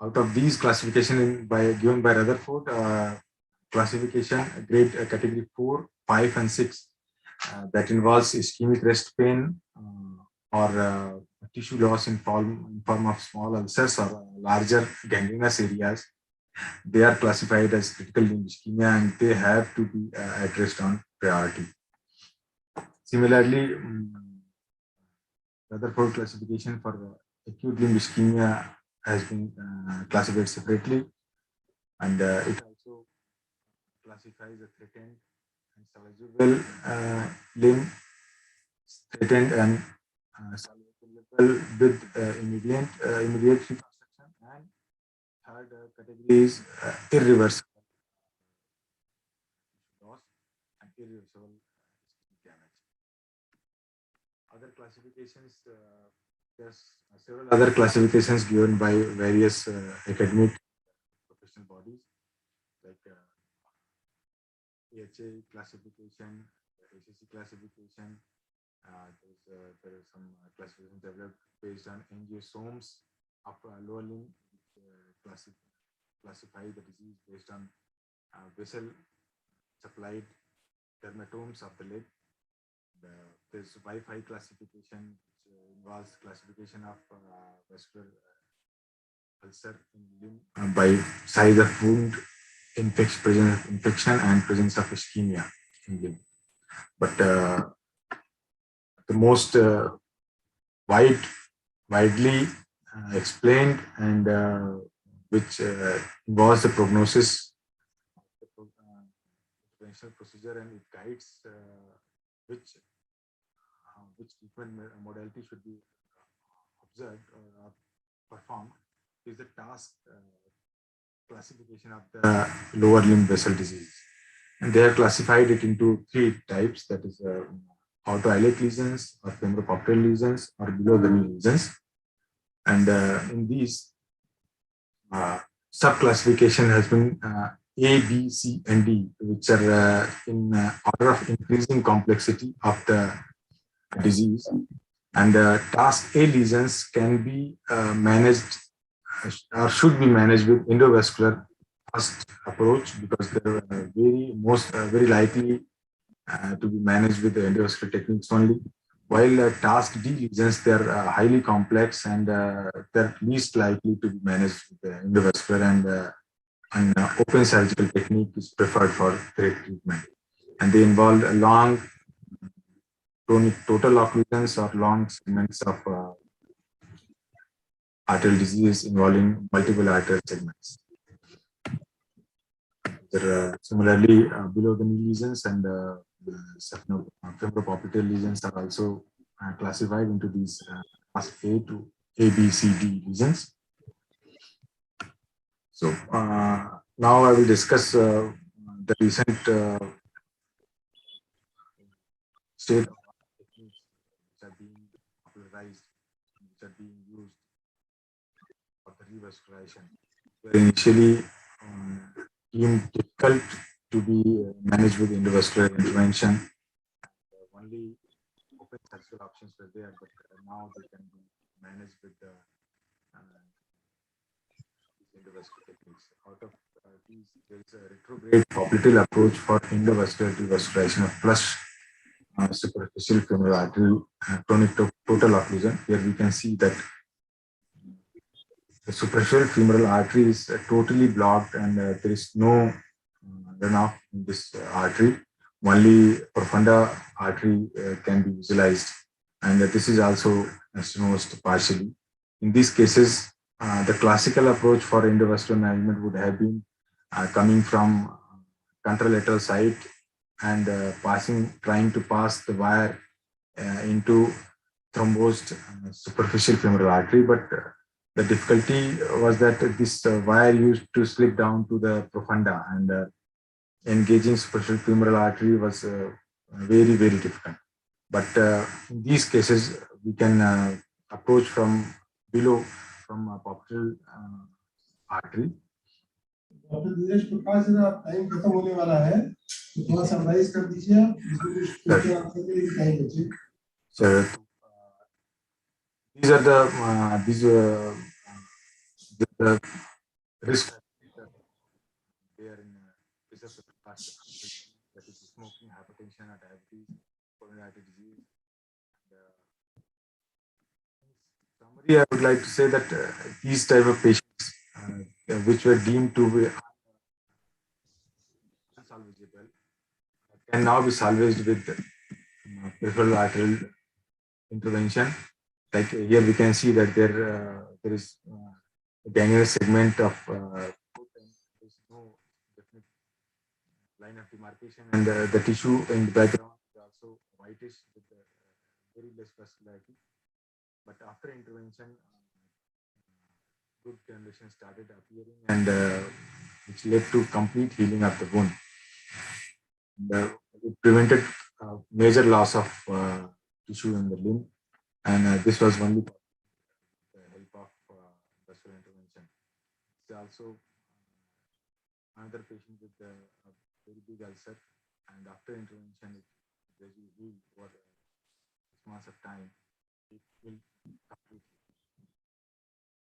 out of these classification given by Rutherford, classification grade category 4, 5 and 6 that involves ischemic rest pain or tissue loss in form of small ulcers or larger gangrenous areas. They are classified as critical limb ischemia and they have to be addressed on priority. Similarly, Rutherford classification for acute limb ischemia has been classified separately, and it also classifies a threatened and salvageable limb threatened and solvable with immediate reconstruction. And third category is irreversible loss and irreversible damage. Other classifications, there's several other classifications given by various academic professional bodies like AHA classification, ACC classification. There is some classification developed based on angiosomes of lower limb, which classify the disease based on vessel supplied dermatomes of the leg. There's Wi-Fi classification, which involves classification of vascular ulcer in limb by size of wound, presence of infection, and presence of ischemia in limb. But the most widely explained and which involves the prognosis, interventional procedure, and it guides which treatment modality should be observed or performed, is the task classification of the lower limb vessel disease. And they have classified it into three types, that is autoileic lesions or femoropopliteal lesions or below the knee lesions. And in these, sub-classification has been A, B, C, and D, which are in order of increasing complexity of the disease. And task A lesions can be managed or should be managed with endovascular first approach, because they're very likely to be managed with the endovascular techniques only. While task D lesions, they're highly complex and they're least likely to be managed with the endovascular, and an open surgical technique is preferred for treatment. And they involve a long chronic total occlusions or long segments of arterial disease involving multiple arterial segments. There are similarly below the knee lesions and femoropopliteal lesions are also classified into these class A to A, B, C, D lesions. So now I will discuss the recent state of techniques which are being popularized, which are being used for the revascularization. Were initially deemed difficult to be managed with endovascular intervention. Only open surgical options were there, but now they can be managed with the endovascular techniques. Out of these, there is a retrograde popliteal approach for endovascular revascularization of flush superficial femoral artery chronic total occlusion. Here we can see that the superficial femoral artery is totally blocked and there is no runoff in this artery. Only profunda artery can be visualized, and this is also stenosed partially. In these cases, the classical approach for endovascular management would have been coming from contralateral site and trying to pass the wire into thrombosed superficial femoral artery, but the difficulty was that this wire used to slip down to the profunda, and engaging superficial femoral artery was very, very difficult. But in these cases, we can approach from below, from popliteal artery. Doctor Dinesh Prakash ji, आप time खत्म होने वाला है, तो थोड़ा summarise कर दीजिए आप, इसमें कुछ क्वेश्चन आंसर के लिए टाइम बचे. So these are the risk there in case of that is smoking, hypertension, or diabetes, coronary artery disease. Summary, I would like to say that these type of patients, which were deemed to be unsalvageable, can now be salvaged with peripheral arterial intervention. Like here, we can see that there is a gangrenous segment of there is no definite line of demarcation, and the tissue in the background is also whitish with the very less vascularity. But after intervention, good condition started appearing, and which led to complete healing of the wound. It prevented major loss of tissue in the limb, and this was only with the help of vascular intervention. It's also another patient with a very big ulcer, and after intervention, it will heal over 6 months of time. It will complete.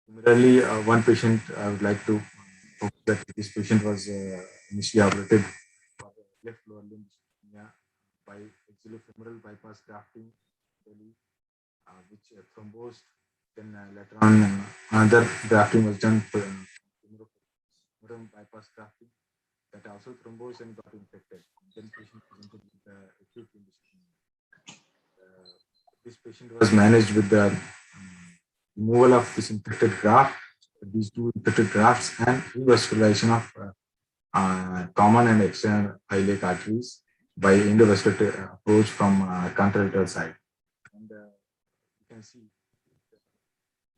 Similarly, one patient I would like to hope that this patient was initially operated for left lower limb ischemia by axillofemoral bypass grafting, which thrombosed. Then later on, another grafting was done for femoral bypass grafting that also thrombosed and got infected. Then patient presented with acute limb ischemia. This patient was managed with the removal of this infected graft, these two infected grafts, and revascularization of common and external iliac arteries by endovascular approach from contralateral side. And you can see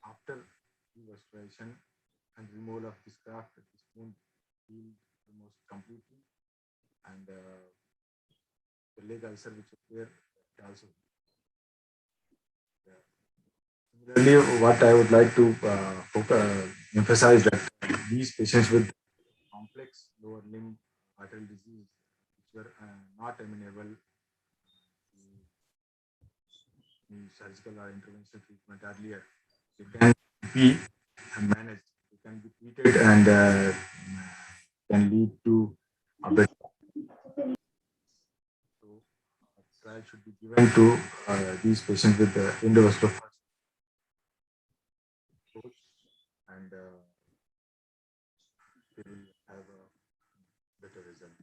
after revascularization and removal of this graft, this wound healed almost completely, and the leg ulcer which was there also. Similarly, what I would like to emphasize that these patients with complex lower limb arterial disease, which were not amenable to surgical or interventional treatment earlier, they can be managed, they can be treated, and can lead to a better. So, trial should be given to these patients with the endovascular approach, and they will have a better result.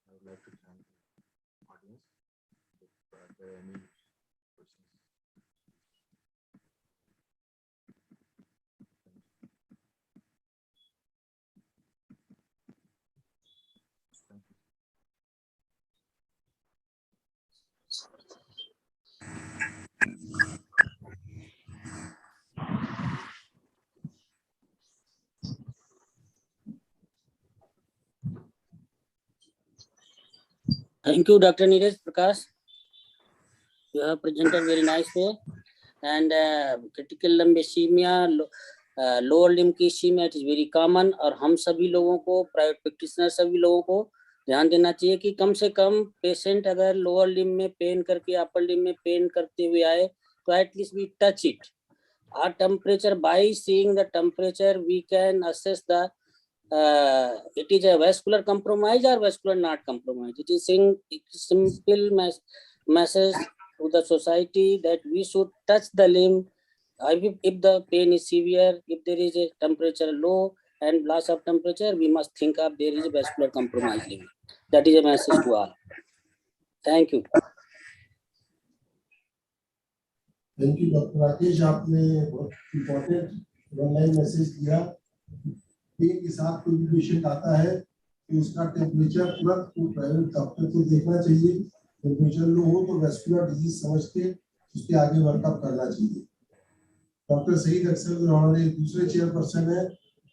I would like to thank the audience if there are any questions. Thank you. Thank you, Dr. Neeraj Prakash. You have presented very nice way. And critical limb ischemia, lower limb की ischemia, it is very common. और हम सभी लोगों को, private practitioner सभी लोगों को ध्यान देना चाहिए कि कम से कम पेशेंट अगर लोअर लिम्ब में पेन करके अपर लिम्ब में पेन करते हुए आए तो at least we touch it. Our temperature, by seeing the temperature, we can assess the it is a vascular compromise or vascular not compromise. It is simple message to the society that we should touch the limb. If the pain is severe, if there is a temperature low and loss of temperature, we must think of there is a vascular compromise limb. That is a message to all. Thank you. Thank you doctor Rakesh, आपने बहुत important online message दिया. Pen के साथ कोई भी patient आता है तो उसका टेम्परेचर तुरंत प्राइवेट डॉक्टर को देखना चाहिए. टेम्परेचर लो हो तो वैस्कुलर डिजीज समझ के उसके आगे वर्कअप करना चाहिए. डॉक्टर सईद अक्सर हमारे दूसरे चेयरपर्सन है,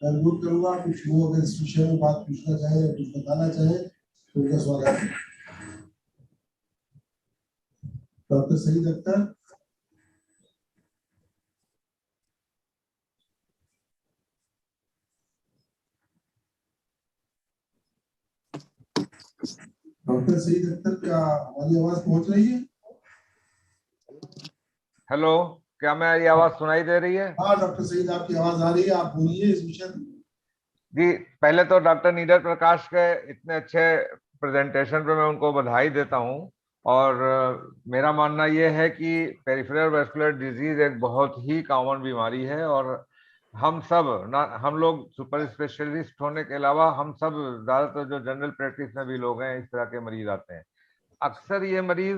मैं अनुरोध करूंगा कुछ लोग अगर इस विषय में बात पूछना चाहें या कुछ बताना चाहें तो उनका स्वागत है. डॉक्टर सईद अख्तर. डॉक्टर सईद अख्तर, क्या हमारी आवाज पहुंच रही है? हेलो, क्या मेरी आवाज सुनाई दे रही है? हाँ डॉक्टर सईद, आपकी आवाज आ रही है, आप बोलिए इस विषय में. जी, पहले तो डॉक्टर नीरज प्रकाश के इतने अच्छे प्रेजेंटेशन पे मैं उनको बधाई देता हूं. और मेरा मानना ये है कि पेरिफेरल वैस्कुलर डिजीज एक बहुत ही कॉमन बीमारी है और हम सब हम लोग सुपर स्पेशलिस्ट होने के अलावा हम सब ज्यादातर जो जनरल प्रैक्टिस में भी लोग हैं इस तरह के मरीज आते हैं. अक्सर ये मरीज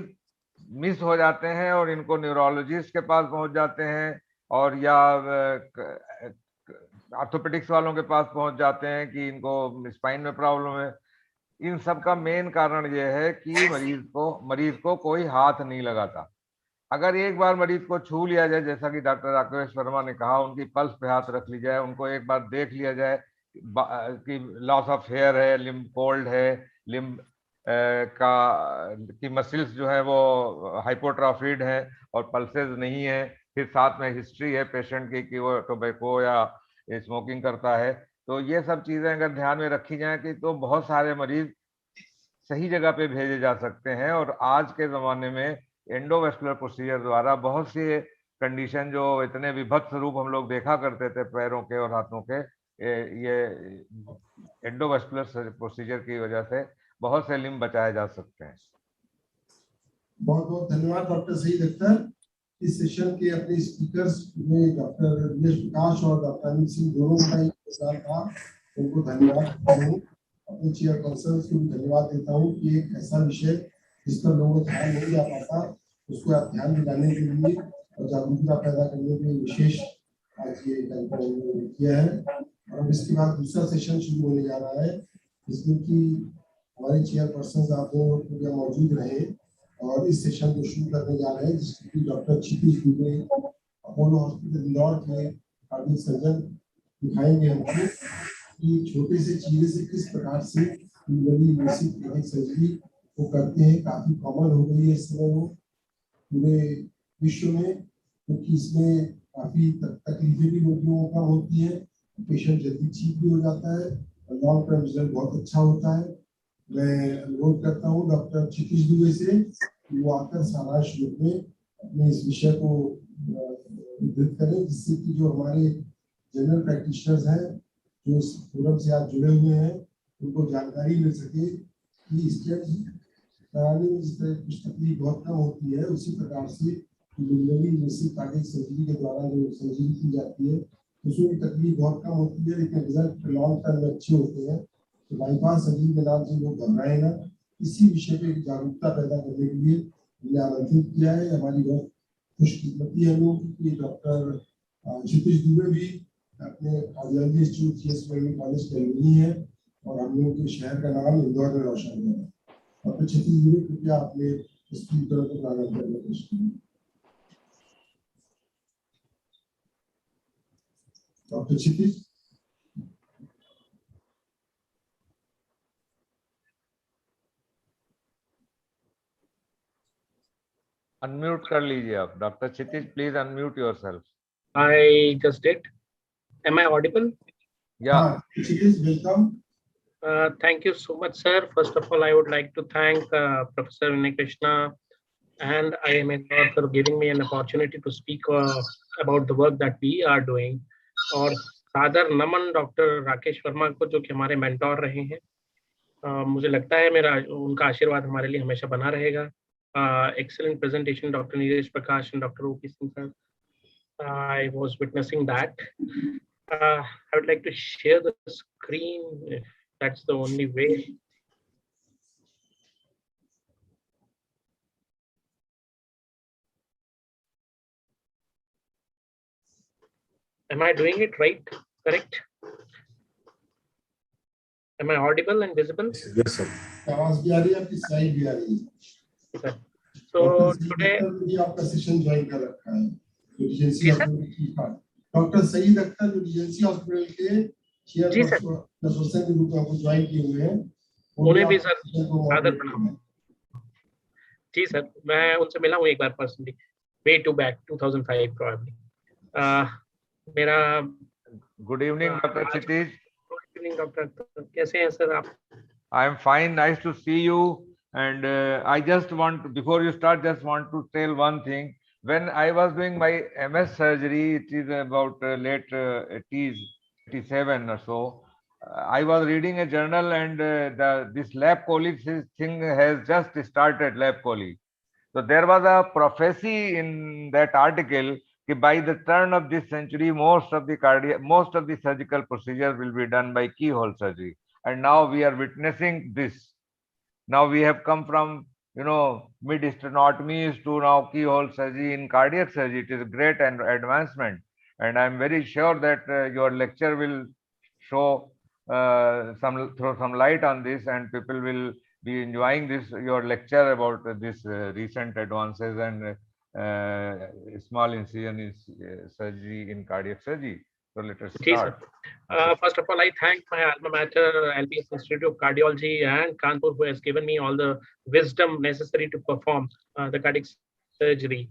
मिस हो जाते हैं और इनको न्यूरोलॉजिस्ट के पास पहुंच जाते हैं और या ऑर्थोपेडिक्स वालों के पास पहुंच जाते हैं कि इनको स्पाइन में प्रॉब्लम है. इन सब का मेन कारण ये है कि मरीज को कोई हाथ नहीं लगाता। अगर एक बार मरीज को छू लिया जाए, जैसा कि डॉक्टर राकेश वर्मा ने कहा, उनकी पल्स पे हाथ रख ली जाए, उनको एक बार देख लिया जाए कि लॉस ऑफ हेयर है, लिम्ब कोल्ड है, लिम्ब की मसल्स जो है वो हाइपोट्रोफिड है और पल्सेस नहीं है, फिर साथ में हिस्ट्री है पेशेंट की कि वो टोबैको या स्मोकिंग करता है, तो ये सब चीजें अगर ध्यान में रखी जाए कि तो बहुत सारे मरीज सही जगह पे भेजे जा सकते हैं। और आज के ज़माने में एंडोवेस्कुलर प्रोसीजर द्वारा बहुत सी कंडीशन जो इतने विभत्स रूप हम लोग देखा करते थे पैरों के और हाथों के, ये एंडोवेस्कुलर प्रोसीजर की वजह से बहुत से लिम्ब बचाए जा सकते हैं। बहुत बहुत धन्यवाद डॉक्टर सईद अख्तर। इस सेशन के अपने स्पीकर्स में डॉक्टर दिनेश प्रकाश और डॉक्टर अनिल सिंह दोनों का योगदान था, उनको धन्यवाद देता हूँ। अपने चेयरपर्सन को भी धन्यवाद देता हूँ कि एक ऐसा विषय जिस पर लोगों का ध्यान नहीं जा पाता, उसको आप ध्यान दिलाने के लिए और जागरूकता पैदा करने के लिए विशेष आज ये कार्यक्रम किया है। और अब इसके बाद दूसरा सेशन शुरू होने जा रहा है, जिसमें कि हमारे चेयरपर्सन आप लोग मौजूद रहे और इस सेशन को शुरू करने जा रहे हैं, जिसकी डॉक्टर क्षितिज दुबे अपोलो हॉस्पिटल इंदौर के कार्डियक सर्जन दिखाएंगे हमको कि छोटे से चीजे से किस प्रकार से इन्वेसिव कार्डियक सर्जरी वो करते हैं। काफी कॉमन हो गई है इस समय वो पूरे विश्व में, क्योंकि इसमें काफी तकलीफें भी लोगों का होती है, पेशेंट जल्दी ठीक भी हो जाता है और लॉन्ग टर्म रिजल्ट बहुत अच्छा होता है। मैं अनुरोध करता हूँ डॉक्टर क्षितिज दुबे से वो आकर सारांश रूप में अपने इस विषय को उद्धृत करें, जिससे कि जो हमारे जनरल प्रैक्टिशनर्स हैं जो इस फोरम से आज जुड़े हुए हैं, उनको जानकारी मिल सके कि स्टेट कराने में जिस तरह कुछ तकलीफ बहुत कम होती है, उसी प्रकार से इन्वेसिव कार्डियक सर्जरी के द्वारा जो सर्जरी की जाती है उसमें तकलीफ बहुत कम होती है, लेकिन रिजल्ट लॉन्ग टर्म में अच्छे होते हैं। तो बाईपास सर्जरी के नाम से लोग घबराए ना, इसी विषय पे जागरूकता पैदा करने के लिए हमने आमंत्रित किया है। हमारी बहुत खुशकिस्मती है लोग कि डॉक्टर क्षितिज दुबे भी अपने कार्डियोलॉजी इंस्टीट्यूट कॉलेज के एलुमनी है और हम लोग के शहर का नाम इंदौर में रोशन किया है। डॉक्टर क्षितिज दुबे कृपया अपने स्पीकर को प्रारंभ करने की कोशिश। डॉक्टर क्षितिज। अनम्यूट कर लीजिए आप doctor Kshitij, please unmute yourself. I just did. Am I audible? Yeah. Welcome. Thank you so much, sir. First of all, I would like to thank Professor Vinay Krishna and IMACGP for giving me an opportunity to speak about the work that we are doing. और सादर नमन doctor Rakesh Verma को, जो कि हमारे mentor रहे हैं। मुझे लगता है मेरा उनका आशीर्वाद हमारे लिए हमेशा बना रहेगा। Excellent presentation, Dr. Neeraj Prakash and Dr. O.P. Singh sir. I was witnessing that. I would like to share the screen, if that's the only way. Am I doing it right? Correct? Am I audible and visible? Yes, sir. So today, आपका session join कर रखा है doctor Saeed Akhtar जो Regency hospital के chairperson के रूप में आपको ज्वाइन किए हुए हैं, उन्हें भी सर सादर प्रणाम। जी सर, मैं उनसे मिला हूँ एक बार personally, way to back 2005 probably. मेरा good evening doctor Kshitij. Good evening doctor, कैसे हैं सर आप? I am fine, nice to see you. And I just want to, before you start, just want to tell one thing. When I was doing my MS surgery, it is about late 80s, 87 or so. I was reading a journal, and this lab chole thing has just started, lab chole. So there was a prophecy in that article that by the turn of this century, most of the surgical procedures will be done by keyhole surgery. And now we are witnessing this. Now we have come from, mid-sternotomies to now keyhole surgery in cardiac surgery. It is a great advancement. And I'm very sure that your lecture will show throw some light on this, and people will be enjoying this your lecture about this recent advances and small incision is surgery in cardiac surgery. So let us Ji, sir. start. First of all, I thank my alma mater, LBS Institute of Cardiology and Kanpur, who has given me all the wisdom necessary to perform the cardiac surgery.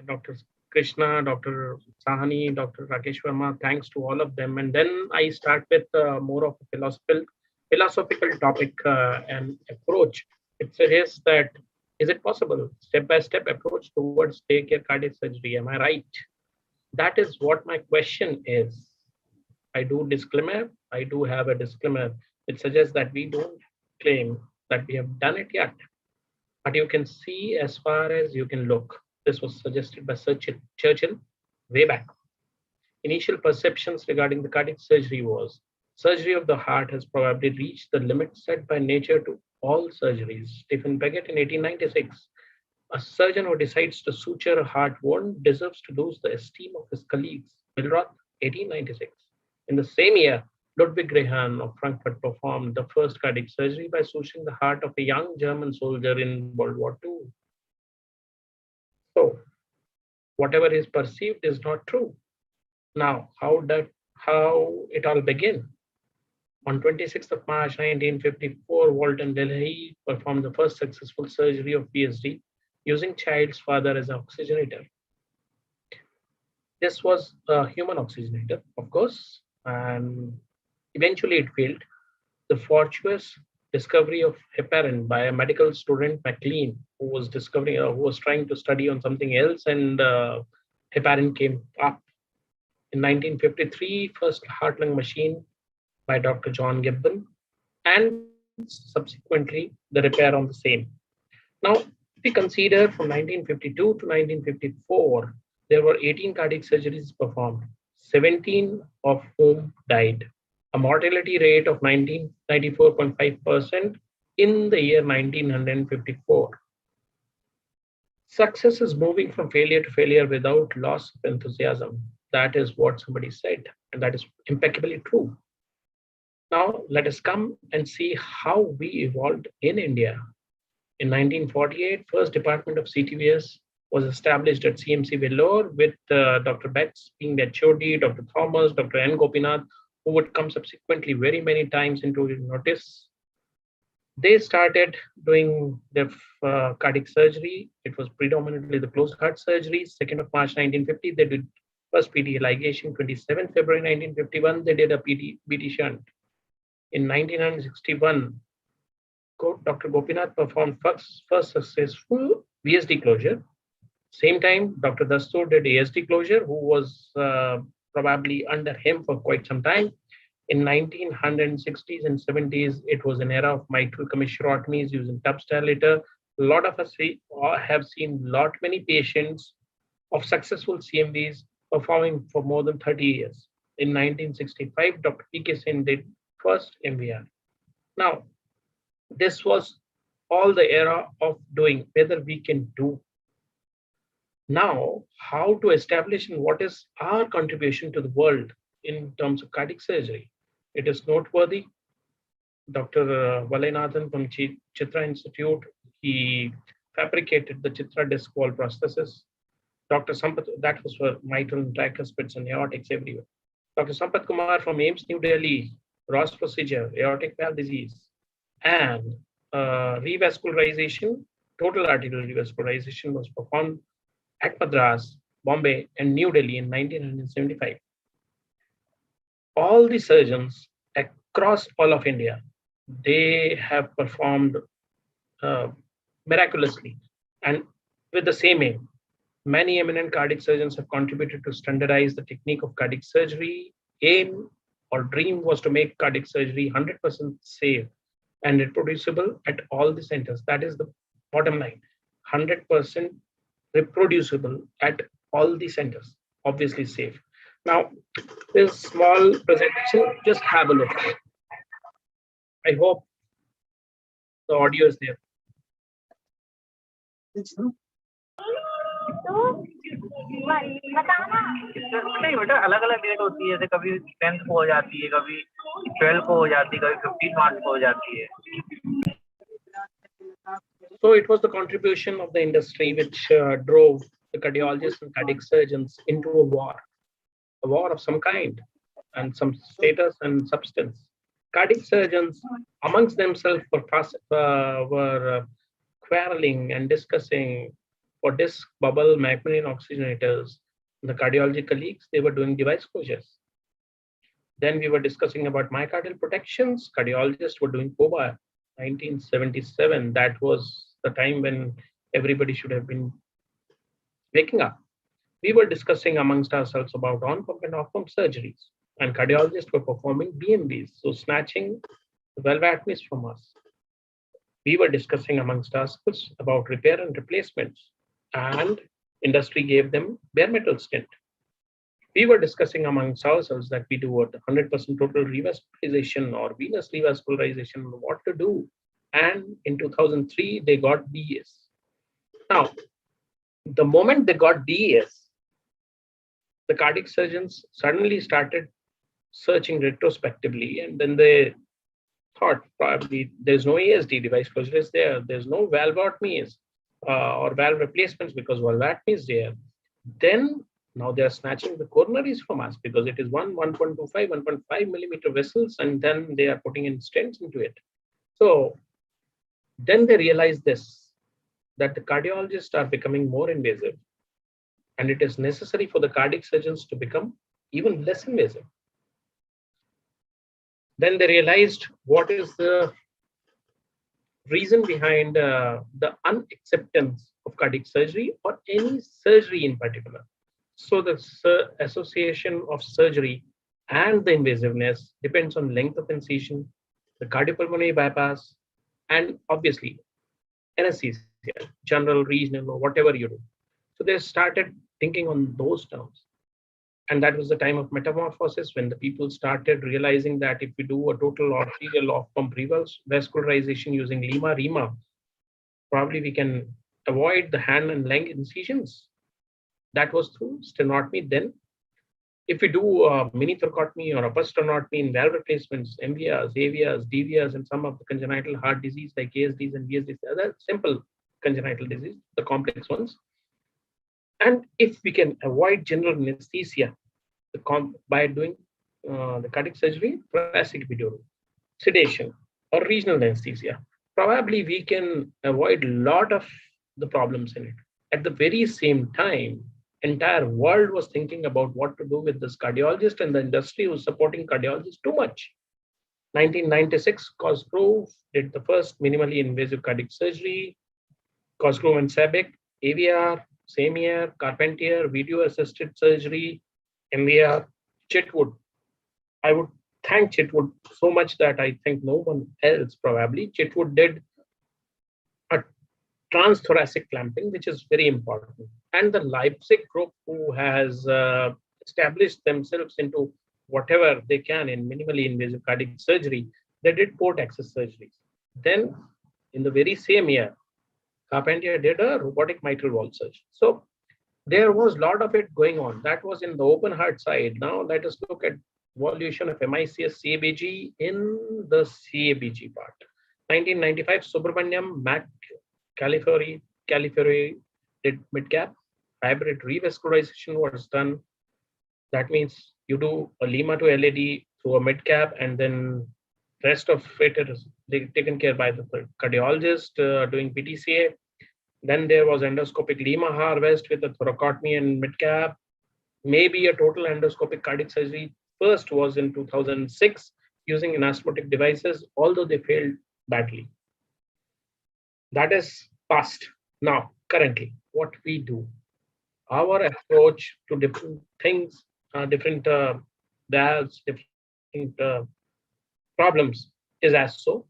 Dr. Krishna, Dr. Sahani, Dr. Rakesh Verma, thanks to all of them. And then I start with more of a philosophical topic and approach. It suggests that, is it possible, step-by-step approach towards take care cardiac surgery? Am I right? That is what my question is. I do have a disclaimer. It suggests that we don't claim that we have done it yet, but you can see as far as you can look. This was suggested by Churchill way back. Initial perceptions regarding the cardiac surgery was, surgery of the heart has probably reached the limit set by nature to all surgeries. Stephen Beckett in 1896. A surgeon who decides to suture a heart wound deserves to lose the esteem of his colleagues. Billroth, 1896. In the same year, Ludwig Rehan of Frankfurt performed the first cardiac surgery by suturing the heart of a young German soldier in World War II. So, whatever is perceived is not true. Now, how it all began? On 26th of March 1954, Walton Delhi performed the first successful surgery of PSD using child's father as an oxygenator. This was a human oxygenator, of course, and eventually it failed. The fortuitous discovery of heparin by a medical student, MacLean, who was trying to study on something else, and heparin came up. In 1953, first heart-lung machine by Dr. John Gibbon, and subsequently the repair on the same. Now, if we consider from 1952 to 1954, there were 18 cardiac surgeries performed, 17 of whom died. A mortality rate of 94.5% in the year 1954. Success is moving from failure to failure without loss of enthusiasm. That is what somebody said, and that is impeccably true. Now, let us come and see how we evolved in India. In 1948, first department of CTVS was established at CMC Vellore with Dr. Betts being the HOD, Dr. Thomas, Dr. N. Gopinath, who would come subsequently very many times into notice. They started doing the cardiac surgery. It was predominantly the closed heart surgery. 2nd of March 1950, they did first PT ligation. 27th February 1951, they did a BT shunt. In 1961, Dr. Gopinath performed first successful VSD closure. Same time, Dr. Dastur did ASD closure, who was probably under him for quite some time. In 1960s and 70s, it was an era of mitral commissurotomies using TUBS dilator. A lot of us have seen many patients of successful CMVs performing for more than 30 years. In 1965, Dr. P.K. Sen did first MVR. Now, this was all the era of doing whether we can do. Now, how to establish and what is our contribution to the world in terms of cardiac surgery? It is noteworthy. Dr. Valainathan from Chitra Institute, he fabricated the Chitra disc wall prosthesis. Dr. Sampath, that was for mitral and tricuspids and aortics everywhere. Dr. Sampath Kumar from AIMS New Delhi, Ross procedure, aortic valve disease, and revascularization, total arterial revascularization was performed at Madras, Bombay, and New Delhi in 1975. All the surgeons across all of India, they have performed miraculously and with the same aim. Many eminent cardiac surgeons have contributed to standardize the technique of cardiac surgery. Aim or dream was to make cardiac surgery 100% safe and reproducible at all the centers. That is the bottom line. 100% reproducible at all the centers, obviously safe. Now, this small presentation, just have a look. I hope the audio is there. नहीं बेटा, अलग अलग date होती है, जैसे कभी 10th को हो जाती है, कभी 12 को हो जाती है, कभी 15 मार्च को हो जाती है. So it was the contribution of the industry which drove the cardiologists and cardiac surgeons into a war of some kind and some status and substance. Cardiac surgeons amongst themselves were quarreling and discussing for disc, bubble, Macmillan oxygenators. The cardiology colleagues, they were doing device closures. Then we were discussing about myocardial protections. Cardiologists were doing COBA. 1977, that was the time when everybody should have been waking up. We were discussing amongst ourselves about on-pump and off-pump surgeries, and cardiologists were performing BMVs, so snatching the valve from us. We were discussing amongst ourselves about repair and replacements, and industry gave them bare metal stent. We were discussing amongst ourselves that we do 100% total revascularization or venous revascularization, what to do. And in 2003, they got DES. Now, the moment they got DES, the cardiac surgeons suddenly started searching retrospectively, and then they thought probably there's no ASD, device closure is there, there's no valvotomies or valve replacements because valvotomy is there. Then now they are snatching the coronaries from us because it is 1.25, 1.5 millimeter vessels, and then they are putting in stents into it. So then they realize this, that the cardiologists are becoming more invasive, and it is necessary for the cardiac surgeons to become even less invasive. Then they realized what is the reason behind the unacceptance of cardiac surgery or any surgery in particular. So the association of surgery and the invasiveness depends on length of incision, the cardiopulmonary bypass, and obviously anesthesia, general, regional, or whatever you do. So they started thinking on those terms. And that was the time of metamorphosis when the people started realizing that if we do a total arterial off-pump vascularization using Lima-Rima, probably we can avoid the hand and leg incisions. That was through stenotomy. Then, if we do mini thoracotomy or upper stenotomy in valve replacements, MVRs, AVRs, DVRs, and some of the congenital heart disease like ASDs and VSDs, other simple congenital disease, the complex ones. And if we can avoid general anesthesia by doing the cardiac surgery, thoracic epidural, sedation, or regional anesthesia, probably we can avoid a lot of the problems in it. At the very same time, entire world was thinking about what to do with this cardiologist, and the industry was supporting cardiologists too much. 1996, Cosgrove did the first minimally invasive cardiac surgery. Cosgrove and Sabic, AVR, same year, Carpentier, video-assisted surgery, MVR, Chitwood. I would thank Chitwood so much that I think no one else probably. Chitwood did a transthoracic clamping, which is very important. And the Leipzig group, who has established themselves into whatever they can in minimally invasive cardiac surgery, they did port access surgeries. Then in the very same year, Carpentier did a robotic mitral valve surgery. So there was a lot of it going on. That was in the open heart side. Now let us look at evolution of MICS CABG in the CABG part. 1995, Subramaniam, Mac, California did mid-cap. Hybrid revascularization was done. That means you do a Lima to LAD through a mid-cap, and then rest of it is taken care by the cardiologist doing PTCA. Then there was endoscopic Lima harvest with a thoracotomy and mid-cap. Maybe a total endoscopic cardiac surgery first was in 2006 using anastomotic devices, although they failed badly. That is past. Now, currently, what we do, our approach to different things, different valves, different problems is as so.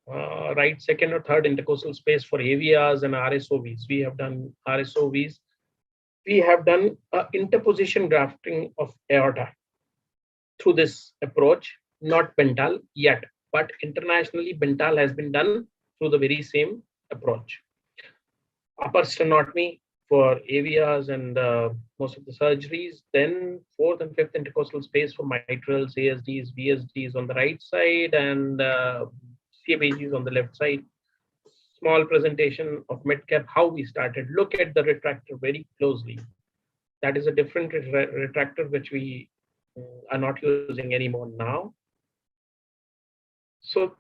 Right, second or third intercostal space for AVRs and RSOVs. We have done RSOVs. We have done interposition grafting of aorta through this approach, not Bental yet, but internationally Bental has been done through the very same approach. Upper stenotomy, for AVRs and most of the surgeries. Then fourth and fifth intercostal space for mitral, ASDs, VSDs on the right side, and Cbgs on the left side. Small presentation of midcap, how we started. Look at the retractor very closely. That is a different retractor which we are not using anymore now. So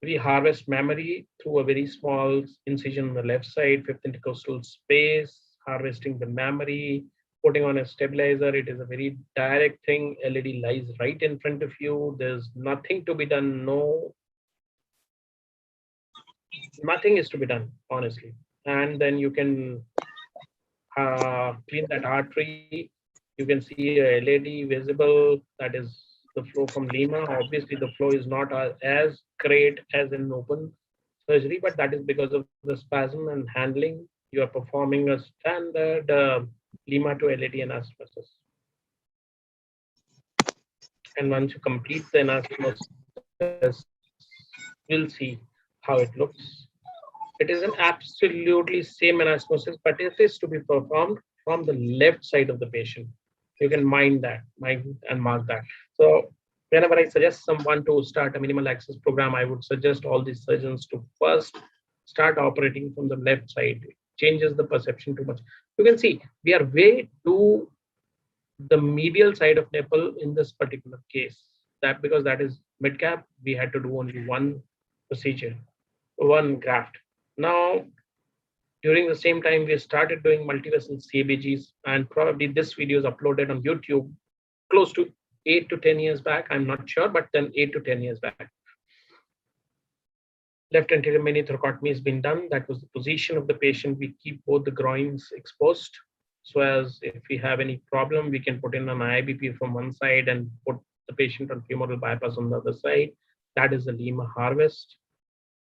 we harvest mammary through a very small incision on the left side, fifth intercostal space, harvesting the mammary, putting on a stabilizer. It is a very direct thing. LED lies right in front of you. There's nothing to be done. Nothing is to be done, honestly. And then you can clean that artery. You can see a LED visible. That is the flow from Lima. Obviously, the flow is not as great as in open surgery, but that is because of the spasm and handling. You are performing a standard Lima to LED anastomosis. And once you complete the anastomosis, you'll see how it looks. It is an absolutely same anastomosis, but it is to be performed from the left side of the patient. You can mind and mark that. So whenever I suggest someone to start a minimal access program, I would suggest all these surgeons to first start operating from the left side. It changes the perception too much. You can see we are way to the medial side of nipple in this particular case. That because that is midcap, we had to do only one procedure, one graft. Now, during the same time, we started doing multiversal Cbgs, and probably this video is uploaded on YouTube close to 8 to 10 years back. I'm not sure, but then 8 to 10 years back. Left anterior mini thoracotomy has been done. That was the position of the patient. We keep both the groins exposed. So as if we have any problem, we can put in an IBP from one side and put the patient on femoral bypass on the other side. That is the Lima harvest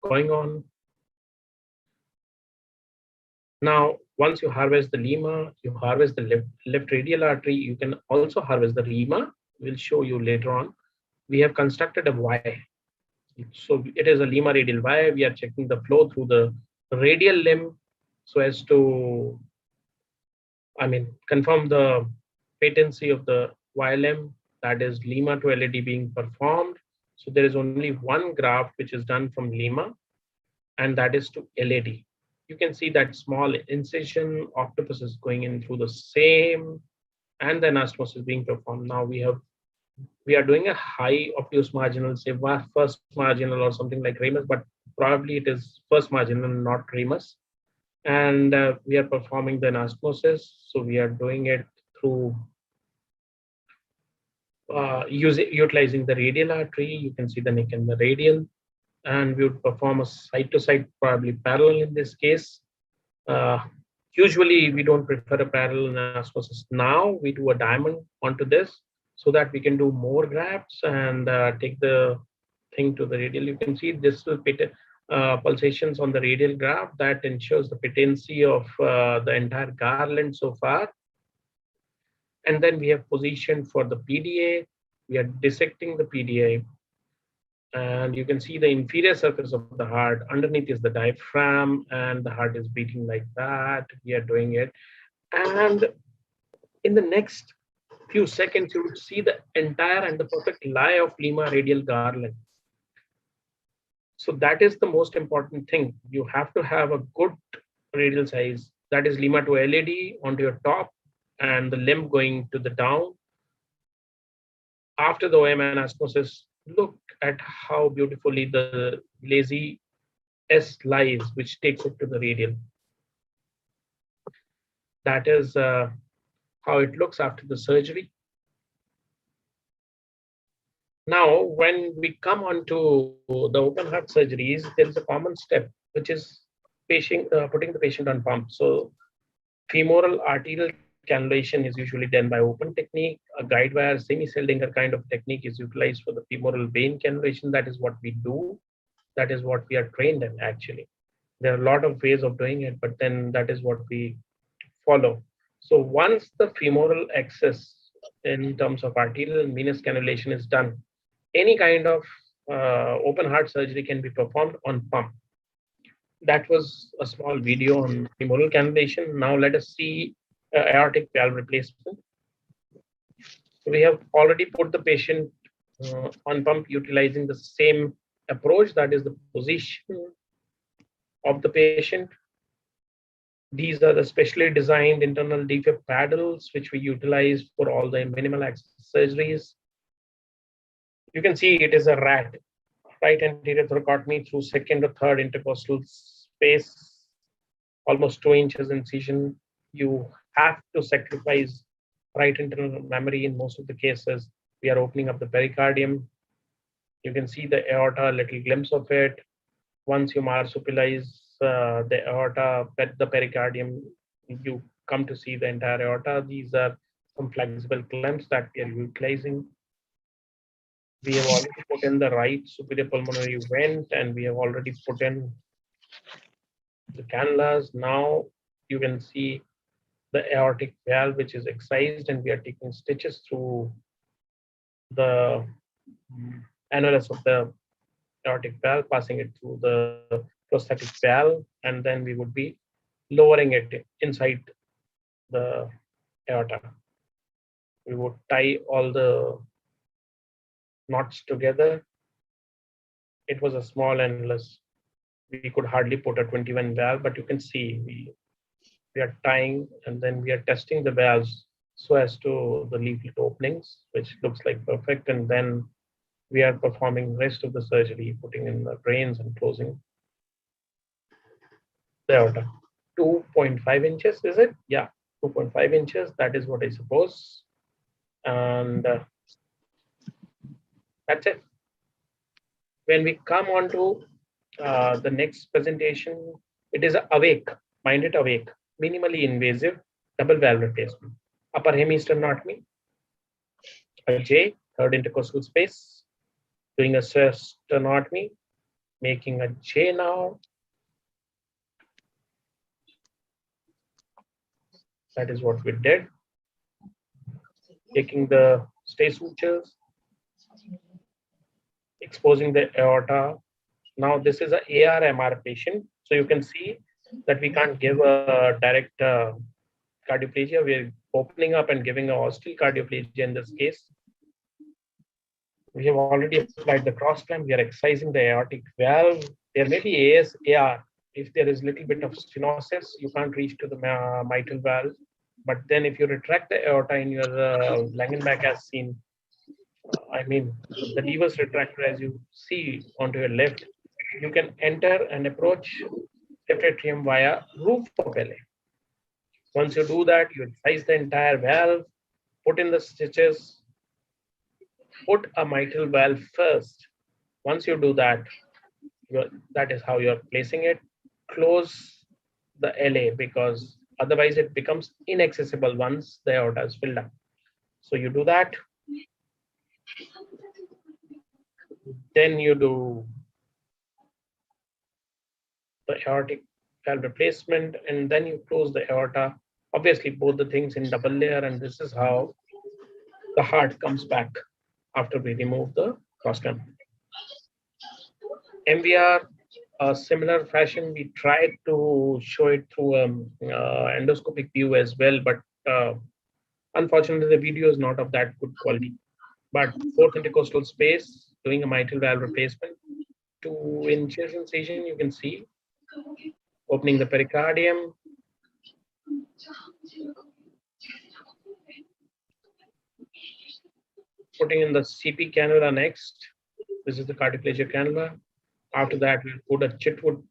going on. Now, once you harvest the Lima, you harvest the left radial artery. You can also harvest the Lima. We'll show you later on. We have constructed a Y. So it is a Lima radial Y. We are checking the flow through the radial limb so as to, confirm the patency of the Y limb. That is Lima to LED being performed. So there is only one graft which is done from Lima, and that is to LED. You can see that small incision, octopus is going in through the same, and the anastomosis being performed. Now we are doing a high obtuse marginal, say first marginal or something like ramus, but probably it is first marginal, not ramus. And we are performing the anastomosis. So we are doing it through utilizing the radial artery. You can see the neck and the radial. And we would perform a side-to-side, probably parallel in this case. Usually, we don't prefer a parallel anastomosis. Now, we do a diamond onto this so that we can do more grafts and take the thing to the radial. You can see this will pulsations on the radial graft that ensures the patency of the entire garland so far. And then we have positioned for the PDA. We are dissecting the PDA. And you can see the inferior surface of the heart. Underneath is the diaphragm, and the heart is beating like that. We are doing it. And in the next few seconds, you would see the entire and the perfect lie of Lima radial garland. So that is the most important thing. You have to have a good radial size. That is Lima to LED onto your top and the limb going to the down. After the OM anastomosis, look at how beautifully the lazy S lies, which takes it to the radial. That is how it looks after the surgery. Now, when we come on to the open heart surgeries, there is a common step, which is putting the patient on pump. So femoral arterial cannulation is usually done by open technique. A guide wire semi-Seldinger kind of technique is utilized for the femoral vein cannulation. That is what we do. That is what we are trained in, actually. There are a lot of ways of doing it, but then that is what we follow. So once the femoral access in terms of arterial and venous cannulation is done, any kind of open heart surgery can be performed on pump. That was a small video on femoral cannulation. Now let us see aortic valve replacement. We have already put the patient on pump utilizing the same approach, that is the position of the patient. These are the specially designed internal defib paddles which we utilize for all the minimal access surgeries. You can see it is a rat, right anterior thoracotomy through second or third intercostal space, almost 2 inches incision. You have to sacrifice right internal memory in most of the cases. We are opening up the pericardium. You can see the aorta, a little glimpse of it. Once you marsupilize the aorta, the pericardium, you come to see the entire aorta. These are some flexible clamps that we are utilizing. We have already put in the right superior pulmonary vent, and we have already put in the cannulas. Now you can see the aortic valve, which is excised, and we are taking stitches through the annulus of the aortic valve, passing it through the prosthetic valve, and then we would be lowering it inside the aorta. We would tie all the knots together. It was a small annulus. We could hardly put a 21 valve, but you can see we are tying, and then we are testing the valves so as to the leaflet openings, which looks like perfect, and then we are performing rest of the surgery, putting in the drains and closing the aorta. 2.5 inches, is it? Yeah, 2.5 inches. That is what I suppose. And that's it. When we come on to the next presentation, it is awake, mind it awake, minimally invasive double valve replacement. Upper hemisternotomy, a J, third intercostal space, doing a sternotomy, making a J now. That is what we did. Taking the stay sutures, exposing the aorta. Now this is a AR-MR patient, so you can see that we can't give a direct cardioplegia. We're opening up and giving a hostile cardioplegia in this case. We have already applied the cross clamp. We are excising the aortic valve. There may be AS, AR. If there is little bit of stenosis, you can't reach to the mitral valve. But then if you retract the aorta in your Langenbach as seen, I mean, the levers retractor as you see onto your left, you can enter and approach left atrium via roof of LA. Once you do that, you excise the entire valve, put in the stitches, put a mitral valve first. Once you do that, that is how you're placing it. Close the LA because otherwise it becomes inaccessible once the aorta is filled up. So you do that. Then you do the aortic valve replacement, and then you close the aorta. Obviously, both the things in double layer, and this is how the heart comes back after we remove the cross clamp. MVR, a similar fashion, we tried to show it through endoscopic view as well, but unfortunately, the video is not of that good quality. But fourth intercostal space, doing a mitral valve replacement, 2 inches incision, you can see, opening the pericardium, putting in the CP cannula next. This is the cardioplegia cannula. After that, we'll put a Chitwood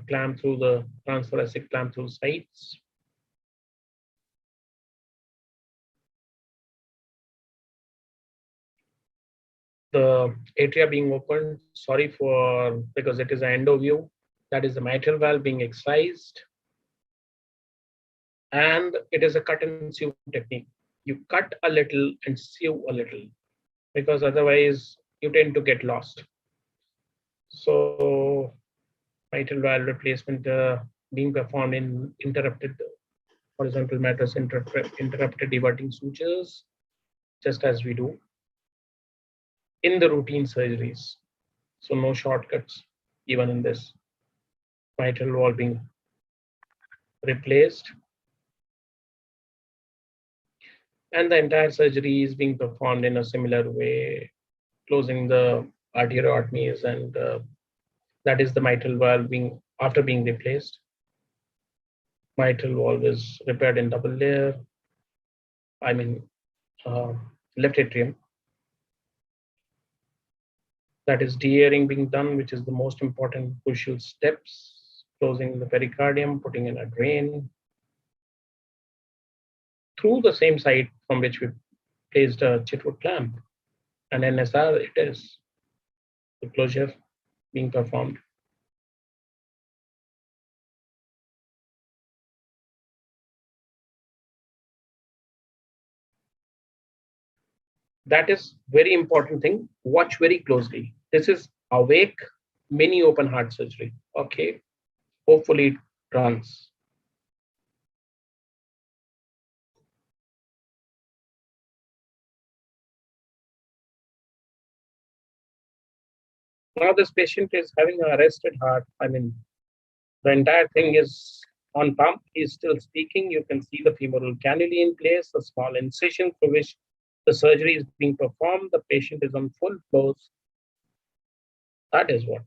clamp through the transthoracic clamp through sides. The atria being opened, sorry for, because it is an endo view. That is the mitral valve being excised. And it is a cut and sew technique. You cut a little and sew a little, because otherwise you tend to get lost. So mitral valve replacement being performed in interrupted horizontal matters, interrupted diverting sutures, just as we do in the routine surgeries. So no shortcuts even in this. mitral wall being replaced, and the entire surgery is being performed in a similar way, closing the arteriotomies, and that is the mitral valve being after being replaced. Mitral valve is repaired in double layer. I mean, left atrium. That is de-airing being done, which is the most important crucial steps. Closing the pericardium, putting in a drain through the same site from which we placed a chitwood clamp. And NSR, it is the closure being performed. That is very important thing. Watch very closely. This is awake mini open heart surgery. Okay, hopefully it runs. Now this patient is having an arrested heart. I mean, the entire thing is on pump. He's still speaking. You can see the femoral cannula in place, a small incision through which the surgery is being performed. The patient is on full flows. That is what.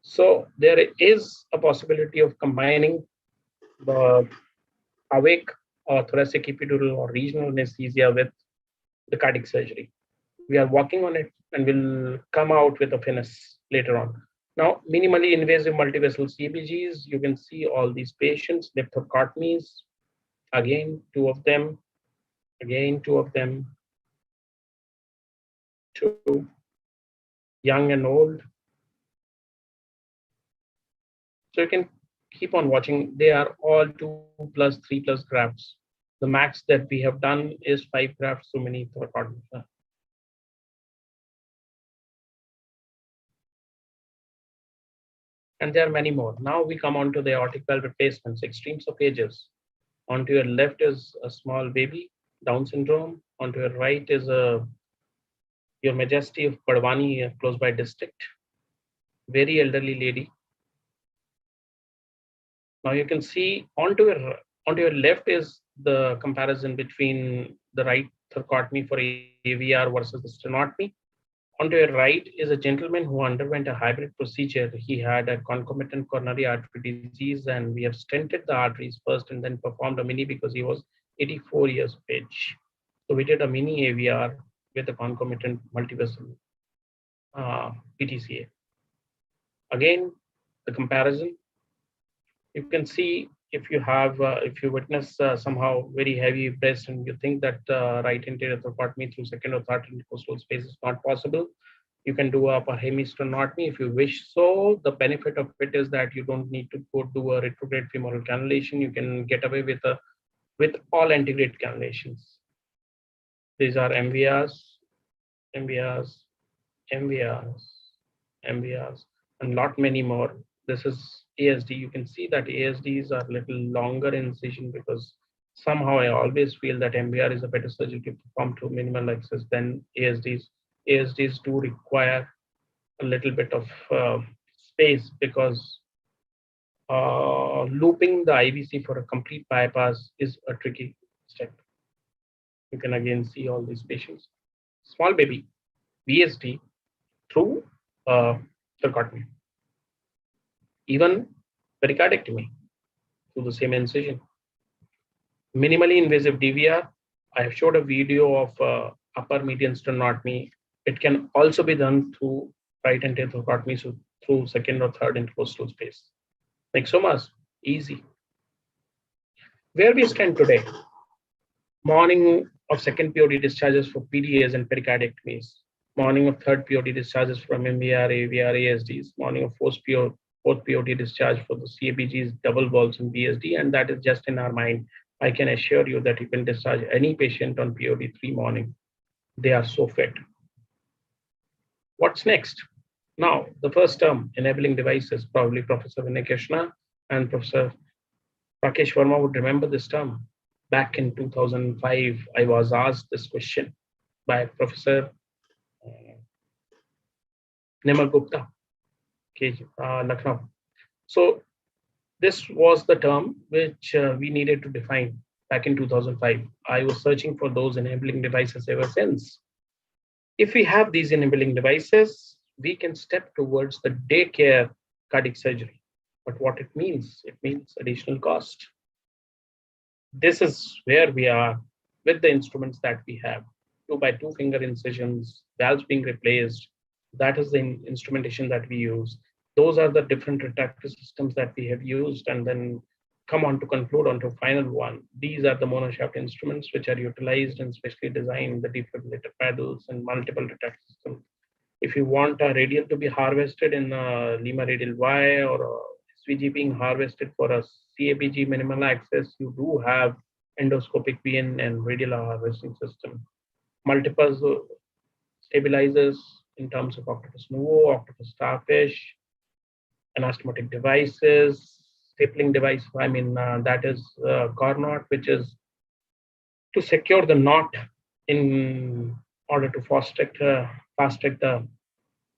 So there is a possibility of combining the awake or thoracic epidural or regional anesthesia with the cardiac surgery. We are working on it and we'll come out with a finish later on. Now, minimally invasive multivessel Cbgs, you can see all these patients, nephrotomies, again, 2 of them, again, 2 of them, 2, young and old. So you can keep on watching. They are all 2+, 3+ grafts. The max that we have done is 5 grafts, so many thoracotomies. And there are many more. Now we come on to the aortic valve replacements, extremes of ages. Onto your left is a small baby, Down syndrome. Onto your right is your Majesty of Padwani, close by district. Very elderly lady. Now you can see onto your left is the comparison between the right thoracotomy for AVR versus the sternotomy. Onto your right is a gentleman who underwent a hybrid procedure. He had a concomitant coronary artery disease, and we have stented the arteries first and then performed a mini because he was 84 years of age. So we did a mini AVR with a concomitant multivessel PTCA. Again, the comparison. You can see if you witness somehow very heavy breast and you think that right anterior thoracotomy through second or third intercostal space is not possible, you can do a hemisternotomy if you wish. So the benefit of it is that you don't need to go do a retrograde femoral cannulation. You can get away with all antegrade cannulations. These are MVRs, MVRs, MVRs, MVRs, and lot many more. This is ASD. You can see that ASDs are little longer incision because somehow I always feel that MVR is a better surgery to perform to minimal access than ASDs. ASDs do require a little bit of space because looping the IVC for a complete bypass is a tricky step. You can again see all these patients. Small baby, VSD through thoracotomy. Even pericardectomy through the same incision. Minimally invasive DVR. I have showed a video of upper median sternotomy. It can also be done through right anterior thoracotomy, so through second or third intercostal space. Myxomas, easy. Where we stand today, morning of second POD discharges for PDAs and pericardectomies, morning of third POD discharges from MVR, AVR, ASDs, morning of fourth POD discharge for the Cbgs, double balls and BSD, and that is just in our mind. I can assure you that you can discharge any patient on POD 3 morning. They are so fit. What's next? Now, the first term, enabling devices, probably Professor Vinay Krishna and Professor Rakesh Verma would remember this term. Back in 2005, I was asked this question by Professor Nimal Gupta, Lucknow. So This was the term which we needed to define back in 2005. I was searching for those enabling devices ever since. If we have these enabling devices, we can step towards the daycare cardiac surgery. But what it means additional cost. This is where we are with the instruments that we have. 2x2 finger incisions, valves being replaced. That is the instrumentation that we use. Those are the different retractor systems that we have used, and then come on to conclude on to final one. These are the monoshaft instruments which are utilized and specially designed, the defibrillator paddles and multiple retractor systems. If you want a radial to be harvested in a Lima radial Y or a SVG being harvested for a Cbg minimal access, you do have endoscopic VN and radial harvesting system. Multiple stabilizers in terms of octopus nuvo, octopus starfish, anastomotic devices, stapling device. That is core knot, which is to secure the knot in order to fast track the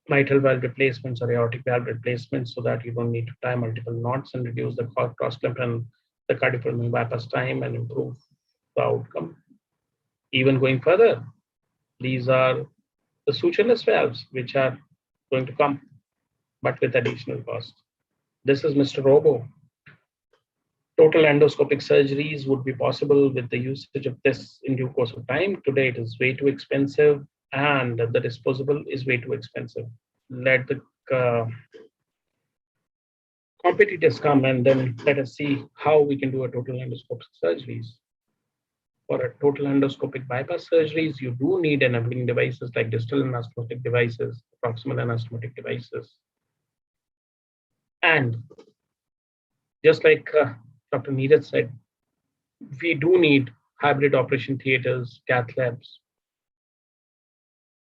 mitral valve replacements or aortic valve replacements, so that you don't need to tie multiple knots and reduce the cross clamp and the cardiopulmonary bypass time and improve the outcome. Even going further, these are the sutureless valves which are going to come, but with additional cost. This is Mr. Robo. Total endoscopic surgeries would be possible with the usage of this in due course of time. Today it is way too expensive, and the disposable is way too expensive. Let the competitors come, and then let us see how we can do a total endoscopic surgeries. For a total endoscopic bypass surgeries, you do need enabling devices like distal anastomotic devices, proximal anastomotic devices. And just like Dr. Neeraj said, we do need hybrid operation theaters, cath labs.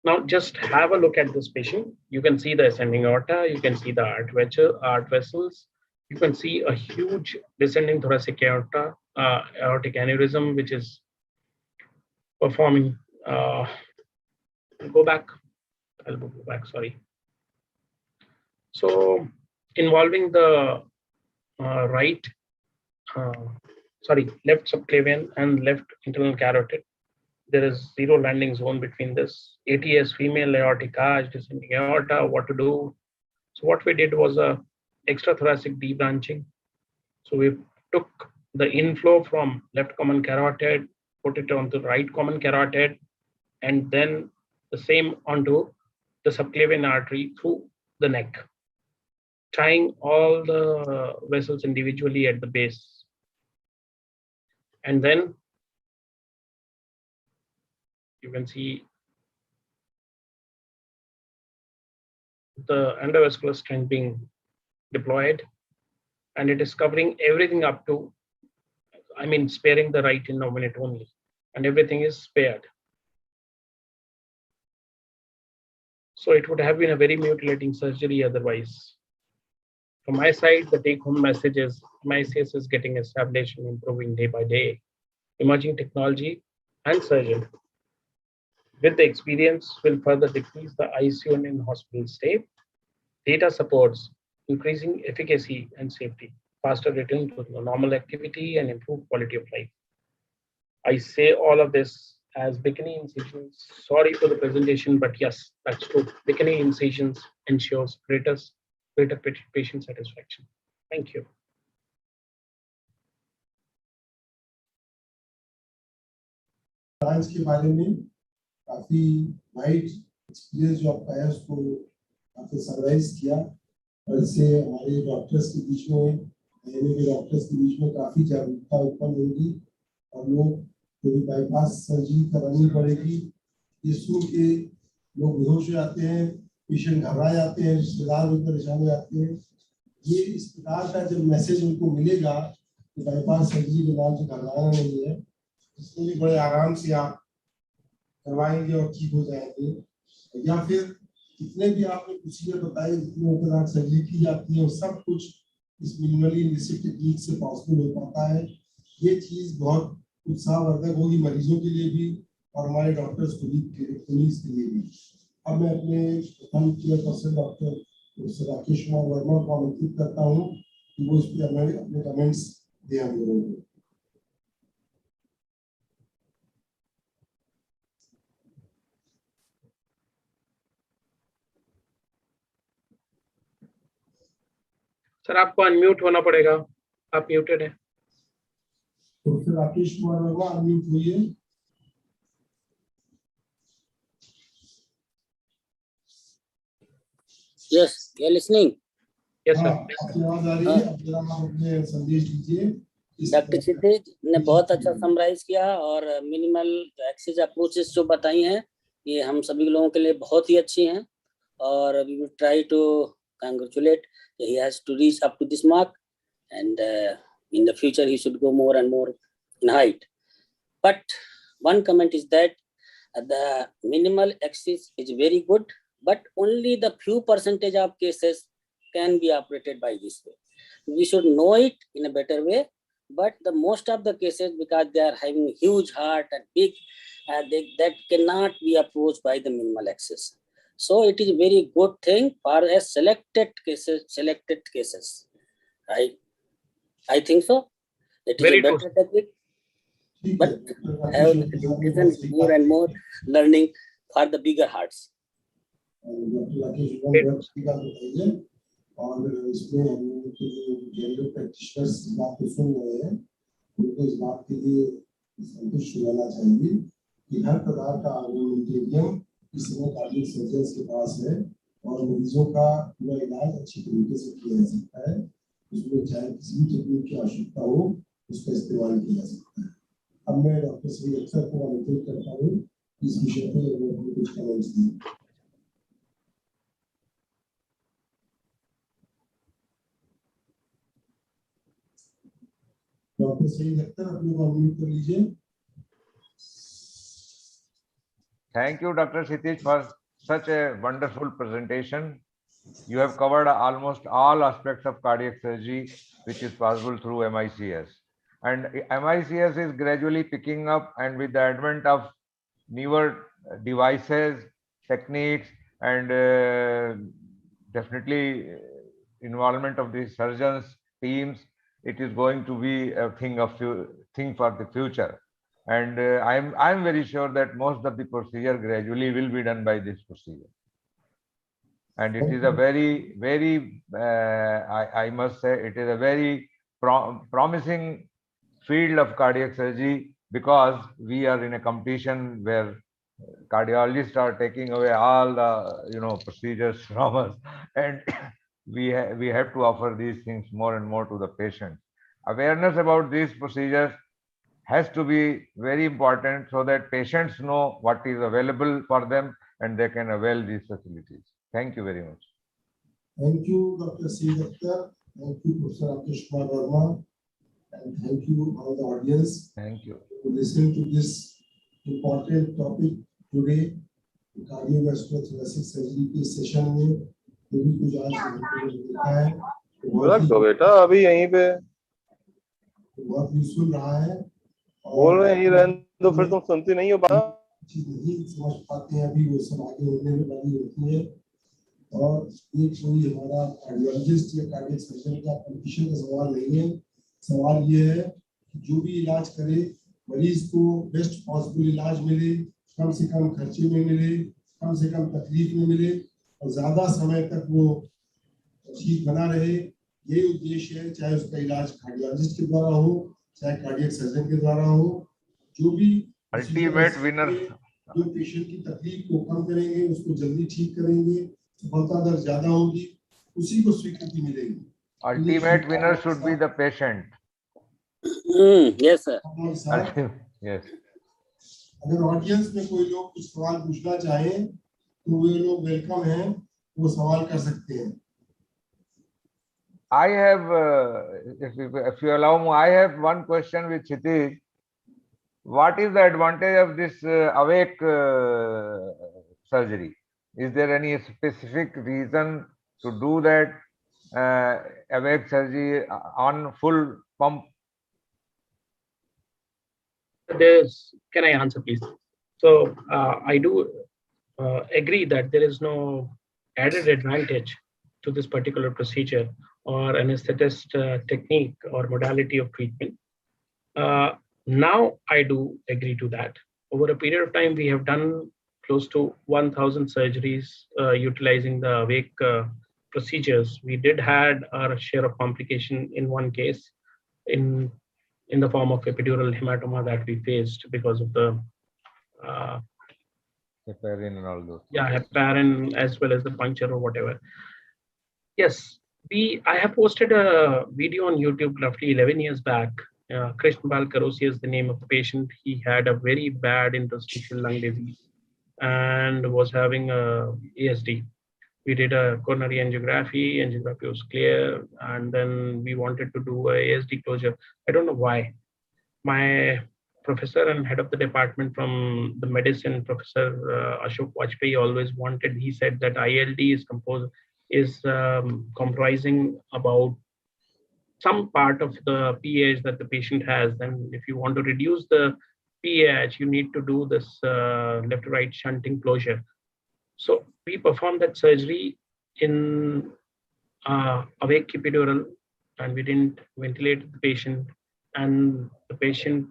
Now just have a look at this patient. You can see the ascending aorta, you can see the art vessels, you can see a huge descending thoracic aorta, aortic aneurysm, which is performing, I'll go back, sorry. So involving the left subclavian and left internal carotid. There is zero landing zone between this. ATS, female aortic arch, descending aorta, what to do. So what we did was a extrathoracic debranching. So we took the inflow from left common carotid, put it onto the right common carotid, and then the same onto the subclavian artery through the neck, tying all the vessels individually at the base. And then you can see the endovascular stent being deployed, and it is covering everything up to, sparing the right innominate only, and everything is spared. So it would have been a very mutilating surgery otherwise. From my side, the take-home message is MICS is getting established and improving day by day. Emerging technology and surgeon with the experience will further decrease the ICU and in-hospital stay. Data supports increasing efficacy and safety, faster return to normal activity, and improved quality of life. I say all of this as bikini incisions. Sorry for the presentation, but yes, that's true. Bikini incisions ensures greater patient satisfaction. Thank you. Branch के बारे में काफी wide experience जो आपका है उसको आपने summarise किया, और इससे हमारे डॉक्टर्स के बीच में, के डॉक्टर्स के बीच में काफी जागरूकता उत्पन्न होगी, और लोग जो भी बाईपास सर्जरी करानी पड़ेगी, ये सुन के लोग बेहोश हो जाते हैं, पेशेंट घबरा जाते हैं, रिश्तेदार भी परेशान हो जाते हैं। ये इस प्रकार का जब मैसेज उनको मिलेगा कि बाईपास सर्जरी के बाद जो घबराना नहीं है, इसको भी बड़े आराम से आप करवाएंगे और ठीक हो जाएंगे। या फिर जितने भी आपने प्रोसीजर बताए, जितने उपचार सर्जरी की जाती है, वो सब कुछ इस मिनिमली इन्वेसिव टेक्निक से पॉसिबल हो पाता है। ये चीज बहुत उत्साहवर्धक होगी मरीजों के लिए भी और हमारे डॉक्टर्स कोलीग्स के लिए भी। अब मैं अपने प्रथम चेयरपर्सन डॉक्टर राकेश कुमार वर्मा को आमंत्रित करता हूँ कि वो इस पे अपने कमेंट्स दें हम लोगों को। सर आपको अनम्यूट होना पड़ेगा, आप म्यूटेड है। तो फिर राकेश कुमार वर्मा अनम्यूट हुई Yes, you are listening. Yes, sir. आपकी आवाज आ रही है, अब जरा आप अपने संदेश दीजिए। डॉक्टर क्षितिज ने बहुत अच्छा समराइज किया और मिनिमल एक्सिस अप्रोचेस जो बताई हैं ये हम सभी लोगों के लिए बहुत ही अच्छी हैं और we will try to congratulate he has to reach up to this mark and in the future he should go more and more in height. But one comment is that the minimal axis is very good, but only the few percentage of cases can be operated by this way. We should know it in a better way, but the most of the cases, because they are having huge heart and big, that cannot be approached by the minimal axis. So it is a very good thing for a selected cases. I think so. It is Very a better technique. But have limitation more and more learning for the bigger hearts. और इसमें हम लोगों के जो general practitioners बात को सुन रहे हैं उनको इस बात के लिए संतुष्ट रहना चाहिए कि हर प्रकार का आर्गुमेंटेरियम इस समय कार्डियक सर्जन्स के पास है और मरीजों का पूरा इलाज अच्छी तरीके से किया जा सकता है। उसमें चाहे किसी भी टेक्निक की आवश्यकता हो उसका इस्तेमाल किया जा सकता है। अब मैं डॉक्टर श्री अक्सर को आमंत्रित करता हूँ इस विषय पर कुछ कमेंट्स दिए। डॉक्टर श्री अक्सर अपने को अनम्यूट कर लीजिए। Thank you, Dr. Kshitij, for such a wonderful presentation. You have covered almost all aspects of cardiac surgery, which is possible through MICS. And MICS is gradually picking up, and with the advent of newer devices, techniques, and definitely involvement of the surgeons, teams, it is going to be a thing for the future. And I'm very sure that most of the procedure gradually will be done by this procedure. And it is a very, I must say, it is a very promising field of cardiac surgery, because we are in a competition where cardiologists are taking away all the procedures from us, and we have to offer these things more and more to the patient. Awareness about these procedures has to be very important so that patients know what is available for them and they can avail these facilities. Thank you very much. Thank you, Dr. C. Doctor. Thank you, Professor Rakesh Kumar Verma. And thank you, all the audience. Thank you. For listening to this important topic today, cardiovascular thoracic surgery के session में जो भी कुछ आज देखा है तो बेटा अभी यहीं पे बहुत यूजफुल रहा है। बोल रहे हैं रहने दो, फिर तुम सुनती नहीं हो बात। चीज नहीं समझ पाते हैं अभी वो सब आगे होने में लगी होती है और ये कोई हमारा कार्डियोलॉजिस्ट या कार्डियक सर्जन का कंपटीशन का सवाल नहीं है। सवाल ये है कि जो भी इलाज करे मरीज को बेस्ट पॉसिबल इलाज मिले, कम से कम खर्चे में मिले, कम से कम तकलीफ में मिले और ज्यादा समय तक वो ठीक बना रहे, ये उद्देश्य है। चाहे उसका इलाज कार्डियोलॉजिस्ट के द्वारा हो चाहे कार्डियक सर्जन के द्वारा हो, जो भी अल्टीमेट विनर जो पेशेंट की तकलीफ को कम करेंगे, उसको जल्दी ठीक करेंगे, सफलता दर ज्यादा होगी, उसी को स्वीकृति मिलेगी। Ultimate winner should be the patient. Yes, sir. Yes. अगर ऑडियंस में कोई लोग कुछ सवाल पूछना चाहें तो वे लोग वेलकम हैं, वो सवाल कर सकते हैं। I have, if you allow me, I have one question with Kshitij. What is the advantage of this awake surgery? Is there any specific reason to do that awake surgery on full pump? Can I answer, please? So I do agree that there is no added advantage to this particular procedure or anesthetist technique or modality of treatment. Now I do agree to that. Over a period of time, we have done close to 1,000 surgeries utilizing the awake procedures. We did had our share of complication in one case in the form of epidural hematoma that we faced because of the heparin and all those. yeah, heparin as well as the puncture or whatever. Yes, I have posted a video on YouTube roughly 11 years back. Krishnapal Karosi is the name of the patient. He had a very bad interstitial lung disease and was having a ASD. We did a coronary angiography was clear, and then we wanted to do a ASD closure. I don't know why. My professor and head of the department from the medicine, Professor Ashok Vajpayee, always wanted, he said that ILD is comprising about some part of the PAH that the patient has. Then if you want to reduce the PAH, you need to do this left to right shunting closure. So we performed that surgery in awake epidural, and we didn't ventilate the patient, and the patient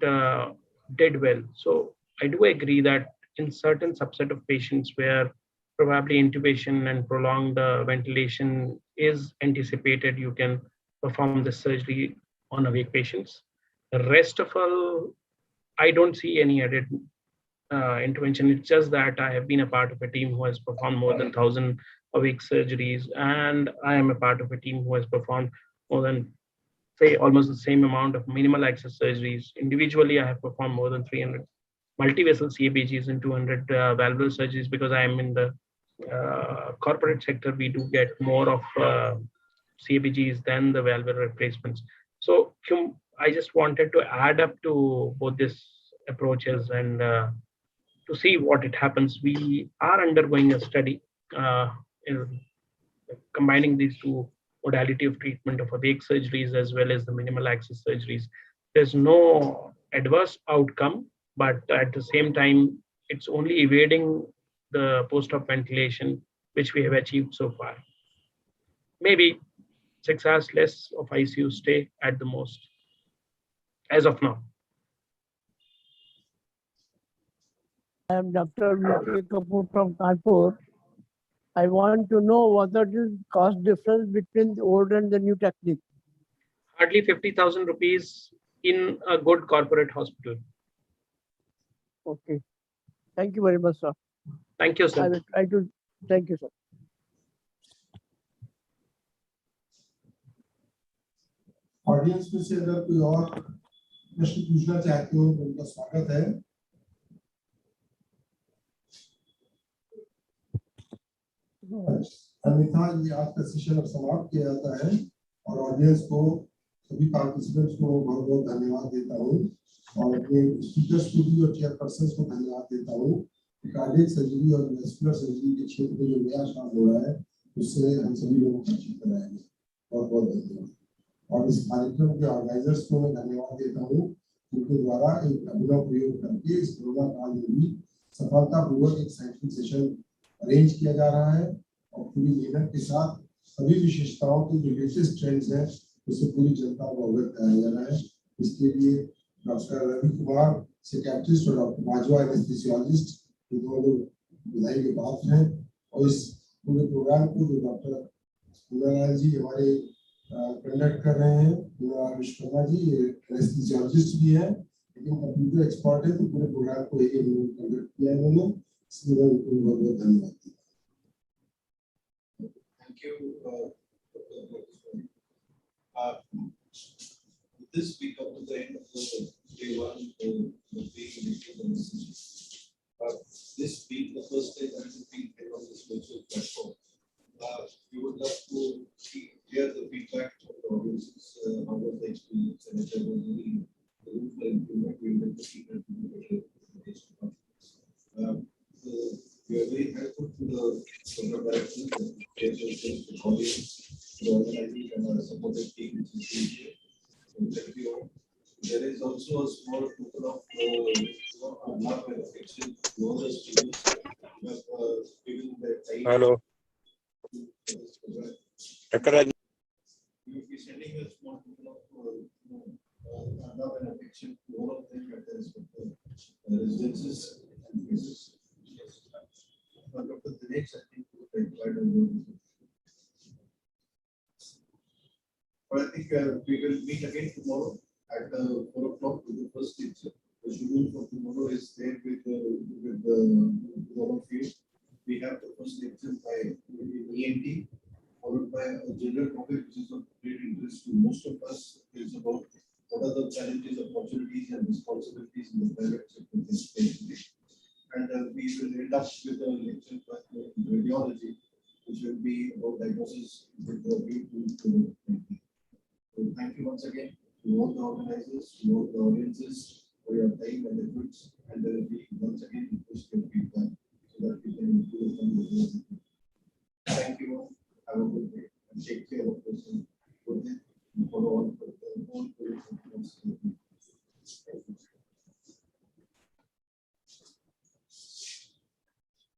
did well. So I do agree that in certain subset of patients where probably intubation and prolonged ventilation is anticipated, you can perform the surgery on awake patients. The rest of all, I don't see any added intervention. It's just that I have been a part of a team who has performed more than 1,000 awake surgeries, and I am a part of a team who has performed more than, say, almost the same amount of minimal access surgeries. Individually, I have performed more than 300 multivessel Cbgs and 200 valvular surgeries, because I am in the corporate sector. We do get more of Cbgs than the valvular replacements. So I just wanted to add up to both these approaches and to see what it happens. We are undergoing a study in combining these two modality of treatment of awake surgeries as well as the minimal access surgeries. There's no adverse outcome, but at the same time, it's only evading the post-op ventilation, which we have achieved so far. Maybe 6 hours less of ICU stay at the most, as of now. I am Dr. Mukhi Kapoor from Kanpur. I want to know what is the cost difference between the old and the new technique. Hardly 50,000 rupees in a good corporate hospital. Okay. Thank you very much, sir. Thank you, sir. I will try to. Thank you, sir. Audience में से अगर कोई और प्रश्न पूछना चाहते हो तो उनका स्वागत है। अन्यथा ये आज का सेशन अब समाप्त किया जाता है और ऑडियंस को, सभी पार्टिसिपेंट्स को बहुत बहुत धन्यवाद देता हूँ और अपने स्पीकर्स को भी और चेयरपर्सन को धन्यवाद देता हूँ। कार्डियक सर्जरी और वेस्कुलर सर्जरी के क्षेत्र में जो नया काम हो रहा है उससे हम सभी लोगों को परिचित कराएंगे। बहुत बहुत धन्यवाद। और इस कार्यक्रम के ऑर्गेनाइजर्स को मैं धन्यवाद देता हूँ, उनके द्वारा एक अभिनव प्रयोग करके इस कोरोना काल में भी सफलतापूर्वक एक साइंटिफिक सेशन अरेंज किया जा रहा है और पूरी मेहनत के साथ सभी विशेषताओं के जो लेटेस्ट ट्रेंड्स हैं उसे पूरी जनता को अवगत कराया जा रहा है। इसके लिए डॉक्टर रवि कुमार साइकियाट्रिस्ट और डॉक्टर बाजवा एनेस्थीसियोलॉजिस्ट ये दोनों बधाई के पात्र हैं। और इस पूरे प्रोग्राम को जो डॉक्टर मुन्नालाल जी हमारे कंडक्ट कर रहे हैं, विश्वकर्मा जी एनेस्थीसियोलॉजिस्ट भी हैं लेकिन कंप्यूटर एक्सपर्ट है, तो पूरे प्रोग्राम को एक कंडक्ट किया है इन्होंने, इसलिए मैं उनको बहुत बहुत धन्यवाद देता हूँ। Thank you. This we come to the end of the day one of this being the first time I have been here on this virtual platform. We would love to hear the feedback from the audiences, how was the experience, and if there was any room for improvement, we would like to see that in the presentation. We are very thankful to the program director, the audience, the organizing and our supportive team which is here. So thank you all. There is also a small token of love and affection to all the students who have given their time. Hello. residences and cases. Dr. Dinesh, I think would like to add a word. But I think we will meet again tomorrow at 4 o'clock with the first lecture. The schedule for tomorrow is there with all of you. We have the first lecture by ENT, followed by a general topic which is of great interest to most of us. Is about what are the challenges, opportunities, and responsibilities in the private sector especially. And we will end up with a lecture by radiology, which will be about diagnosis with the view to COVID-19. So thank you once again to all the organizers, to all the audiences for your time and efforts, and we once again request your feedback so that we can improve on the